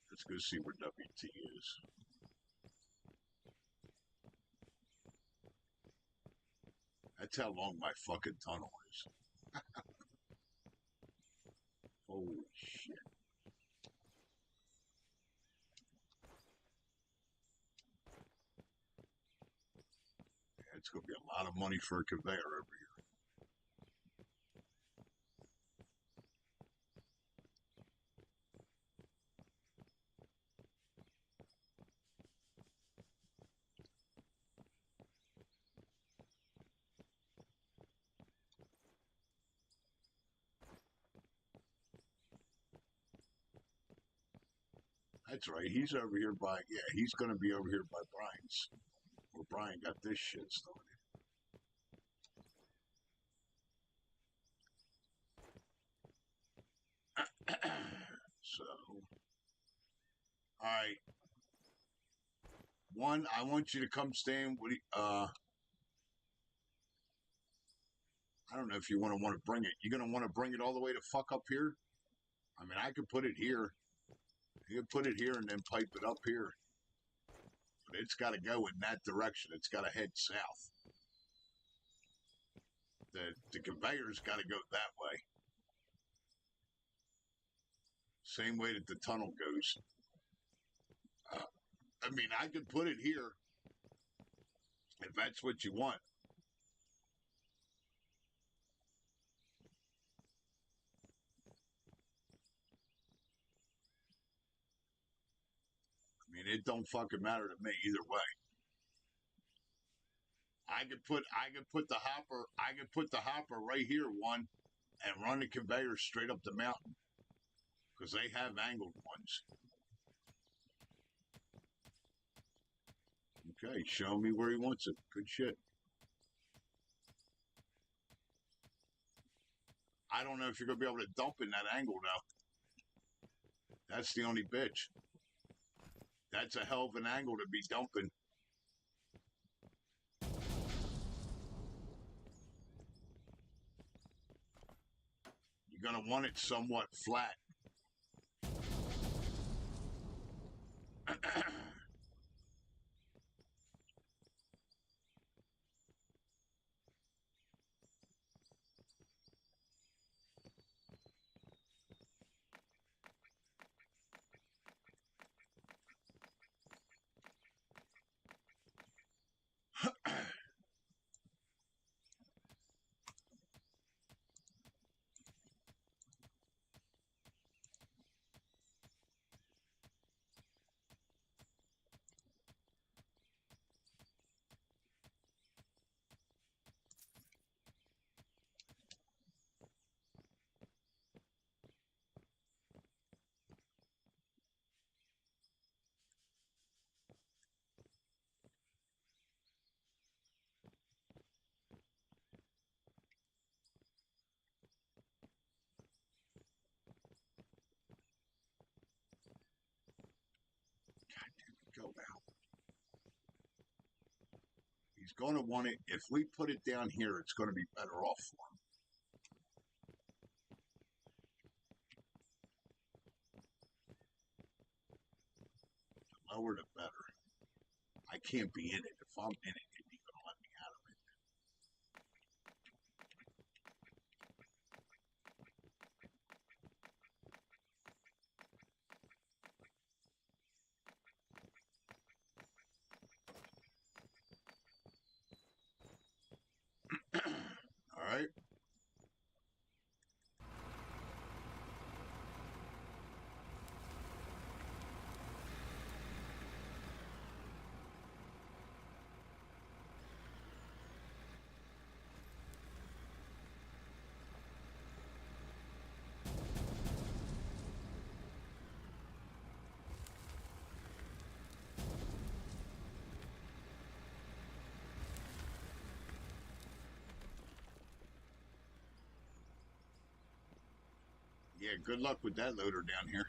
Let's go see where WT is. That's how long my fucking tunnel is. Holy shit. Yeah, it's going to be a lot of money for a conveyor over here. That's right. He's over here by, yeah, he's going to be over here by Brian's. Where Brian got this shit started. So, all right. One, I want you to come stand with, I don't know if you want to bring it. You're going to want to bring it all the way to fuck up here? I mean, I could put it here. You could put it here and then pipe it up here. But it's got to go in that direction. It's got to head south. The conveyor's got to go that way. Same way that the tunnel goes. I mean, I could put it here if that's what you want. I mean, it don't fucking matter to me either way. I could put the hopper right here, one, and run the conveyor straight up the mountain because they have angled ones. Okay, show me where he wants it. Good shit. I don't know if you're gonna be able to dump in that angle now. That's the only bitch. That's a hell of an angle to be dumping. You're gonna want it somewhat flat. Go now. He's going to want it. If we put it down here, it's going to be better off for him. The lower, the better. I can't be in it. If I'm in it, he's going to let me out of it. All right. Yeah, good luck with that loader down here.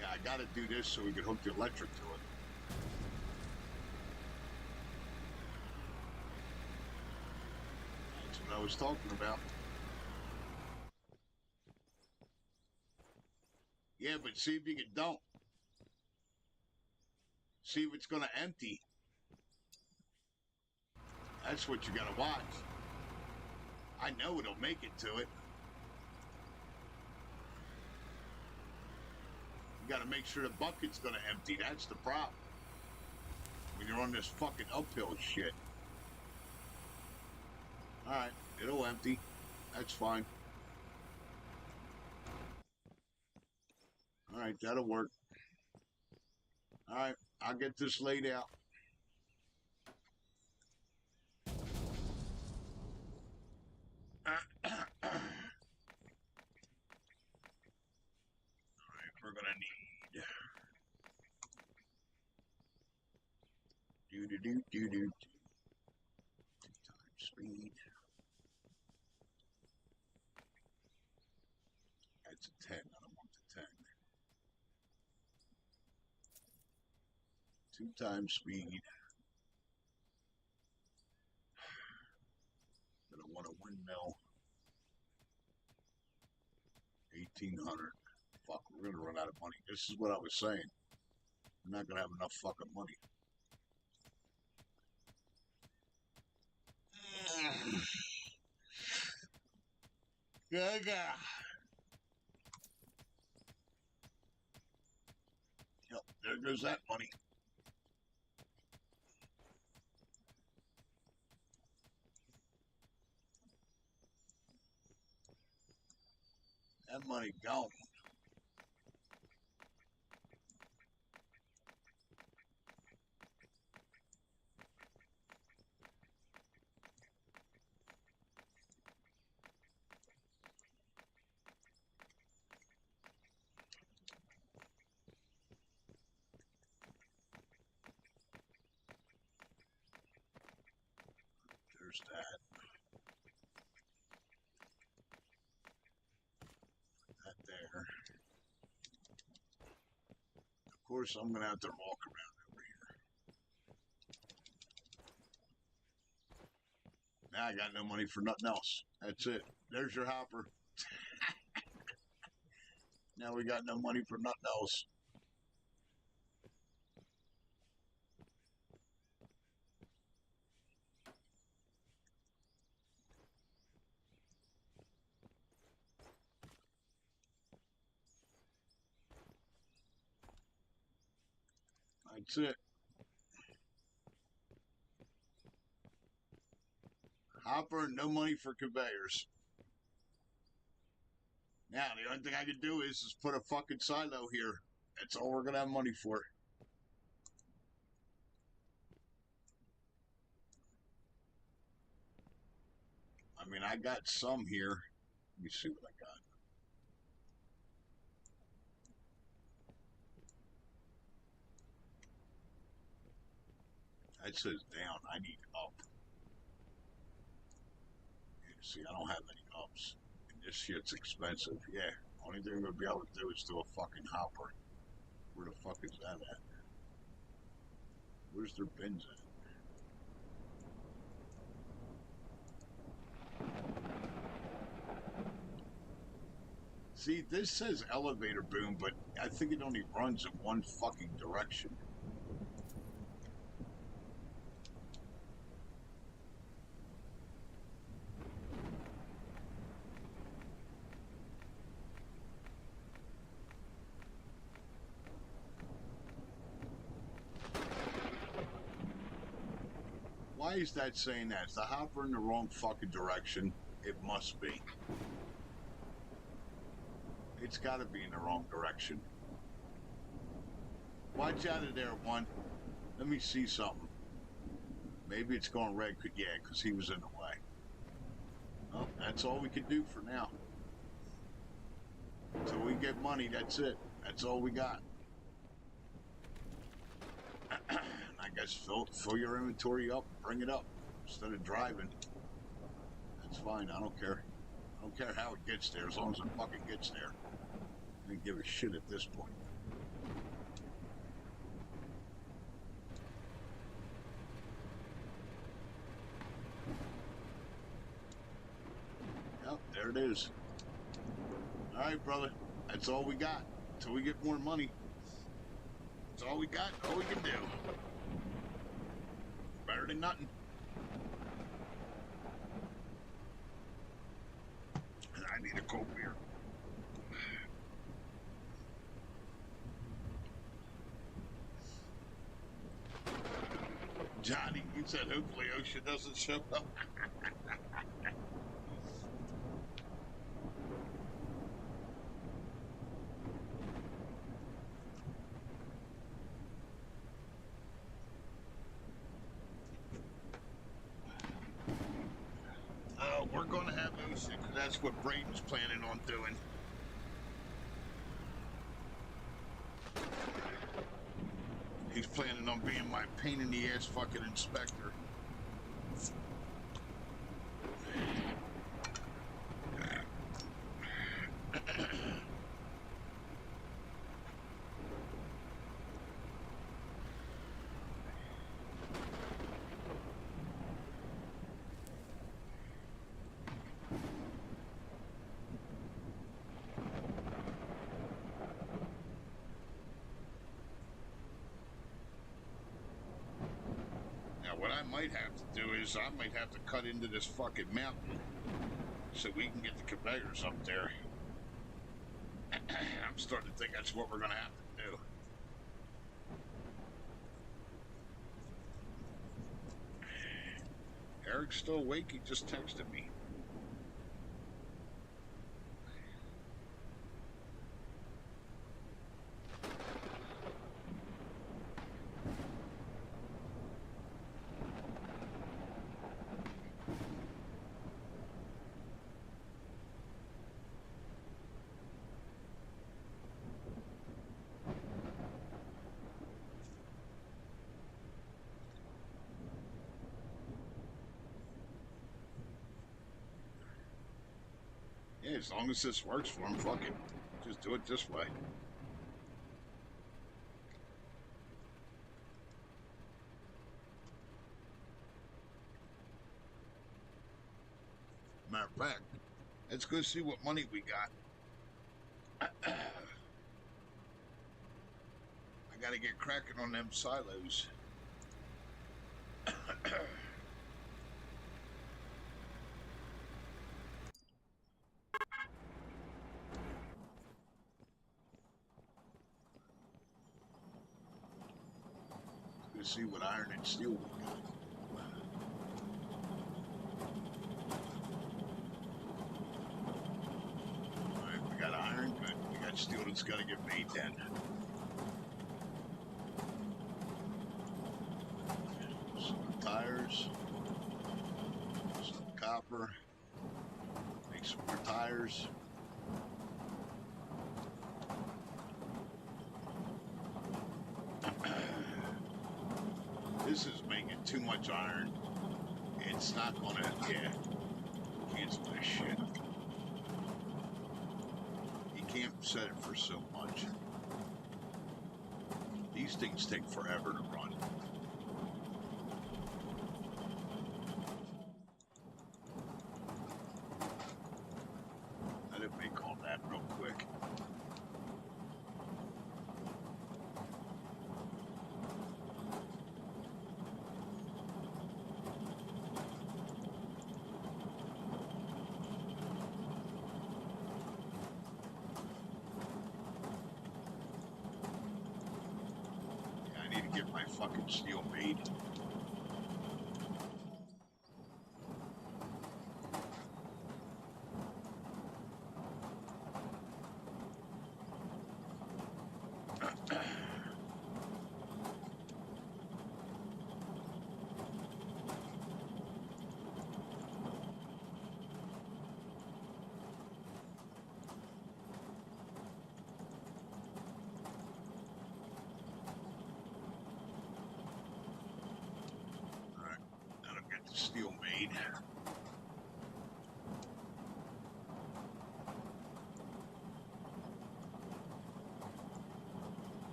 Yeah, I got to do this so we can hook the electric to it. That's what I was talking about. Yeah, but see if you can dump. See if it's going to empty. That's what you got to watch. I know it'll make it to it. You got to make sure the bucket's going to empty. That's the problem. When you're on this fucking uphill shit. Alright, it'll empty. That's fine. Alright, that'll work. Alright, I'll get this laid out. Alright, we're gonna need do 2 times speed. That's a 10. I don't want the 10. 2 times speed. Gonna want a windmill. 1,800. Fuck, we're gonna run out of money. This is what I was saying. We're not gonna have enough fucking money. Yep, there goes that money. That money gone. There's that. That there. Of course, I'm gonna have to walk around over here. Now I got no money for nothing else. That's it. There's your hopper. Now we got no money for nothing else. That's it. Hopper, no money for conveyors. Now, the only thing I can do is put a fucking silo here. That's all we're going to have money for. I mean, I got some here. Let me see what I got. That says down. I need up. You see, I don't have any ups. And this shit's expensive. Yeah. Only thing we're going to be able to do is do a fucking hopper. Where the fuck is that at? Where's their bins at? See, this says elevator boom, but I think it only runs in one fucking direction. Why is that saying that? Is the hopper in the wrong fucking direction? It must be. It's got to be in the wrong direction. Watch out of there, one. Let me see something. Maybe it's going red. Yeah, because he was in the way. Well, that's all we can do for now. Until we get money, that's it. That's all we got. I guess fill your inventory up, bring it up instead of driving. That's fine. I don't care. I don't care how it gets there, as long as it fucking gets there. I don't give a shit at this point. Yep, there it is. All right, brother. That's all we got. Until we get more money. That's all we got. All we can do. Better than nothing. I need a cold beer. Johnny, you said hopefully OSHA doesn't show up. We're going to have OSHA because that's what Braden's planning on doing. He's planning on being my pain in the ass fucking inspector. What I might have to do is I might have to cut into this fucking mountain so we can get the conveyors up there. I'm starting to think that's what we're going to have to do. Eric's still awake. He just texted me. As long as this works for him, fuck it. Just do it this way. Matter of fact, let's go see what money we got. I gotta get cracking on them silos. Let's see what iron and steel we got. Alright, we got iron, good. We got steel that's gotta get made then. Some tires. Some copper. Make some more tires. This is making too much iron. It's not gonna, cancel this shit. You can't set it for so much. These things take forever to run. Let it make all that real quick. Get my fucking steel made. Steel made.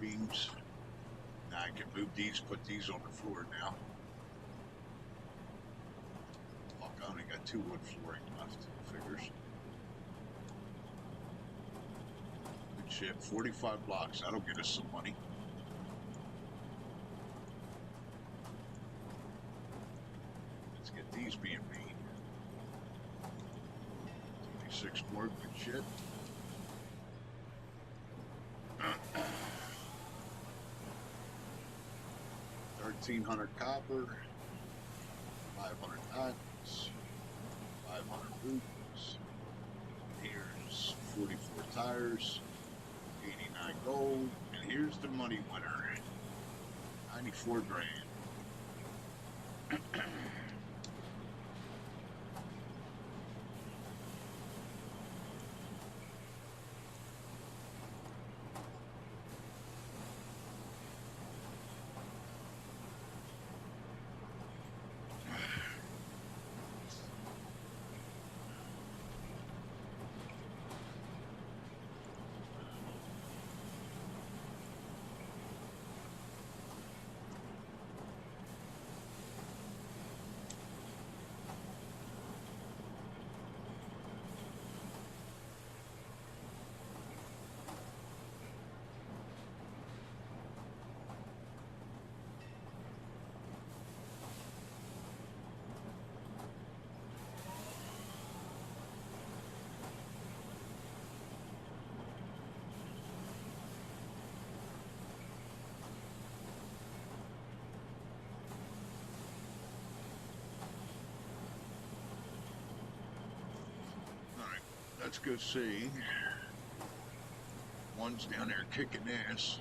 Beams. Now I can move these, put these on the floor now. Fuck, I only got 2 wood flooring left. Figures. Good shit. 45 blocks. That'll get us some money. Let's get these being made. 26 more. Good shit. 1,300 copper, 500 nuts, 500 boots. Here's 44 tires, 89 gold, and here's the money winner, 94 grand. Let's go see. One's down there kicking ass.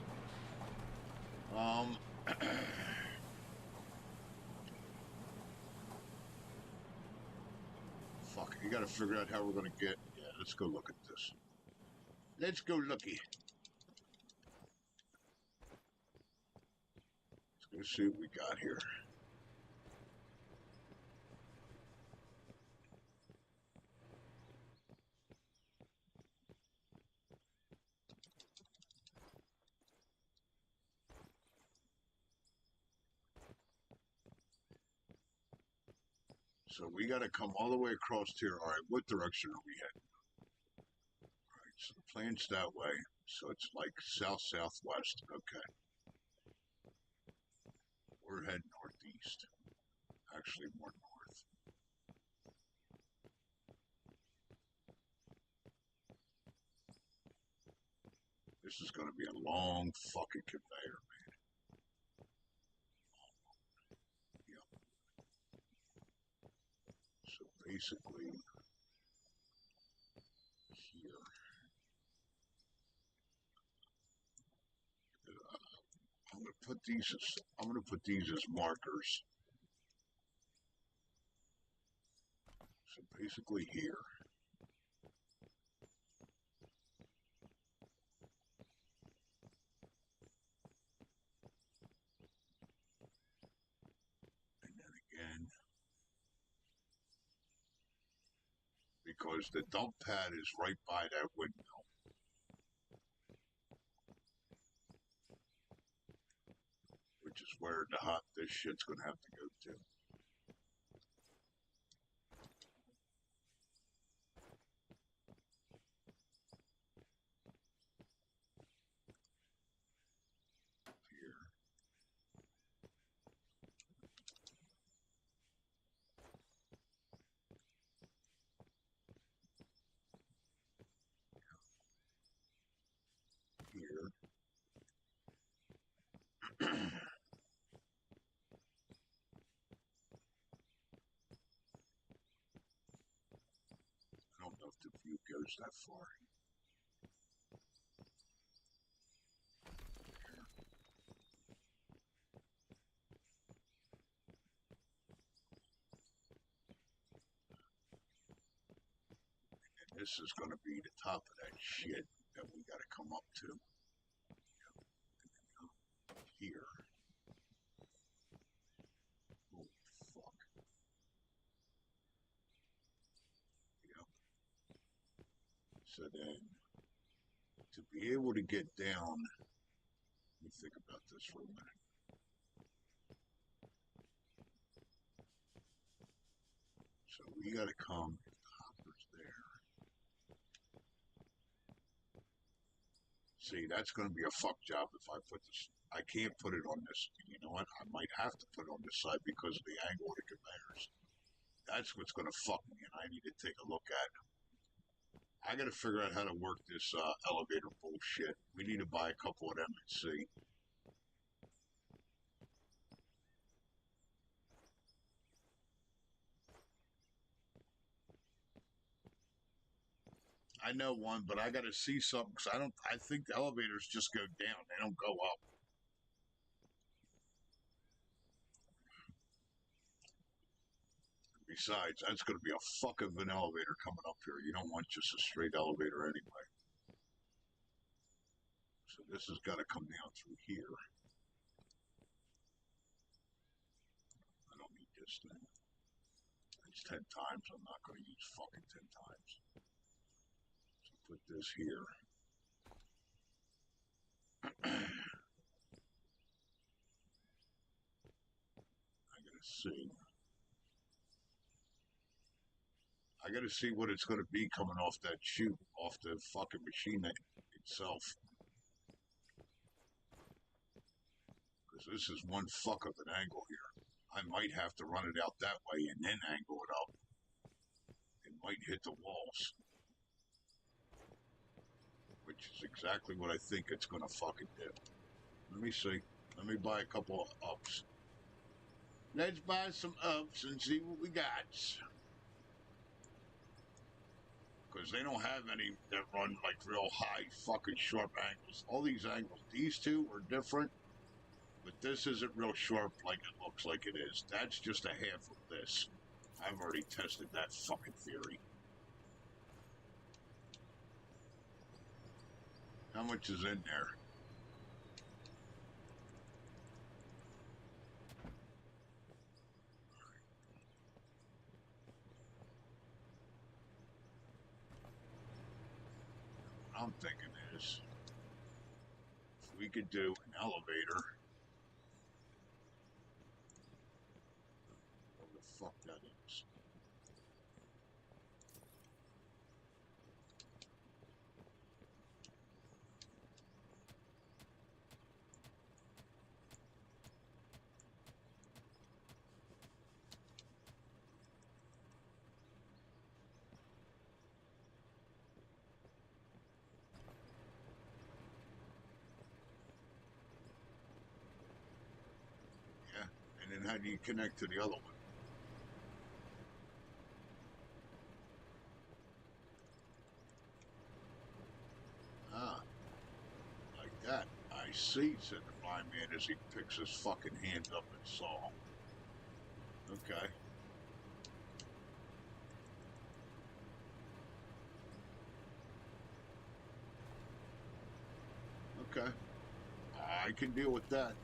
fuck it. You gotta figure out how we're gonna get. Yeah, let's go look at this. Let's go looky. Let's see what we got here. So we got to come all the way across here. All right, what direction are we heading? All right, so the plan's that way. So it's like south-southwest. Okay. We're heading northeast. Actually, more north. This is going to be a long fucking conveyor, man. Yep. So basically, here. I'm going to put these as markers. So basically here. And then again. Because the dump pad is right by that windmill. Which is where this shit's going to have to go to. Here. I don't know if the view goes that far. And this is going to be the top of that shit that we got to come up to. Here. Oh, fuck. Yep. So then, to be able to get down, let me think about this for a minute. So we got to come, if the hopper's there. See, that's going to be a fuck job if I put this. I can't put it on this. You know what? I might have to put it on this side because of the angle of the conveyors. That's what's going to fuck me, and I need to take a look at. I got to figure out how to work this elevator bullshit. We need to buy a couple of them and see. I know one, but I got to see something because I think the elevators just go down; they don't go up. Besides, that's going to be a fuck of an elevator coming up here. You don't want just a straight elevator anyway. So this has got to come down through here. I don't need this thing. It's 10 times. I'm not going to use fucking 10 times. So put this here. I got to see. I got to see what it's going to be coming off that chute, off the fucking machine itself. Because this is one fuck of an angle here. I might have to run it out that way and then angle it up. It might hit the walls. Which is exactly what I think it's going to fucking do. Let me see. Let me buy a couple of ups. Let's buy some ups and see what we got. Because they don't have any that run like real high fucking sharp angles. All these angles, these two are different, but this isn't real sharp like it looks like it is. That's just a half of this. I've already tested that fucking theory. How much is in there? What I'm thinking is, if we could do an elevator, what the fuck that is? Yeah, and then how do you connect to the other one? Ah, like that. I see, said the blind man as he picks his fucking hand up and saw. Okay. Okay. I can deal with that.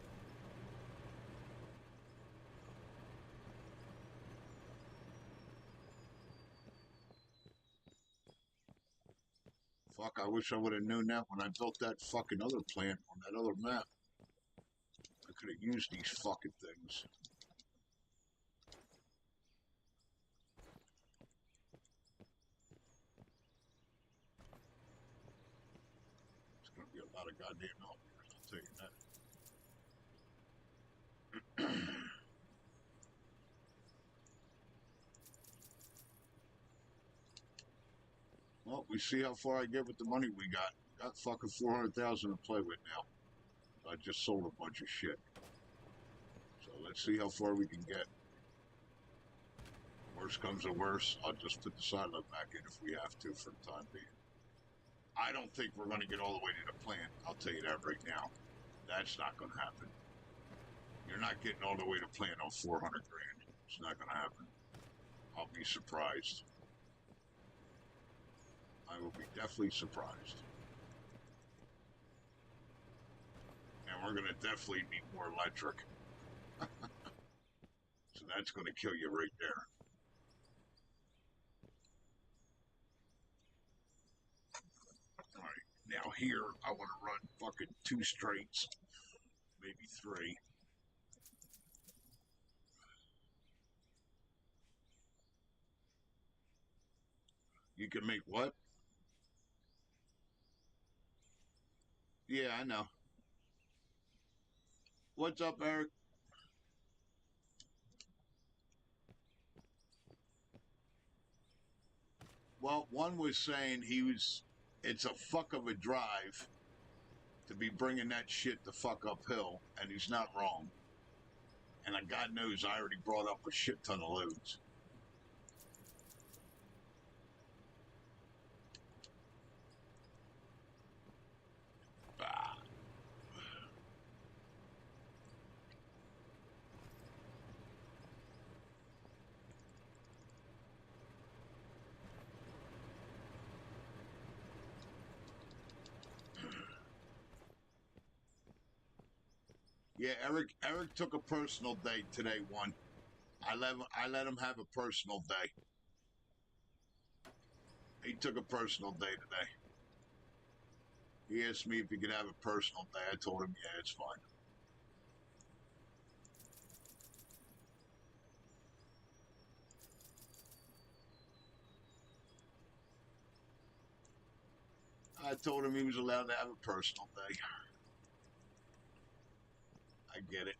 Fuck, I wish I would have known that when I built that fucking other plant on that other map. I could have used these fucking things. It's gonna be a lot of goddamn elevators, I'll tell you that. Well, we see how far I get with the money we got. Got fucking 400,000 to play with now. I just sold a bunch of shit. So let's see how far we can get. Worst comes to worst, I'll just put the silo back in if we have to for the time being. I don't think we're going to get all the way to the plant. I'll tell you that right now. That's not going to happen. You're not getting all the way to plant on 400 grand. It's not going to happen. I'll be surprised. I will be definitely surprised. And we're going to definitely need more electric. So that's going to kill you right there. All right. Now here, I want to run fucking 2 straights. Maybe 3. You can make what? Yeah, I know. What's up, Eric? Well, one was saying it's a fuck of a drive to be bringing that shit the fuck uphill, and he's not wrong. And God knows I already brought up a shit ton of loads. Ah. Yeah, Eric took a personal day today. I let him have a personal day. He took a personal day today. He asked me if he could have a personal day. I told him, yeah, it's fine. I told him he was allowed to have a personal day. I get it.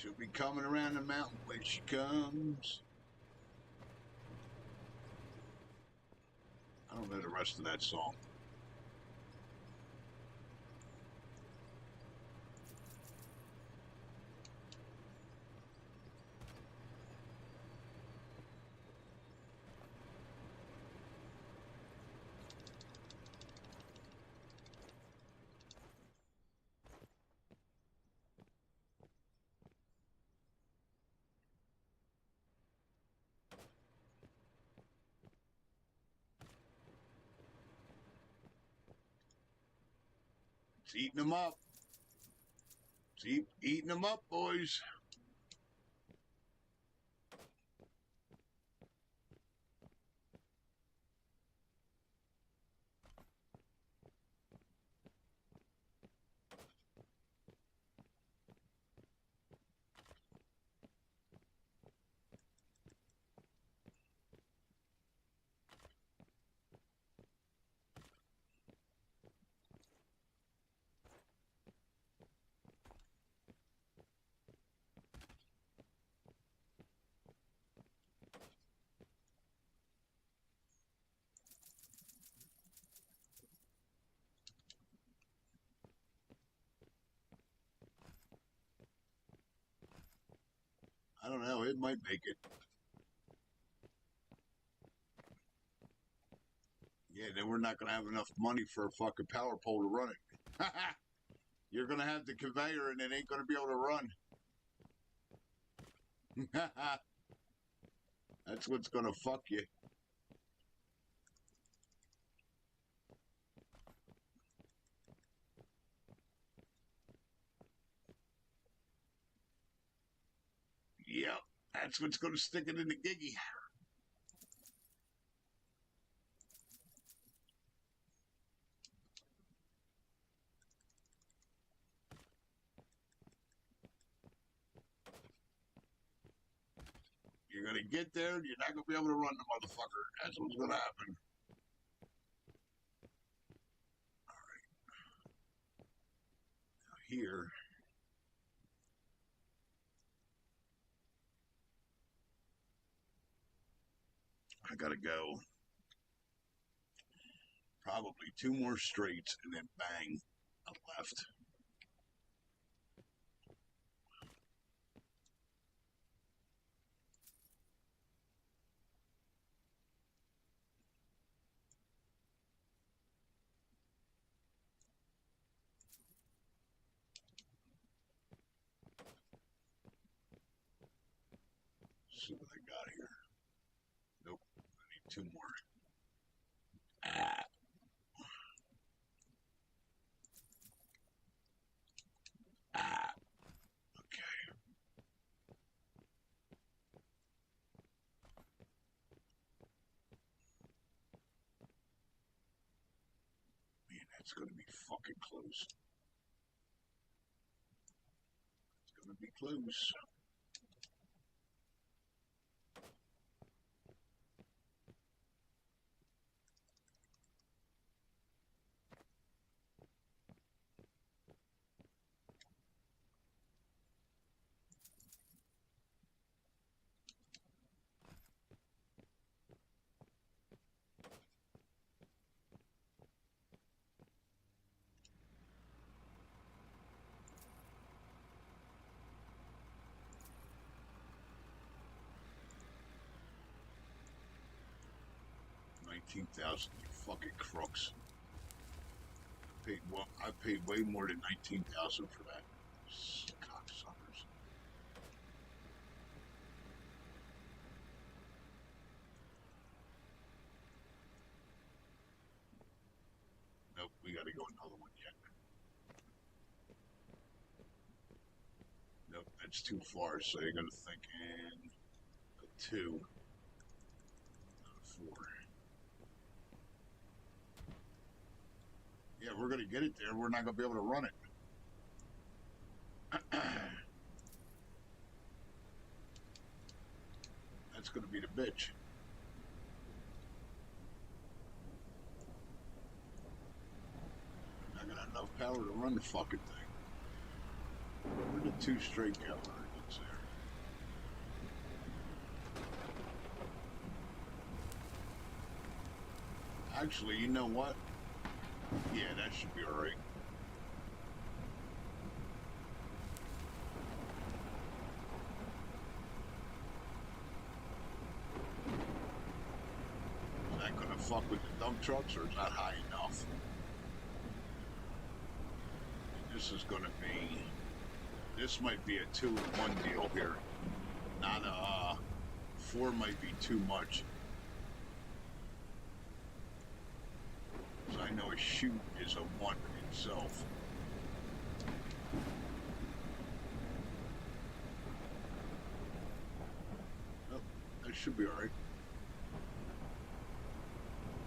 She'll be coming around the mountain when she comes. I don't know the rest of that song. It's eating them up. It's eating them up, boys. I don't know. It might make it. Yeah, then we're not going to have enough money for a fucking power pole to run it. You're going to have the conveyor and it ain't going to be able to run. That's what's going to fuck you. Yep, that's what's going to stick it in the giggy. You're going to get there and you're not going to be able to run the motherfucker. That's what's going to happen. All right. Now here. I got to go. Probably 2 more straights and then bang, a left. See what I got here. Nope, I need 2 more. Ah. Ah. Okay. Man, that's going to be fucking close. It's going to be close. $19,000, you fucking crooks. I paid way more than $19,000 for that. Cocksuckers. Nope, we gotta go another one yet. Nope, that's too far, so you're gonna think in a 2, not a 4. Yeah, we're gonna get it there. We're not gonna be able to run it. That's gonna be the bitch. I got enough power to run the fucking thing. Where did 2 straight go? I didn't see. Actually, you know what? Yeah, that should be alright. Is that gonna fuck with the dump trucks, or is that high enough? And this is gonna be... This might be a 2-in-1 deal here. Not a... 4 might be too much. So I know a chute is a 1 in itself. Oh, that should be alright.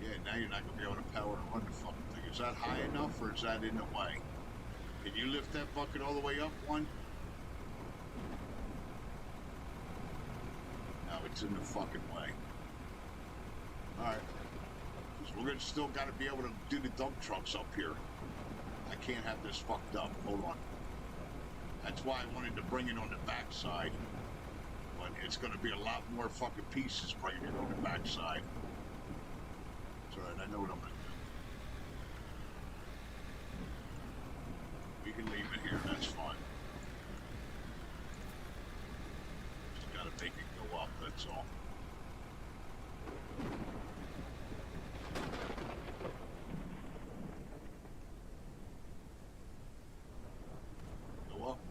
Yeah, now you're not going to be able to power and run the fucking thing. Is that high enough, or is that in the way? Can you lift that bucket all the way up, one? No, it's in the fucking way. Alright. We're gonna still got to be able to do the dump trucks up here. I can't have this fucked up. Hold on. That's why I wanted to bring it on the backside. But it's going to be a lot more fucking pieces bringing it on the backside. It's alright, I know what I'm going to do. We can leave it here, that's fine. Just got to make it go up, that's all.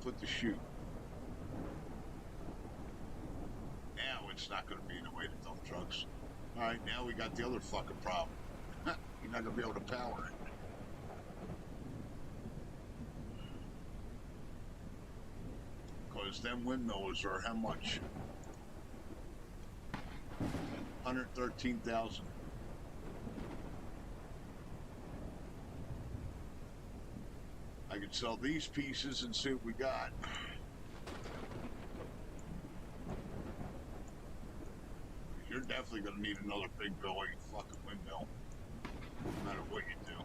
Put the chute. Now it's not going to be in the way of dump trucks. Alright, now we got the other fucking problem. You're not going to be able to power it. Because them windmills are how much? 113,000. I could sell these pieces and see what we got. You're definitely going to need another big belly fucking windmill, no matter what you do.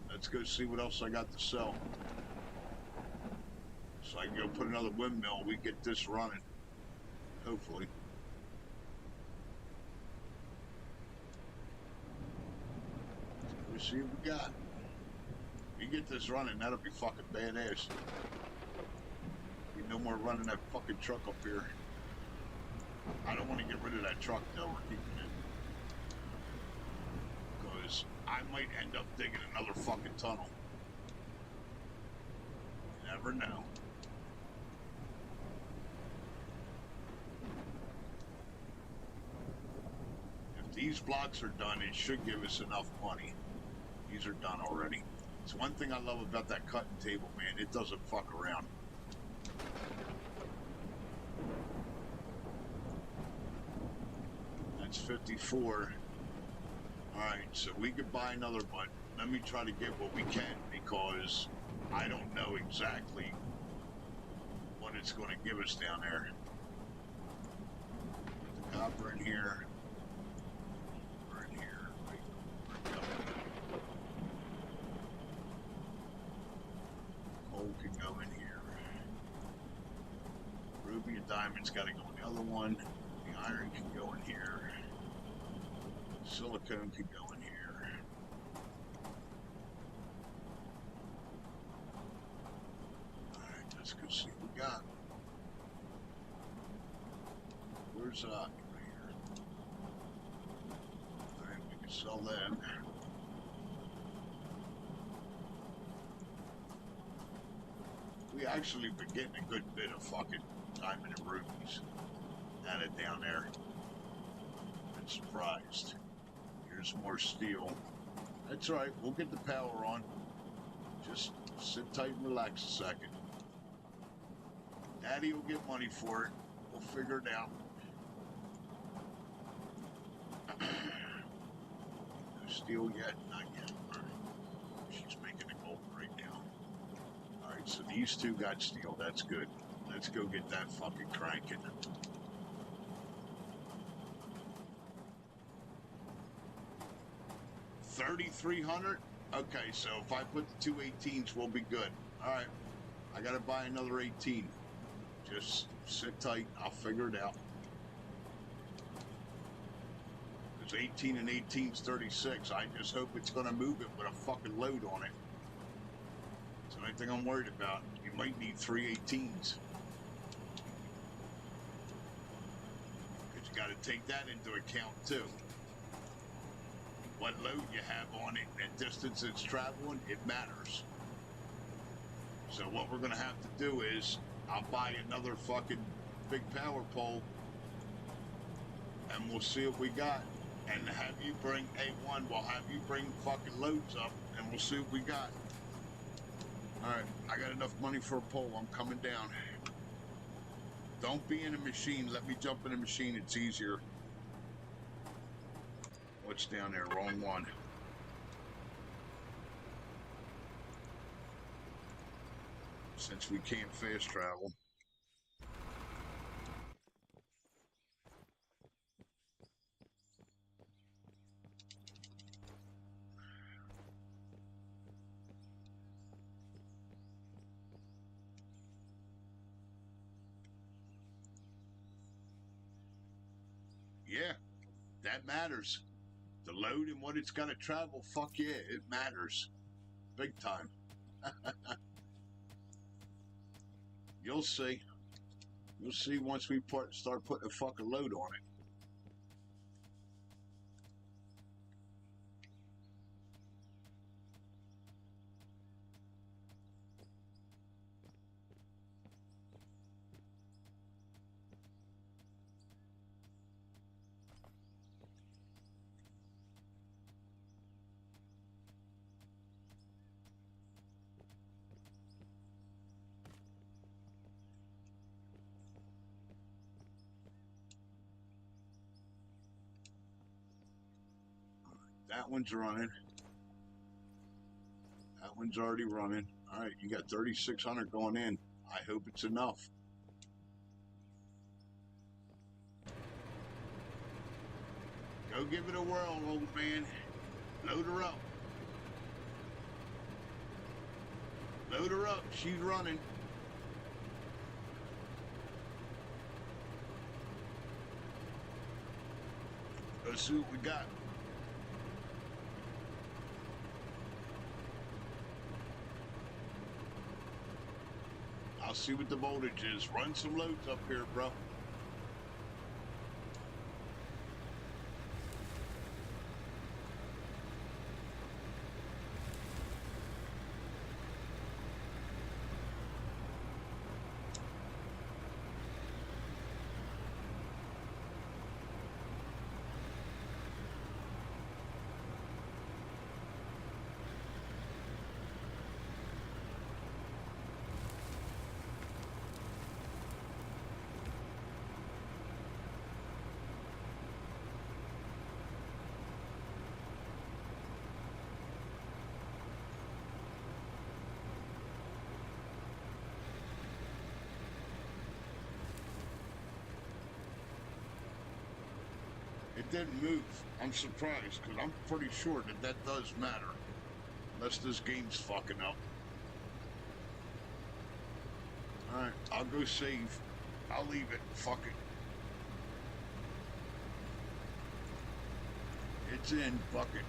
Let's go see what else I got to sell. So I can go put another windmill, we get this running. Hopefully. Let's see what we got. We get this running, that'll be fucking badass. No more running that fucking truck up here. I don't want to get rid of that truck though, we're keeping it. Because I might end up digging another fucking tunnel. You never know. If these blocks are done, it should give us enough money. These are done already. It's one thing I love about that cutting table, man. It doesn't fuck around. That's 54. Alright, so we could buy another, but let me try to get what we can, because I don't know exactly what it's going to give us down there. Put the copper in here. Copper in here. Right. Coal can go in here. Ruby and diamond's got to go in the other one. The iron can go in here. Silicone can go in here. Alright, let's go see what we got. Where's right here? Alright, we can sell them. We actually been getting a good bit of fucking diamond and rubies added down there. I'm surprised. Here's more steel. That's right, we'll get the power on. Just sit tight and relax a second. Daddy will get money for it. We'll figure it out. No steel yet? Not yet. Alright. She's making it gold right now. Alright, so these two got steel. That's good. Let's go get that fucking cranking. $3,300? Okay, so if I put the two 18s, we'll be good. Alright, I gotta buy another 18. Just sit tight, I'll figure it out. Because 18 and 18 is 36. I just hope it's going to move it with a fucking load on it. That's the only thing I'm worried about. You might need 3 18s. Because you got to take that into account too. What load you have on it and distance it's traveling, it matters. So what we're going to have to do is, I'll buy another fucking big power pole and we'll see what we got. And have you bring A1, we'll have you bring fucking loads up and we'll see what we got. Alright, I got enough money for a pole. I'm coming down. Don't be in a machine. Let me jump in a machine. It's easier. What's down there? Wrong one. Since we can't fast travel. Yeah, that matters. The load and what it's got to travel, fuck yeah, it matters. Big time. You'll see. You'll see once we start putting a fucking load on it. That one's running. That one's already running. All right, you got 3,600 going in. I hope it's enough. Go give it a whirl, old man. Load her up. Load her up. She's running. Let's see what we got. I'll see what the voltage is. Run some loads up here, bro. It didn't move. I'm surprised because I'm pretty sure that does matter. Unless this game's fucking up. Alright, I'll go save. I'll leave it. Fuck it. It's in. Fuck it.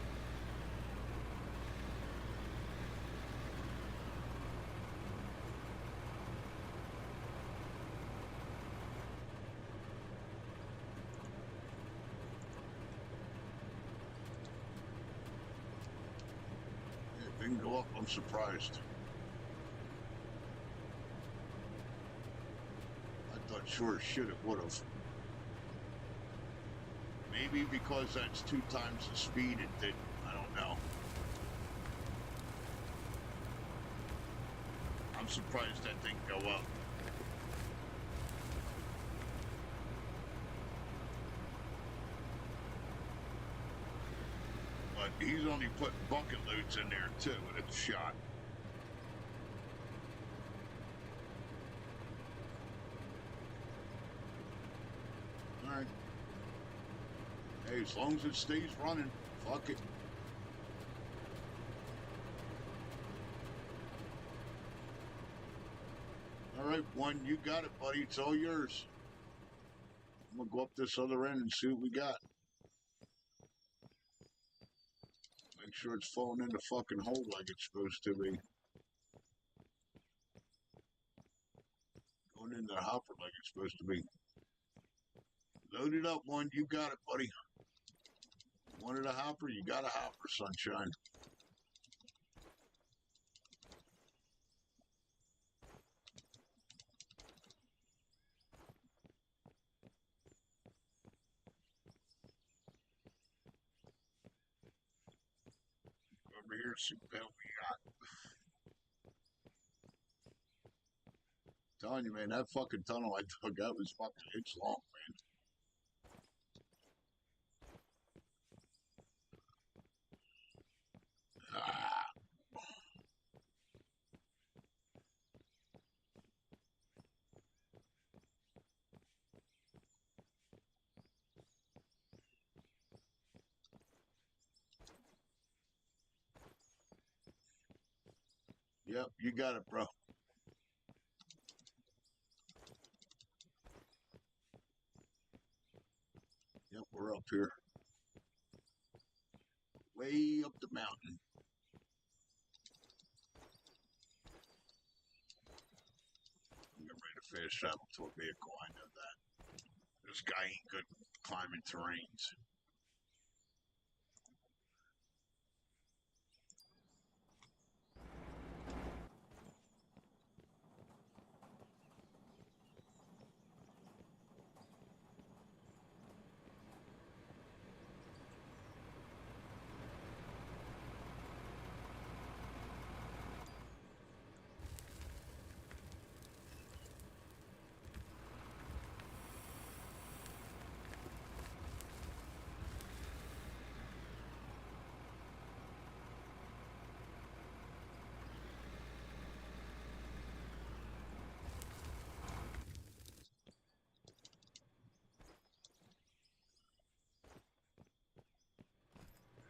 Didn't go up. I'm surprised. I thought sure as shit it would have. Maybe because that's 2 times the speed it did. I don't know. I'm surprised that didn't go up. But he's only putting bucket loads in there too, and it's shot. Alright. Hey, as long as it stays running, fuck it. Alright, one, you got it, buddy. It's all yours. I'm gonna go up this other end and see what we got. Make sure it's falling in the fucking hole like it's supposed to be. Going in the hopper like it's supposed to be. Load it up, one. You got it, buddy. Wanted a hopper? You got a hopper, sunshine. Over here, see what the hell we got. Telling you, man, that fucking tunnel I dug out was fucking inch long, man. Ah. Yep, you got it, bro. Yep, we're up here. Way up the mountain. I'm getting ready to fast travel to a vehicle, I know that. This guy ain't good climbing terrains.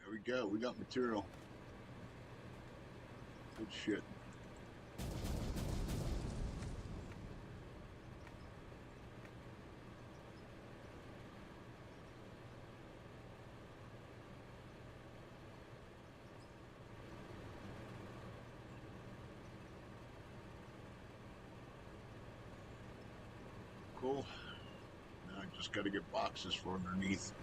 There we go. We got material. Good shit. Cool. Now I just gotta get boxes for underneath.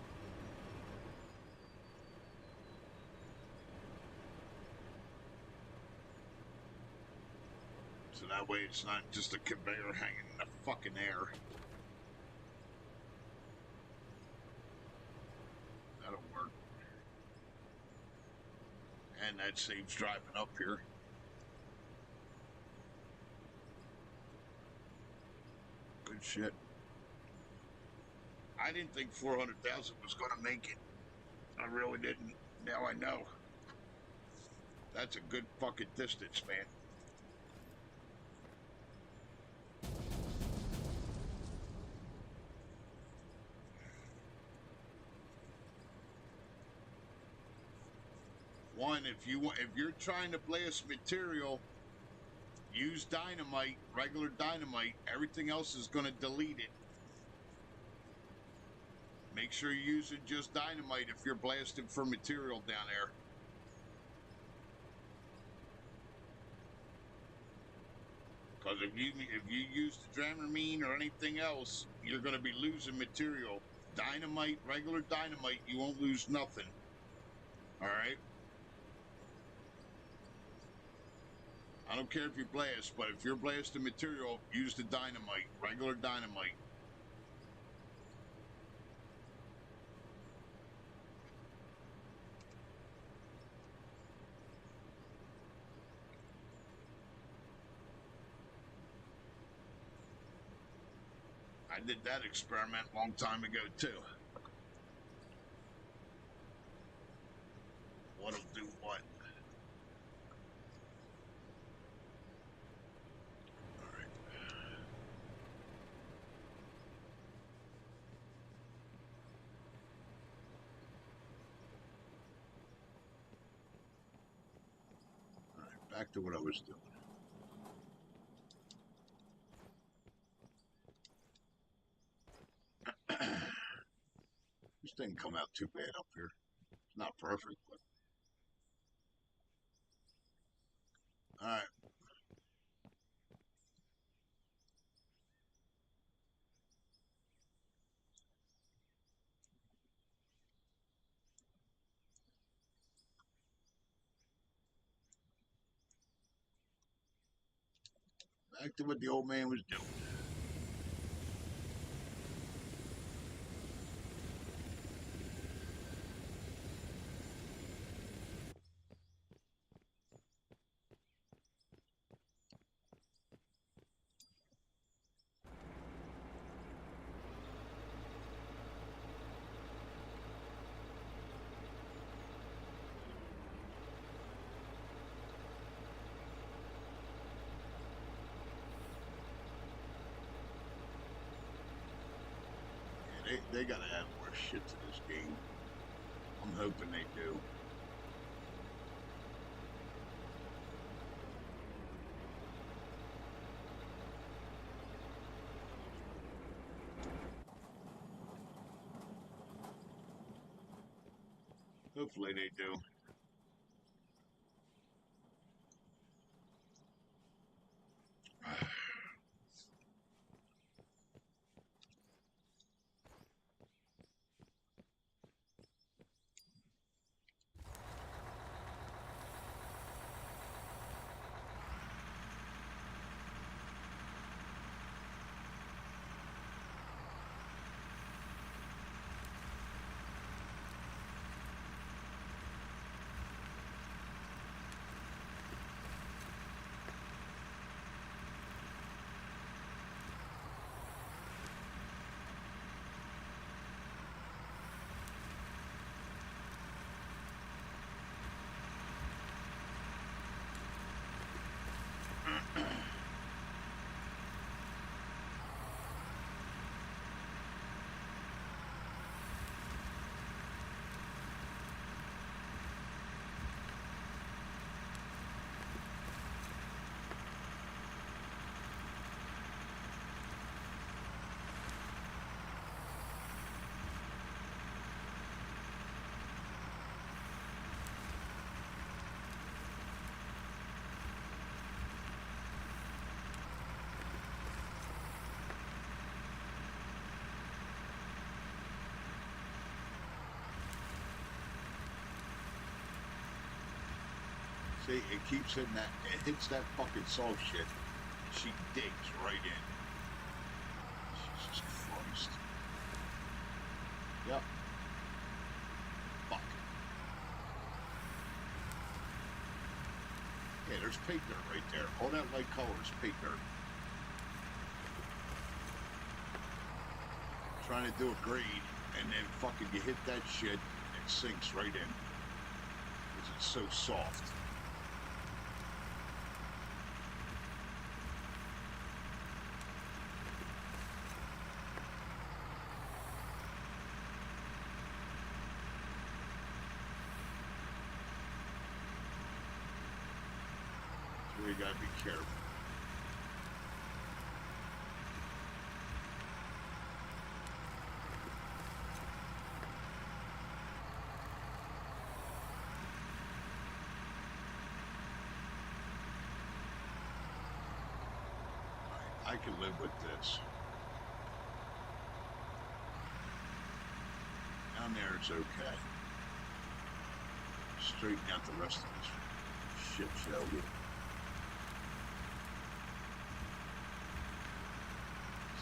So that way it's not just a conveyor hanging in the fucking air. That'll work. And that saves driving up here. Good shit. I didn't think 400,000 was going to make it. I really didn't. Now I know. That's a good fucking distance, man. One, if you're trying to blast material, use dynamite, regular dynamite. Everything else is going to delete it. Make sure you're using just dynamite if you're blasting for material down there. Because if you use the Dramamine or anything else, you're going to be losing material. Dynamite, regular dynamite, you won't lose nothing. All right? I don't care if you blast, but if you're blasting material, use the dynamite, regular dynamite. I did that experiment a long time ago, too. What'll do what? All right. All right, back to what I was doing. This didn't come out too bad up here. It's not perfect, but Back to what the old man was doing. They gotta add more shit to this game. I'm hoping they do. Hopefully they do. See, it keeps hitting that. It hits that fucking soft shit. She digs right in. Jesus Christ. Yep. Fuck. Yeah, there's paint dirt right there. All that light color is paint dirt. Trying to do a grade, and then fucking you hit that shit, it sinks right in. Because it's so soft. So you gotta be careful. I can live with this. Down there it's okay. Straighten out the rest of this shit show.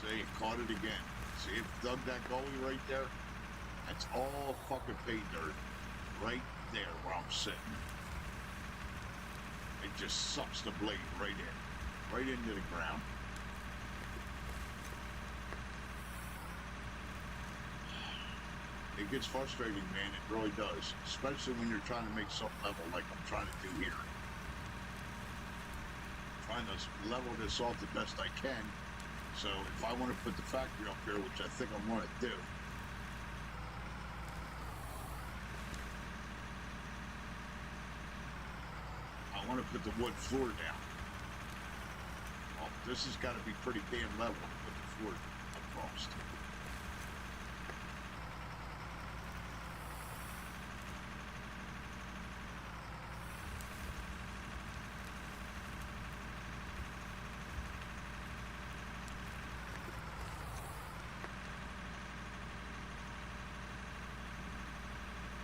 See, it caught it again. See, it dug that gully right there? That's all fucking pay dirt right there where I'm sitting. It just sucks the blade right into the ground. It gets frustrating, man. It really does. Especially when you're trying to make something level like I'm trying to do here. Trying to level this off the best I can. So if I want to put the factory up here, which I think I'm going to do, I want to put the wood floor down. Well, this has got to be pretty damn level to put the floor across.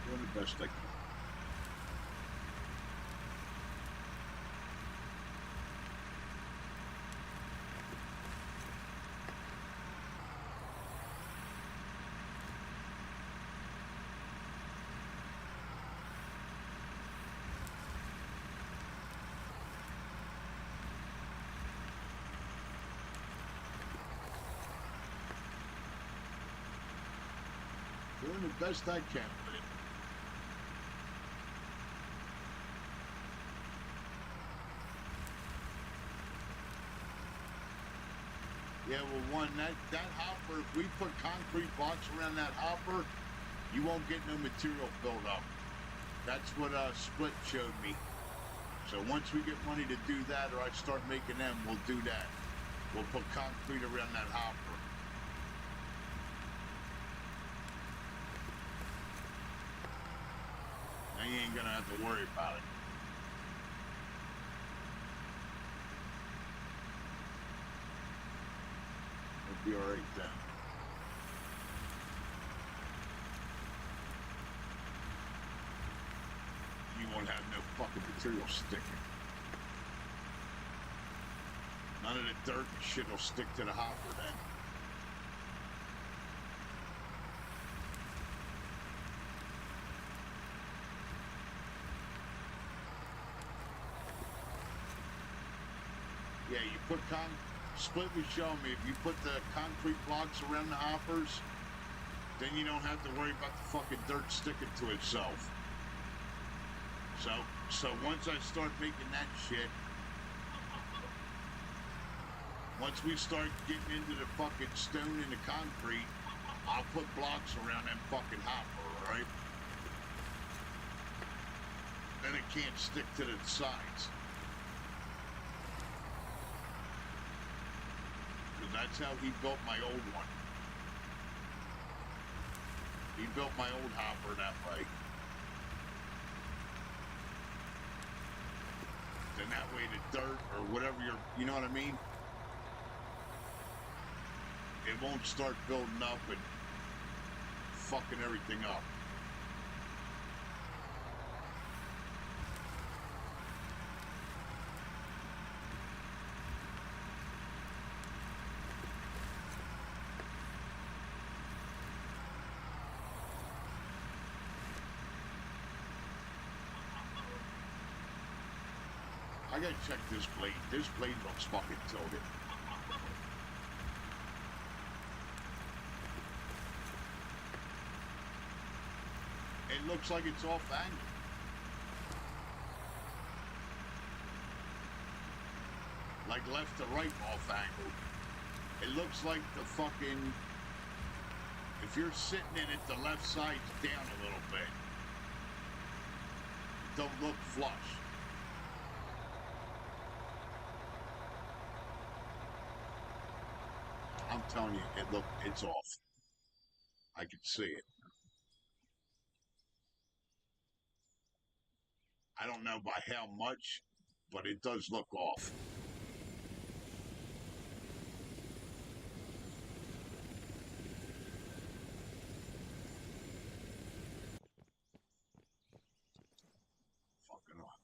Doing the best I can. Doing the best I can with it. Yeah, well, one, that hopper, if we put concrete blocks around that hopper, you won't get no material filled up. That's what Split showed me. So once we get money to do that, or I start making them, we'll do that. We'll put concrete around that hopper. Now you ain't gonna have to worry about it. It'll be alright then. You won't have no fucking material sticking. None of the dirt and shit will stick to the hopper then. Yeah, you put Split was showing me, if you put the concrete blocks around the hoppers, then you don't have to worry about the fucking dirt sticking to itself. So once I start making that shit, once we start getting into the fucking stone and the concrete, I'll put blocks around that fucking hopper, alright? Then it can't stick to the sides. Because that's how he built my old one. He built my old hopper that way. Then that way the dirt or whatever you know what I mean? It won't start building up and fucking everything up. I gotta check this blade. This blade looks fucking tilted. It looks like it's off angle. Like left to right off angle. It looks like the fucking... If you're sitting in it, the left side's down a little bit. It don't look flush. I'm telling you, it's off. I can see it. I don't know by how much, but it does look off. Fucking off.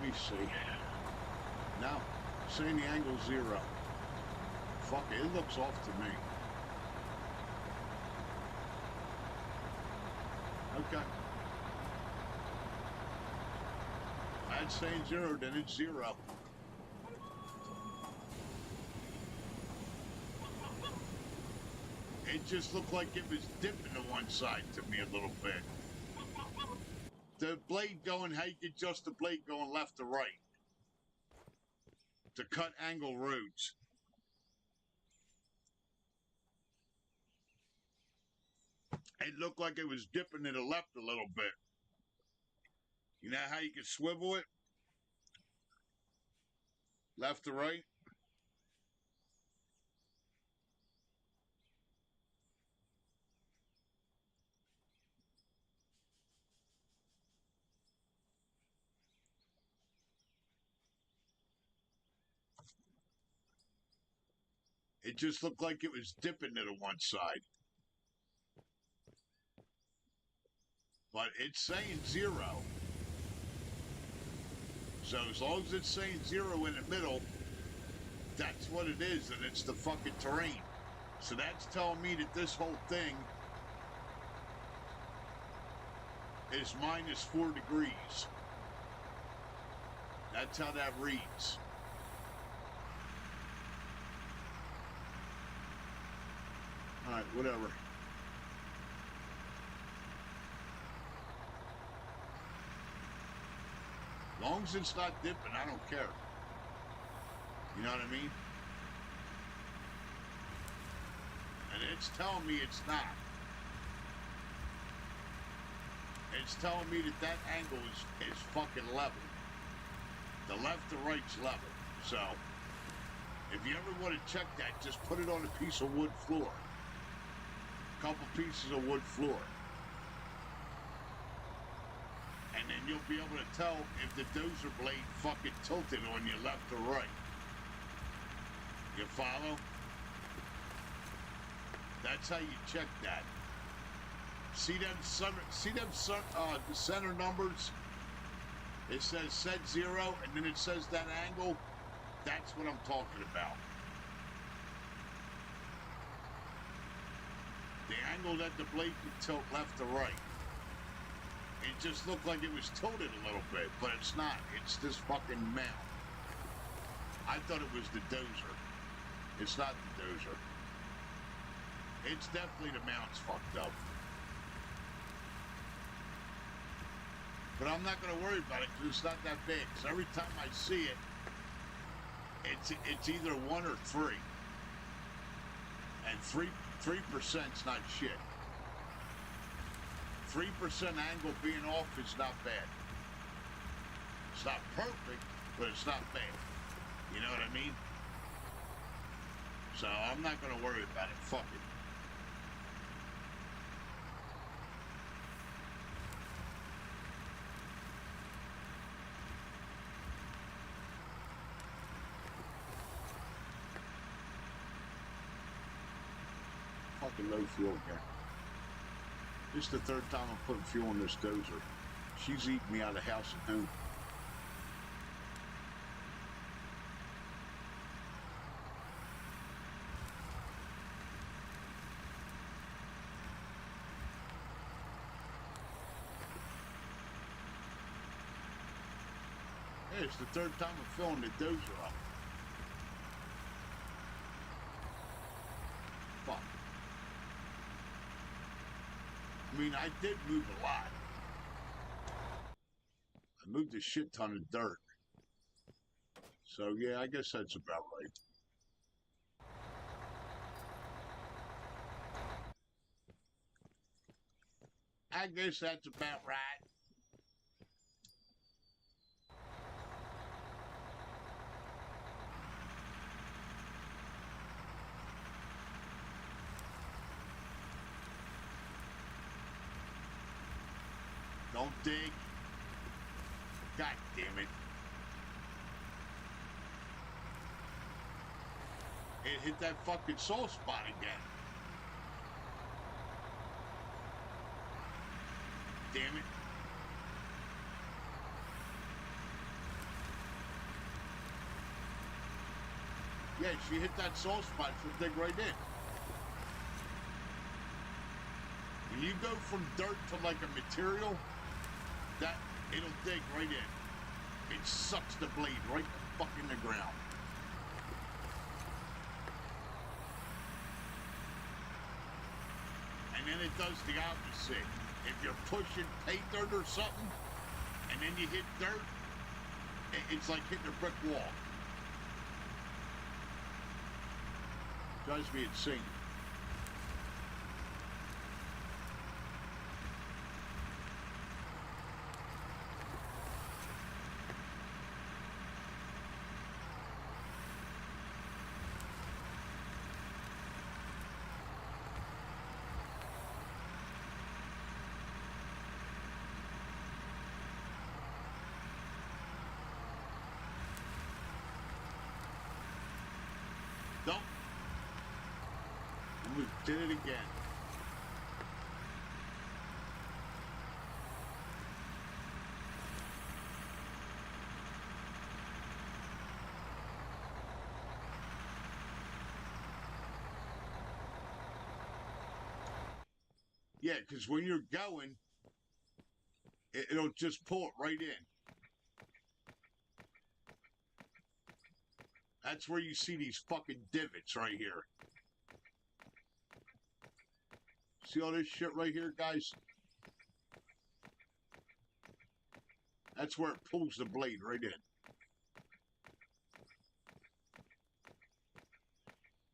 Let me see. Now, saying the angle 0. Fuck it, it looks off to me. Okay. If I'd saying 0, then it's 0. It just looked like it was dipping to one side to me a little bit. The blade going, how you can adjust the blade going left to right to cut angle roads. It looked like it was dipping to the left a little bit. You know how you can swivel it? Left to right? It just looked like it was dipping to the one side. But it's saying 0. So as long as it's saying 0 in the middle, that's what it is, and it's the fucking terrain. So that's telling me that this whole thing is minus 4 degrees. That's how that reads. Alright, whatever. As long as it's not dipping, I don't care. You know what I mean? And it's telling me it's not. It's telling me that that angle is fucking level. The left to right's level. So, if you ever want to check that, just put it on a piece of wood floor. A couple pieces of wood floor. And then you'll be able to tell if the dozer blade fucking tilted on you left or right. You follow? That's how you check that. See them center numbers? It says set 0, and then it says that angle. That's what I'm talking about. The angle that the blade can tilt left or right. It just looked like it was tilted a little bit, but it's not. It's this fucking mount. I thought it was the dozer. It's not the dozer. It's definitely the mount's fucked up. But I'm not going to worry about it because it's not that big. Because every time I see it, it's either 1 or 3. And 3%'s not shit. 3% angle being off is not bad. It's not perfect, but it's not bad. You know what I mean? So I'm not going to worry about it. Fuck it. Fucking low fuel again. This is the 3rd time I'm putting fuel in this dozer. She's eating me out of house and home. Hey, it's the 3rd time I'm filling the dozer up. Fuck. I mean, I did move a lot. I moved a shit ton of dirt. So, yeah, I guess that's about right. I guess that's about right. Don't dig. God damn it. It hit that fucking soft spot again. Damn it. Yeah, she hit that soft spot, she'll dig right in. When you go from dirt to like a material, that it'll dig right in. It sucks the blade right the fuck in the ground. And then it does the opposite. If you're pushing pay dirt or something, and then you hit dirt, it's like hitting a brick wall. Drives me insane. Don't We did it again. Yeah, because when you're going, it'll just pull it right in. That's where you see these fucking divots right here. See all this shit right here, guys? That's where it pulls the blade right in.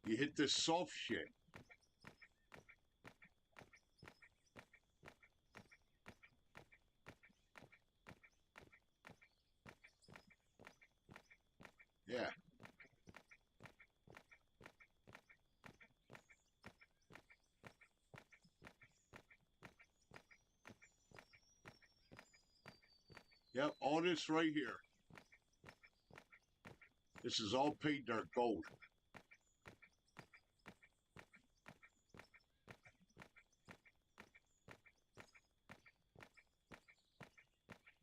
You hit this soft shit. Yeah. Yep, all this right here. This is all pay dirt gold.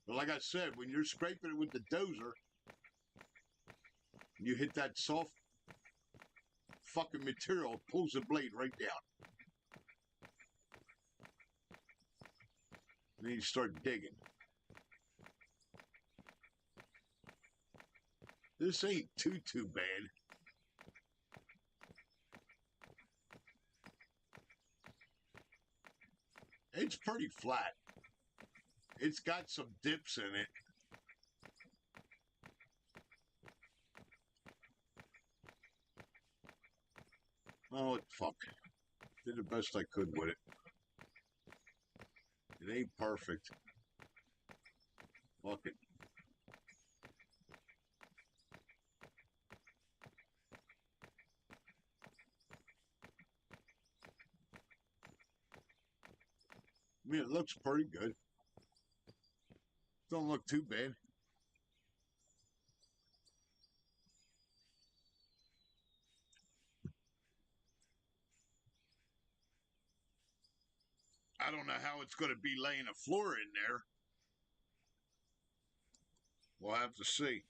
But like I said, when you're scraping it with the dozer, you hit that soft fucking material, it pulls the blade right down. And then you start digging. This ain't too bad. It's pretty flat. It's got some dips in it. Oh, fuck. Did the best I could with it. It ain't perfect. Fuck it. I mean, it looks pretty good. Don't look too bad. I don't know how it's going to be laying a floor in there. We'll have to see.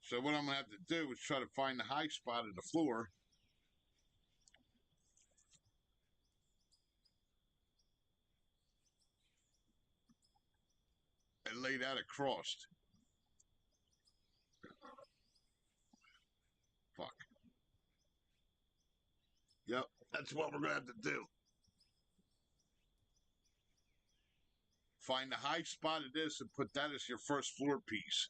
So what I'm going to have to do is try to find the high spot of the floor. And lay that across. Fuck. Yep, that's what we're going to have to do. Find the high spot of this and put that as your first floor piece.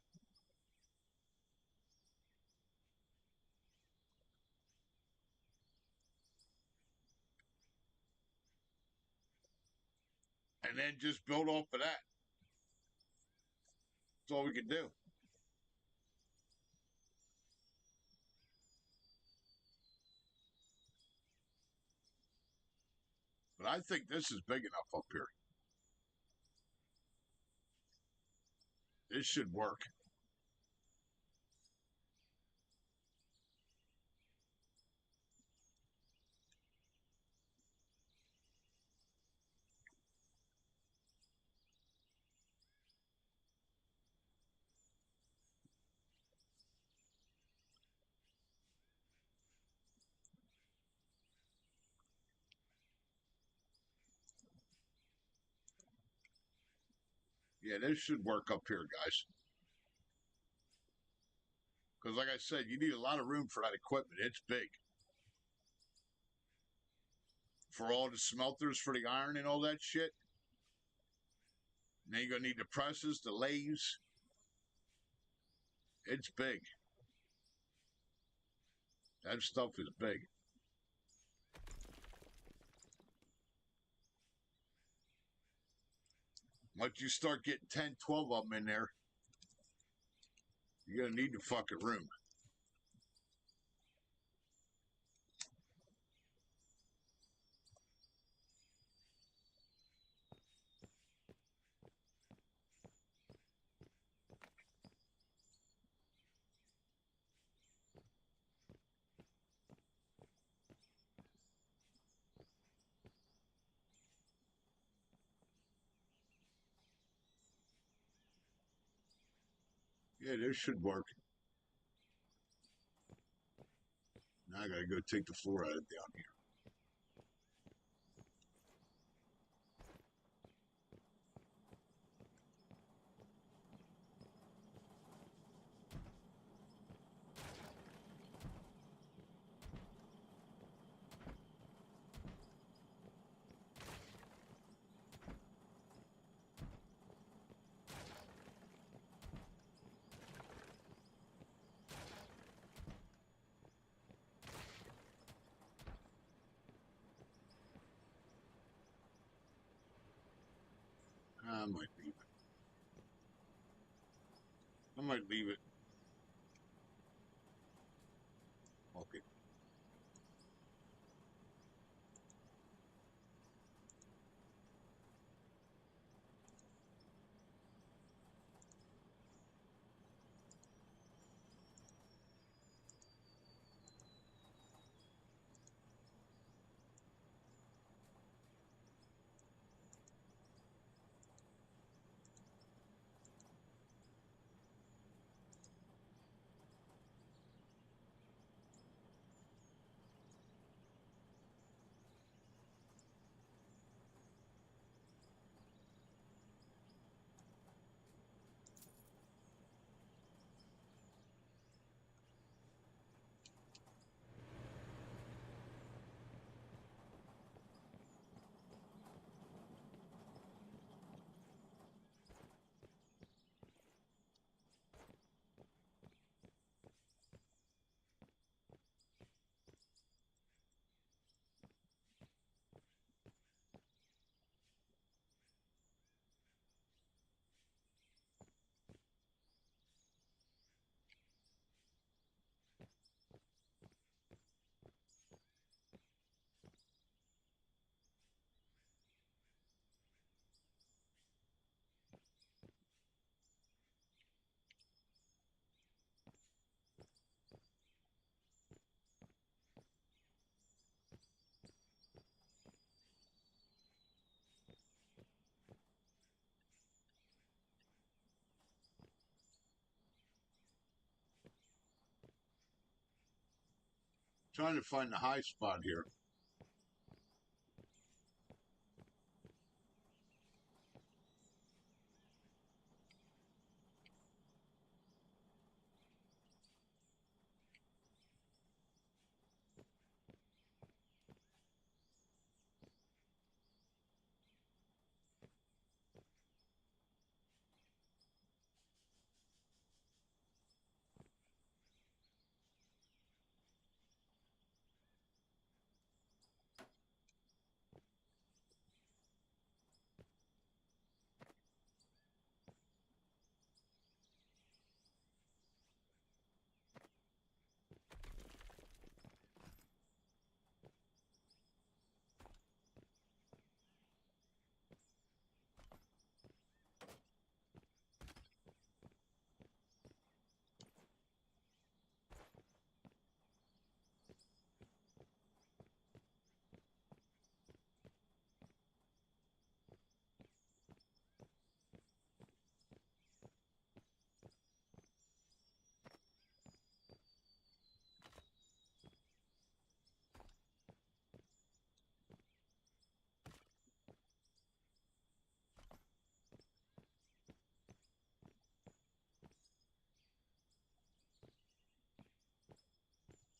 And then just build off of that. That's all we can do. But I think this is big enough up here. This should work. Yeah, this should work up here, guys. Because like I said, you need a lot of room for that equipment. It's big. For all the smelters for the iron and all that shit. And then you're going to need the presses, the lathes. It's big. That stuff is big. Once you start getting 10, 12 of them in there, You're gonna need the fucking room. Yeah, this should work. Now I gotta go take the floor out of down here. I might leave it. I might leave it. Okay. Trying to find the high spot here.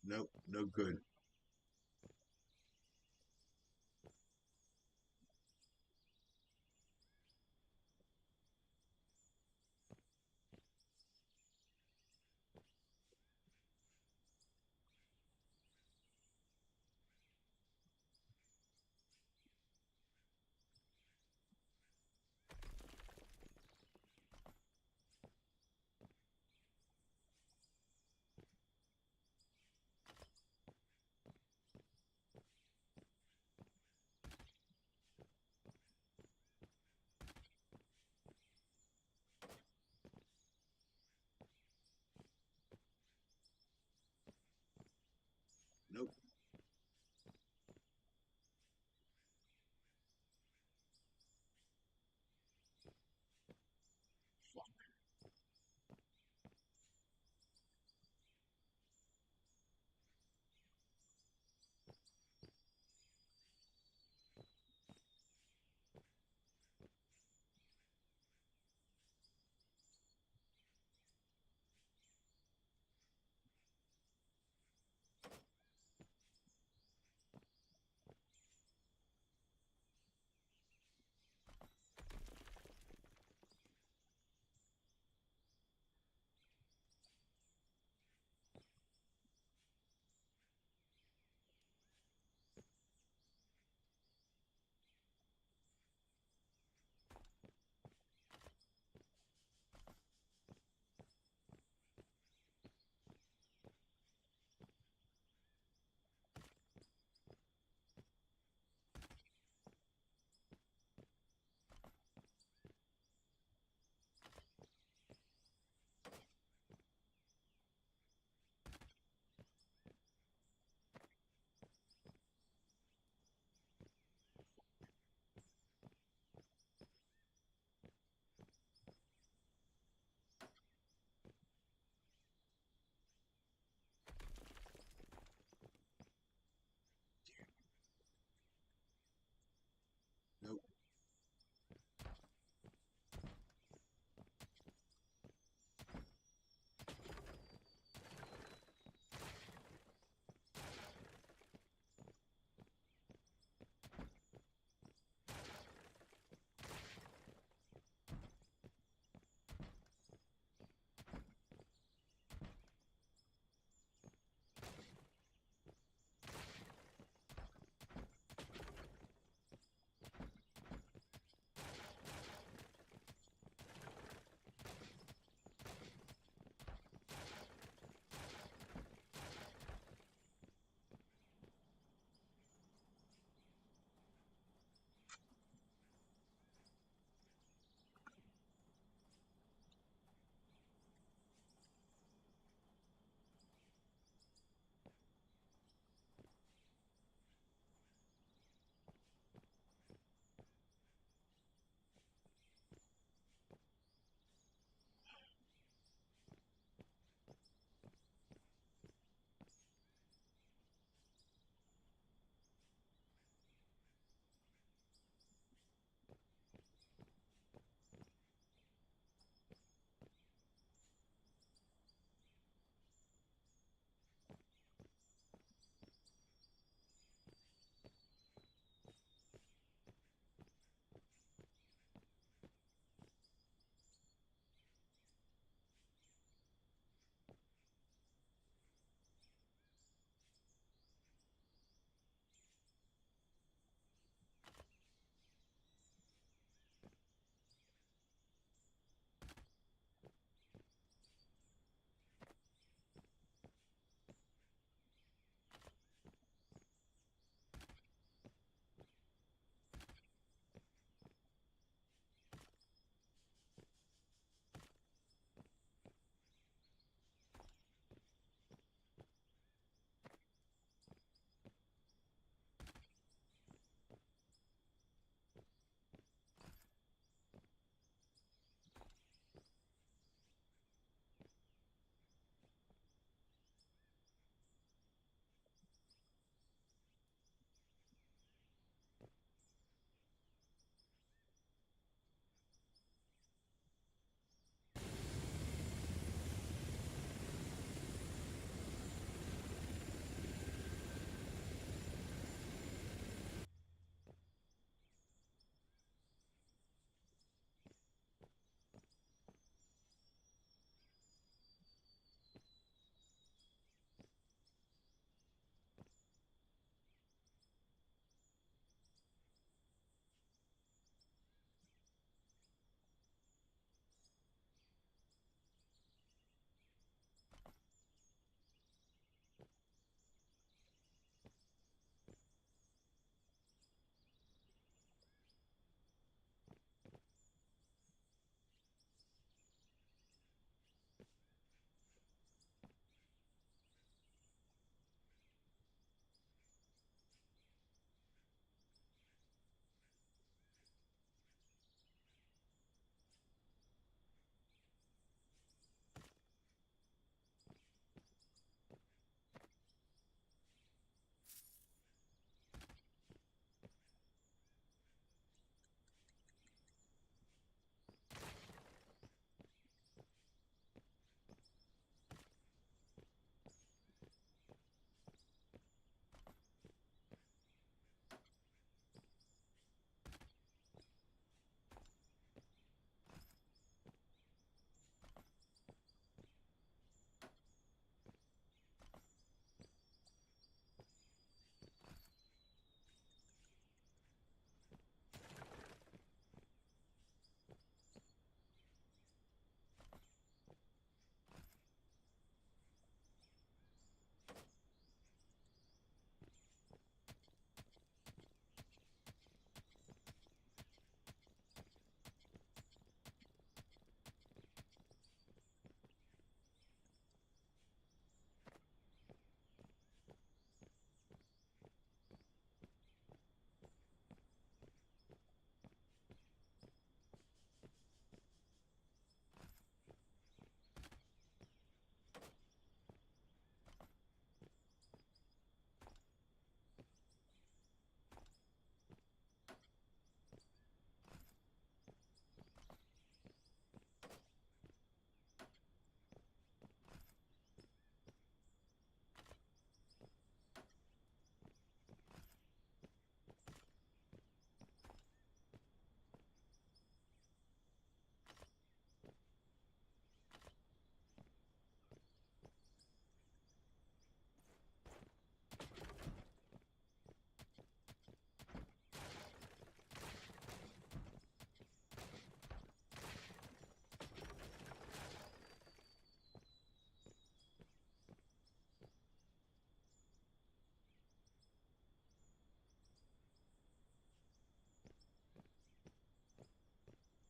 Nope, no good.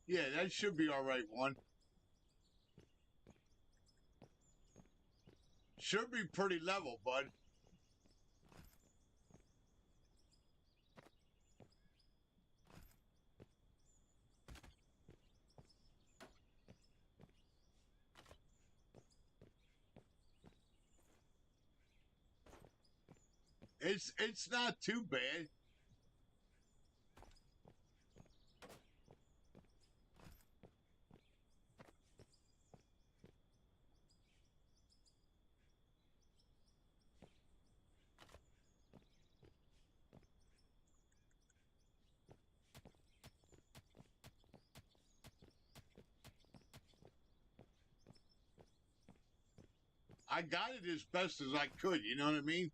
Yeah, that should be all right, one. Should be pretty level, bud. It's not too bad. I got it as best as I could, you know what I mean?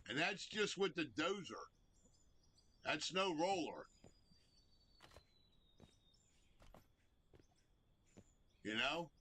And that's just with the dozer. That's no roller. You know?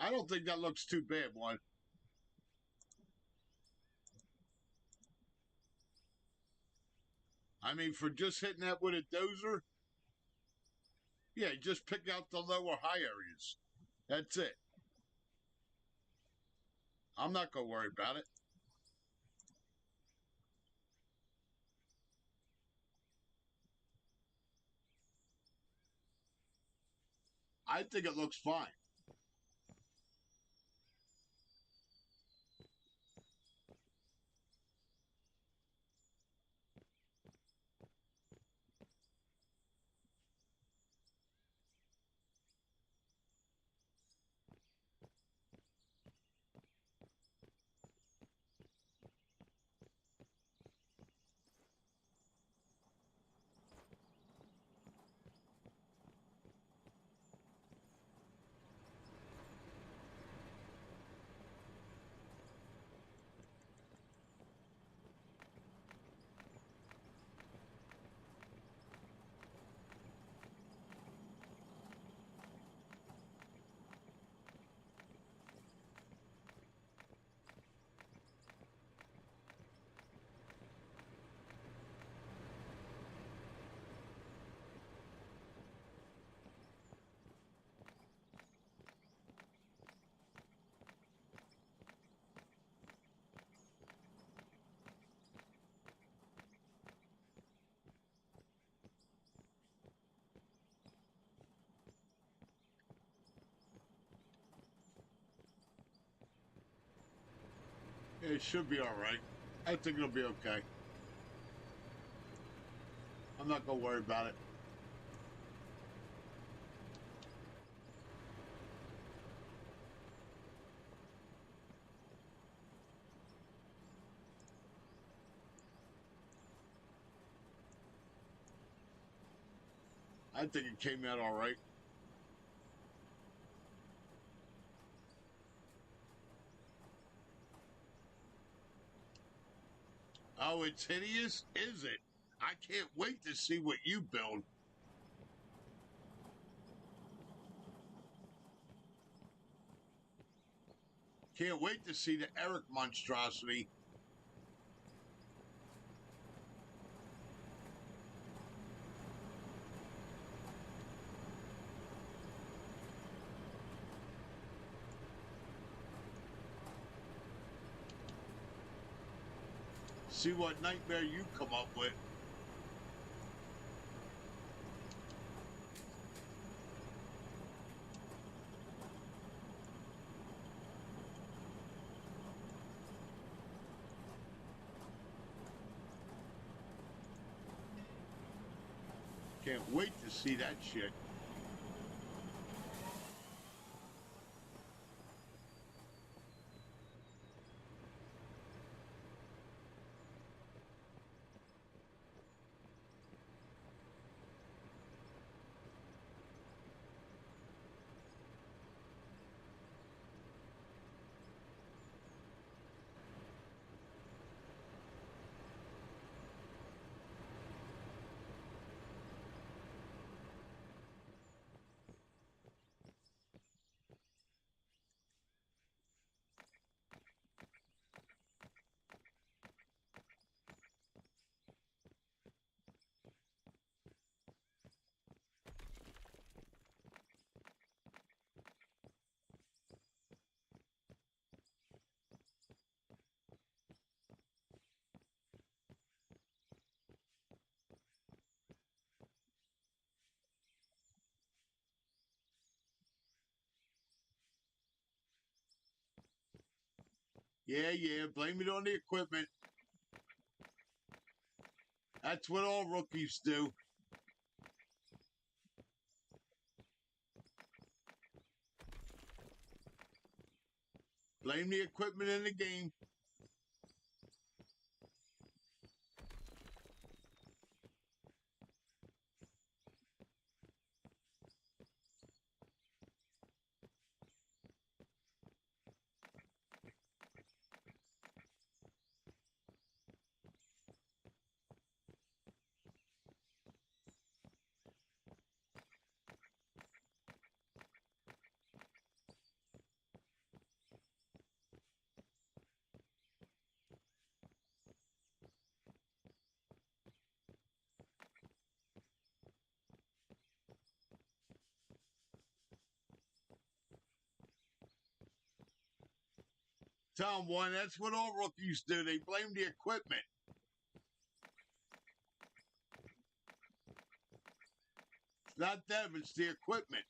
I don't think that looks too bad, one. I mean, for just hitting that with a dozer, yeah, just pick out the lower high areas. That's it. I'm not going to worry about it. I think it looks fine. It should be all right. I think it'll be okay. I'm not going to worry about it. I think it came out all right. Oh, it's hideous? Is it? I can't wait to see what you build. Can't wait to see the Eric monstrosity. See what nightmare you come up with. Can't wait to see that shit. Yeah, blame it on the equipment. That's what all rookies do. Blame the equipment in the game. Tom one, that's what all rookies do. They blame the equipment. It's not them, it's the equipment.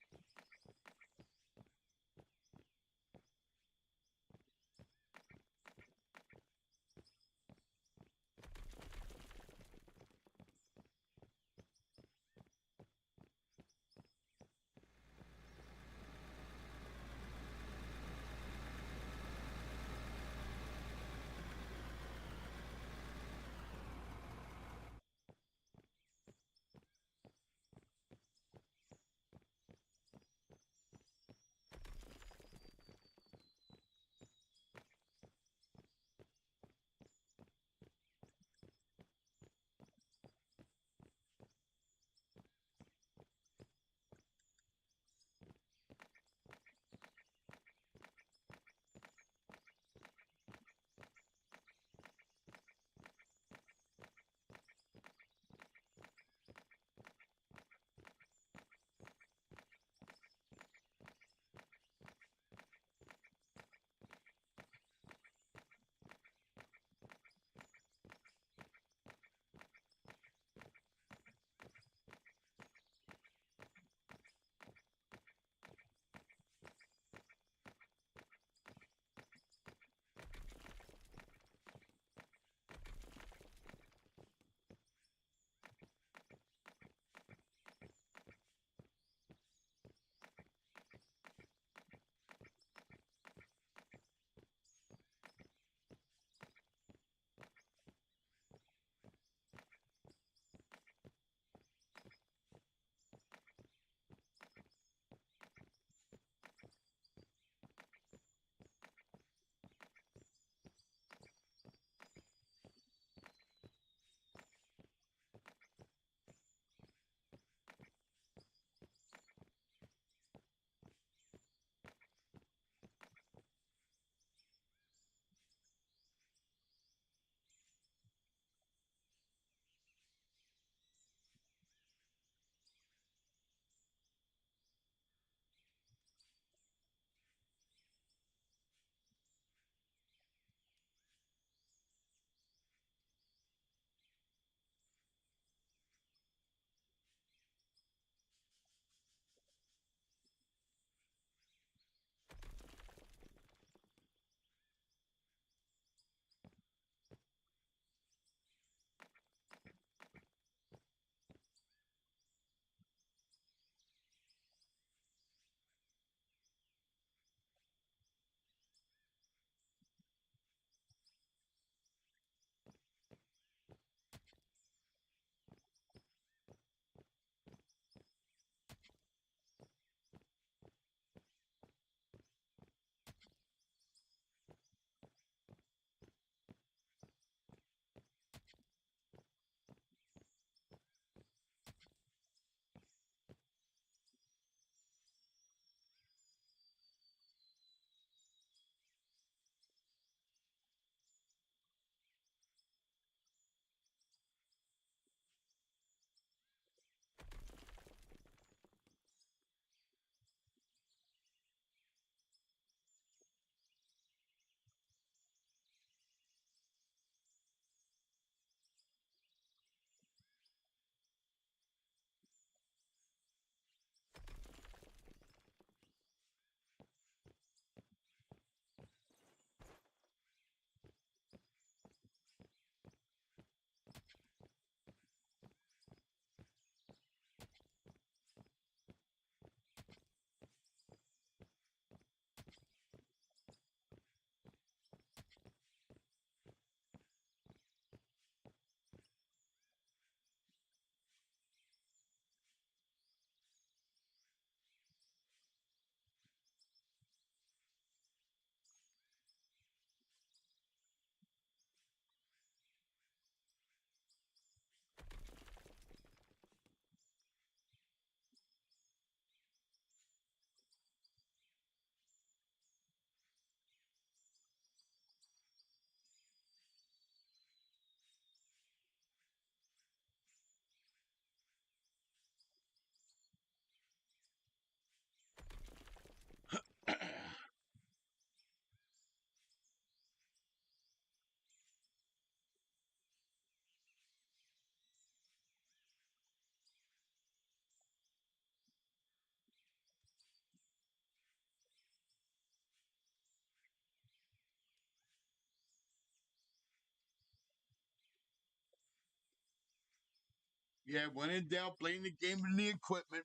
Yeah, when in doubt, blame the game and the equipment.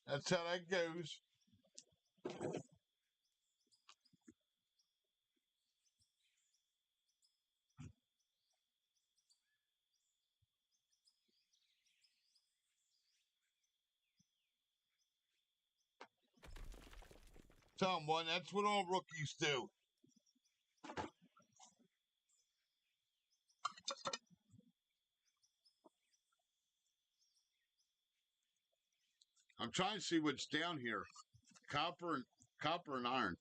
That's how that goes. Someone, that's what all rookies do. I'm trying to see what's down here. Copper and iron.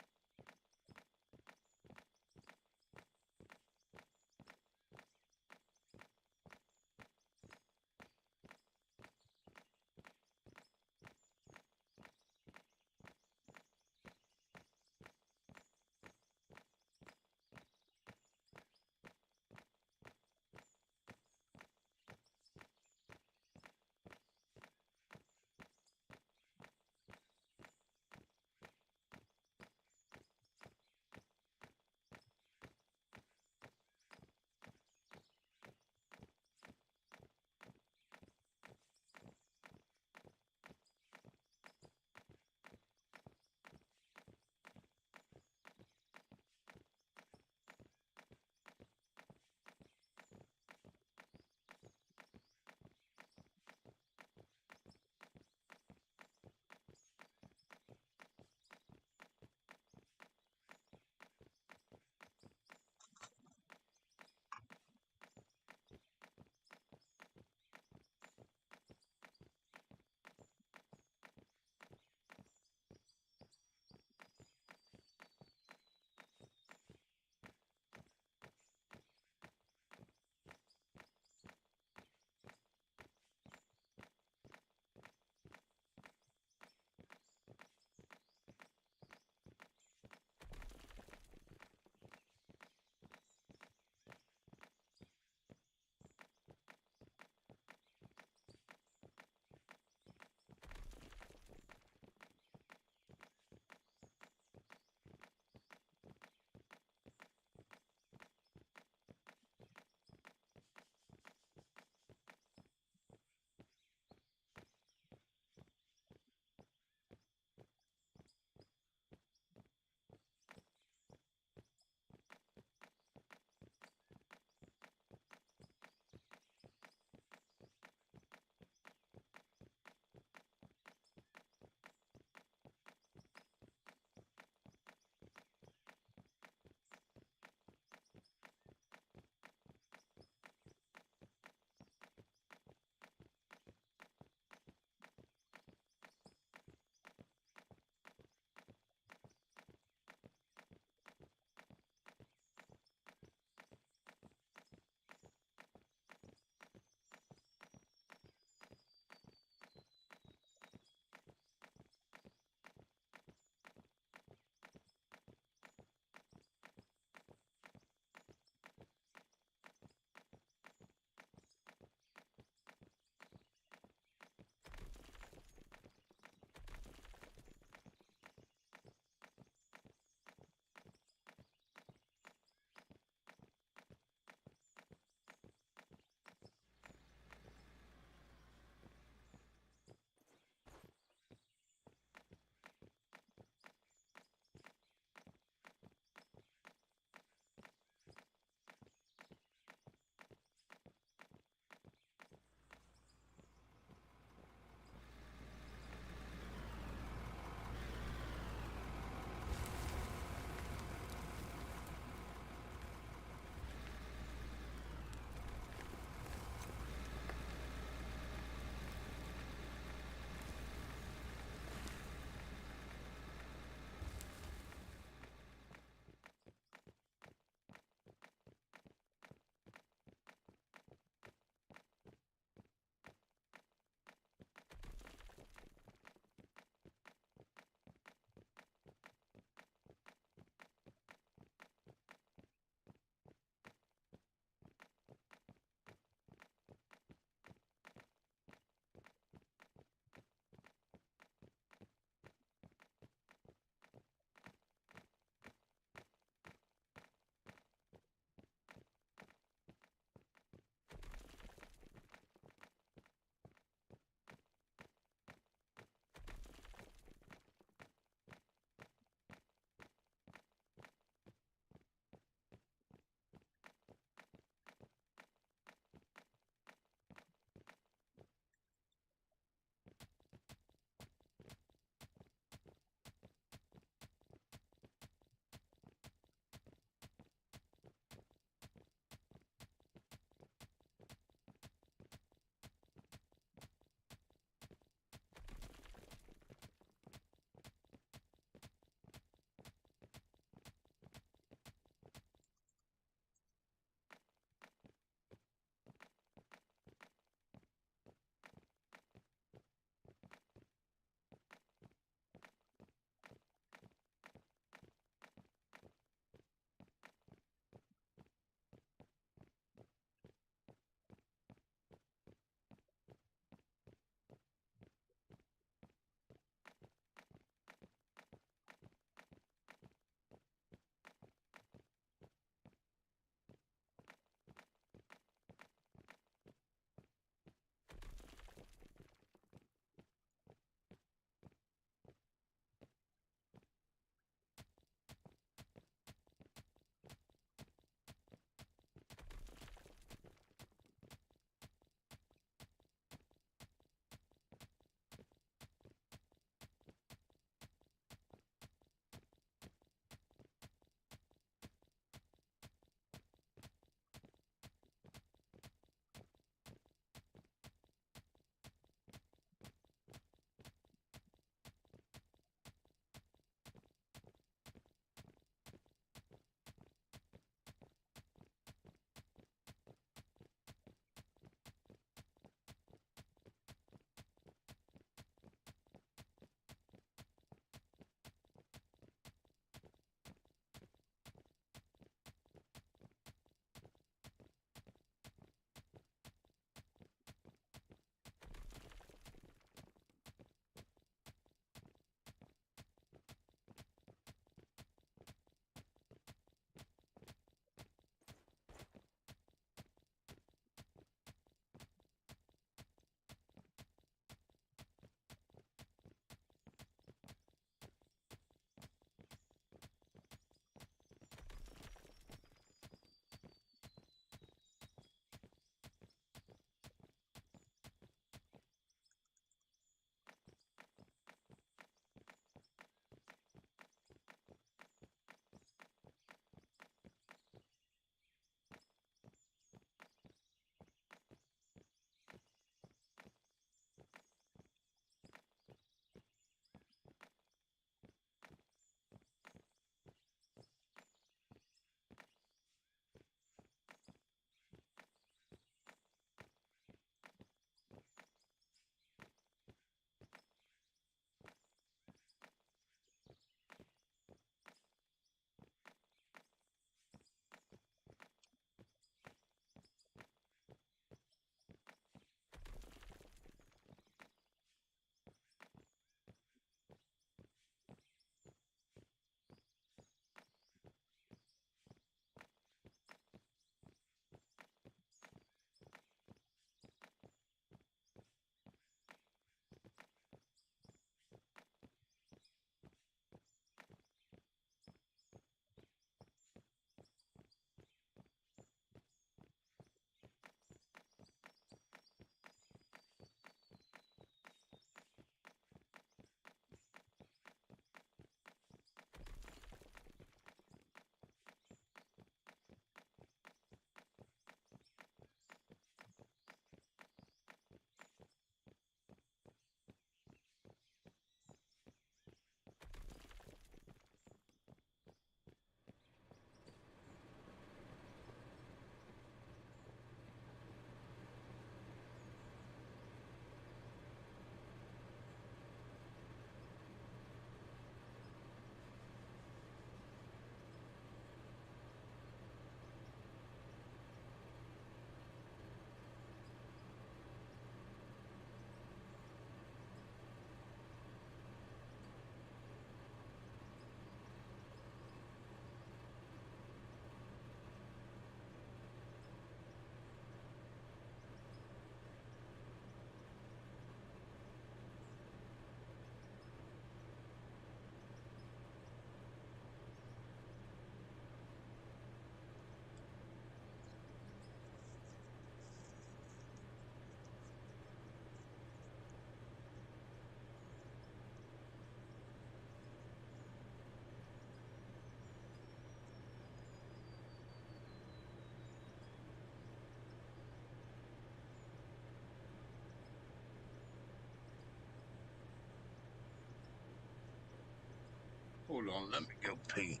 Hold on, let me go pee.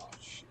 Oh, shit.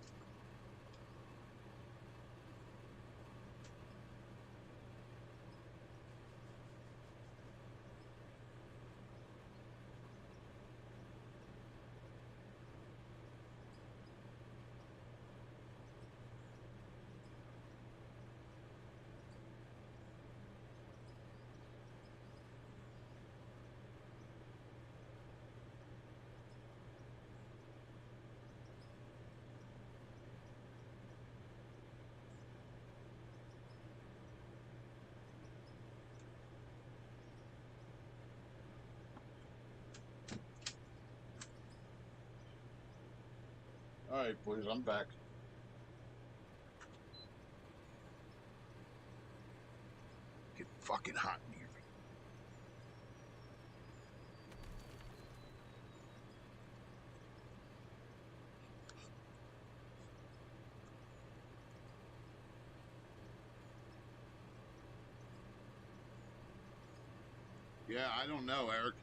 All right, boys, I'm back. Get fucking hot in here. Yeah, I don't know, Eric.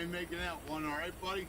you making out? One all right, buddy?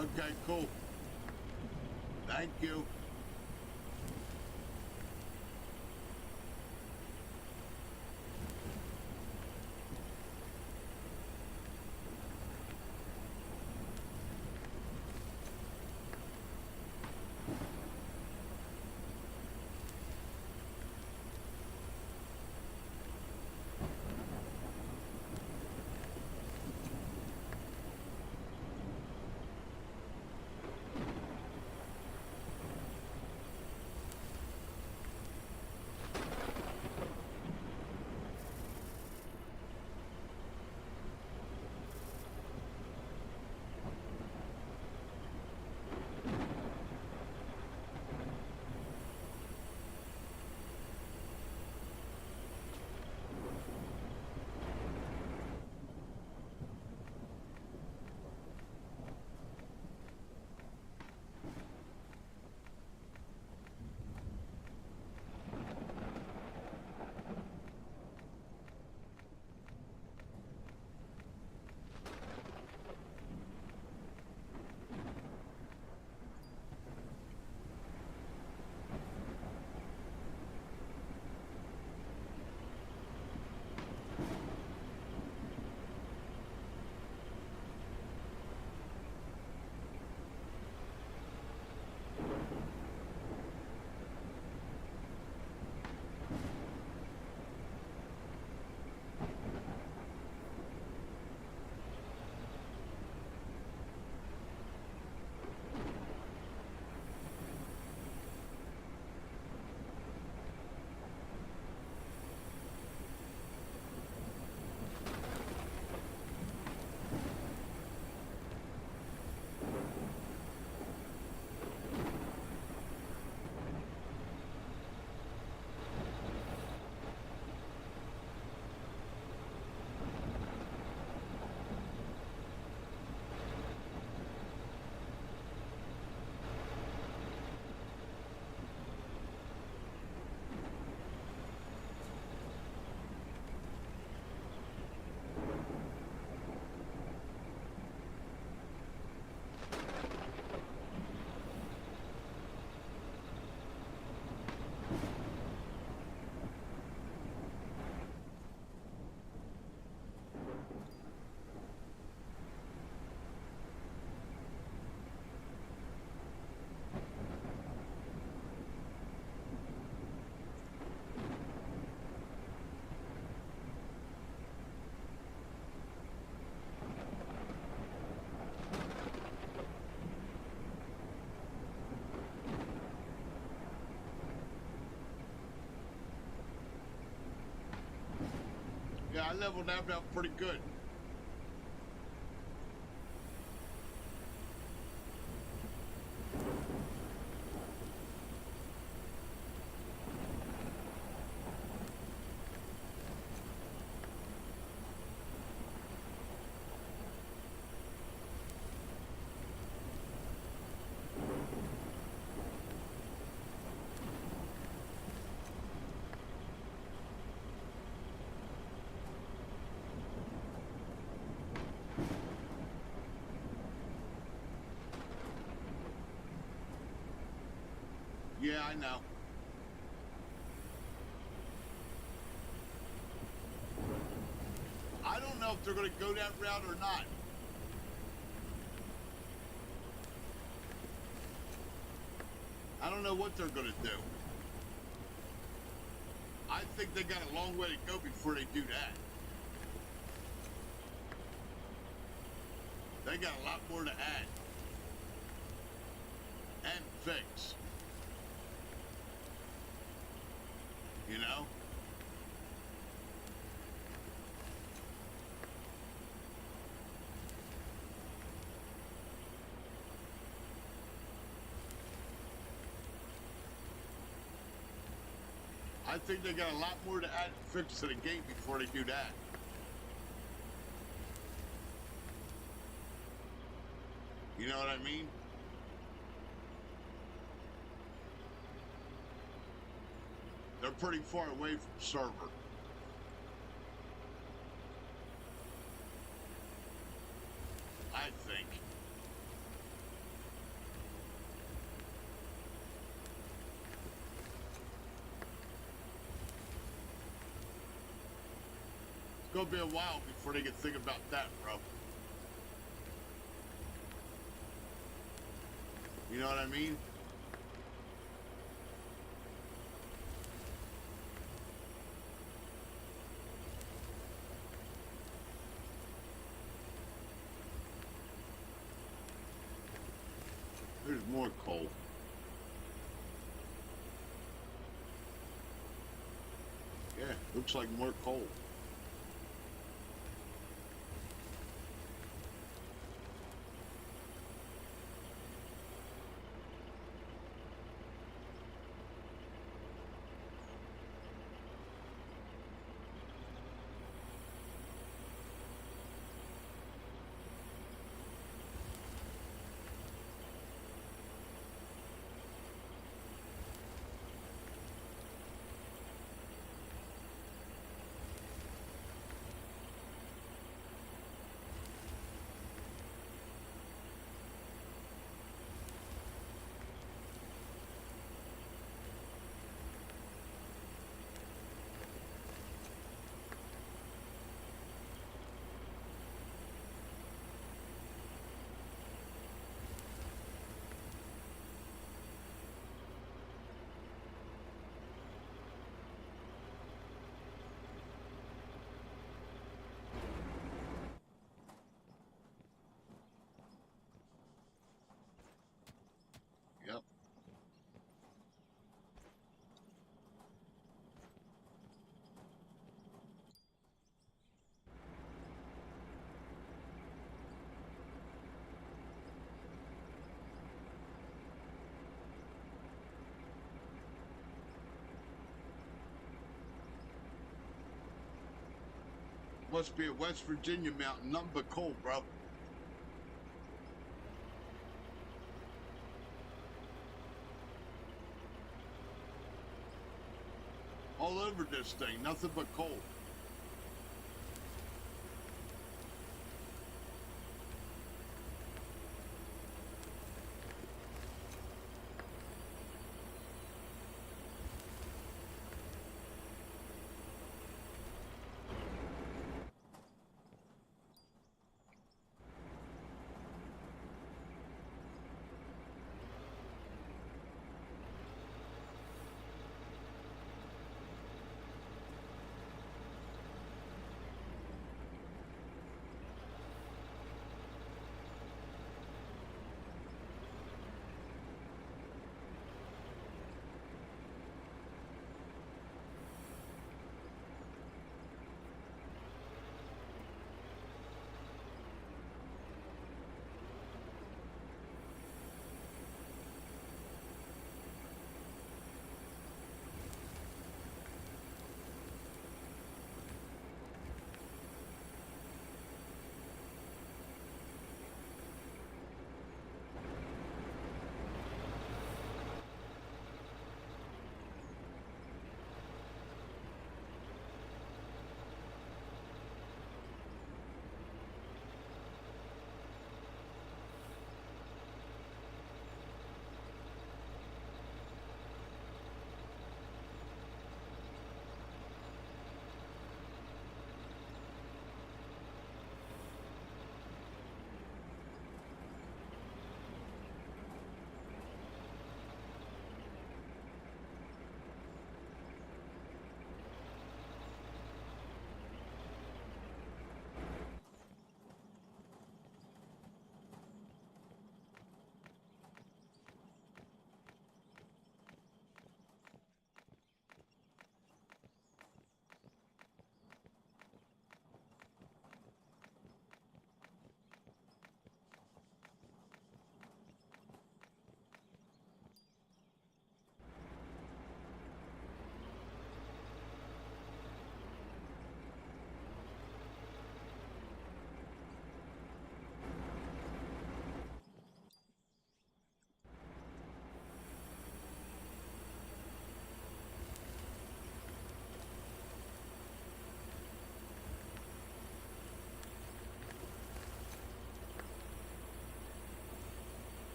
Okay, cool. Thank you. Yeah, I leveled that up pretty good. I know. I don't know if they're going to go that route or not. I don't know what they're going to do. I think they got a long way to go before they do that. They got a lot more to add and fix. You know? I think they got a lot more to add and fix to the game before they do that. You know what I mean? They're pretty far away from server. I think. It's gonna be a while before they can think about that, bro. You know what I mean? There's more coal. Yeah, looks like more coal. Yep. Must be a West Virginia mountain, nothing but coal, bro. All over this thing, nothing but coal.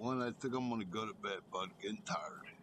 Well, I think I'm gonna go to bed, bud. Getting tired.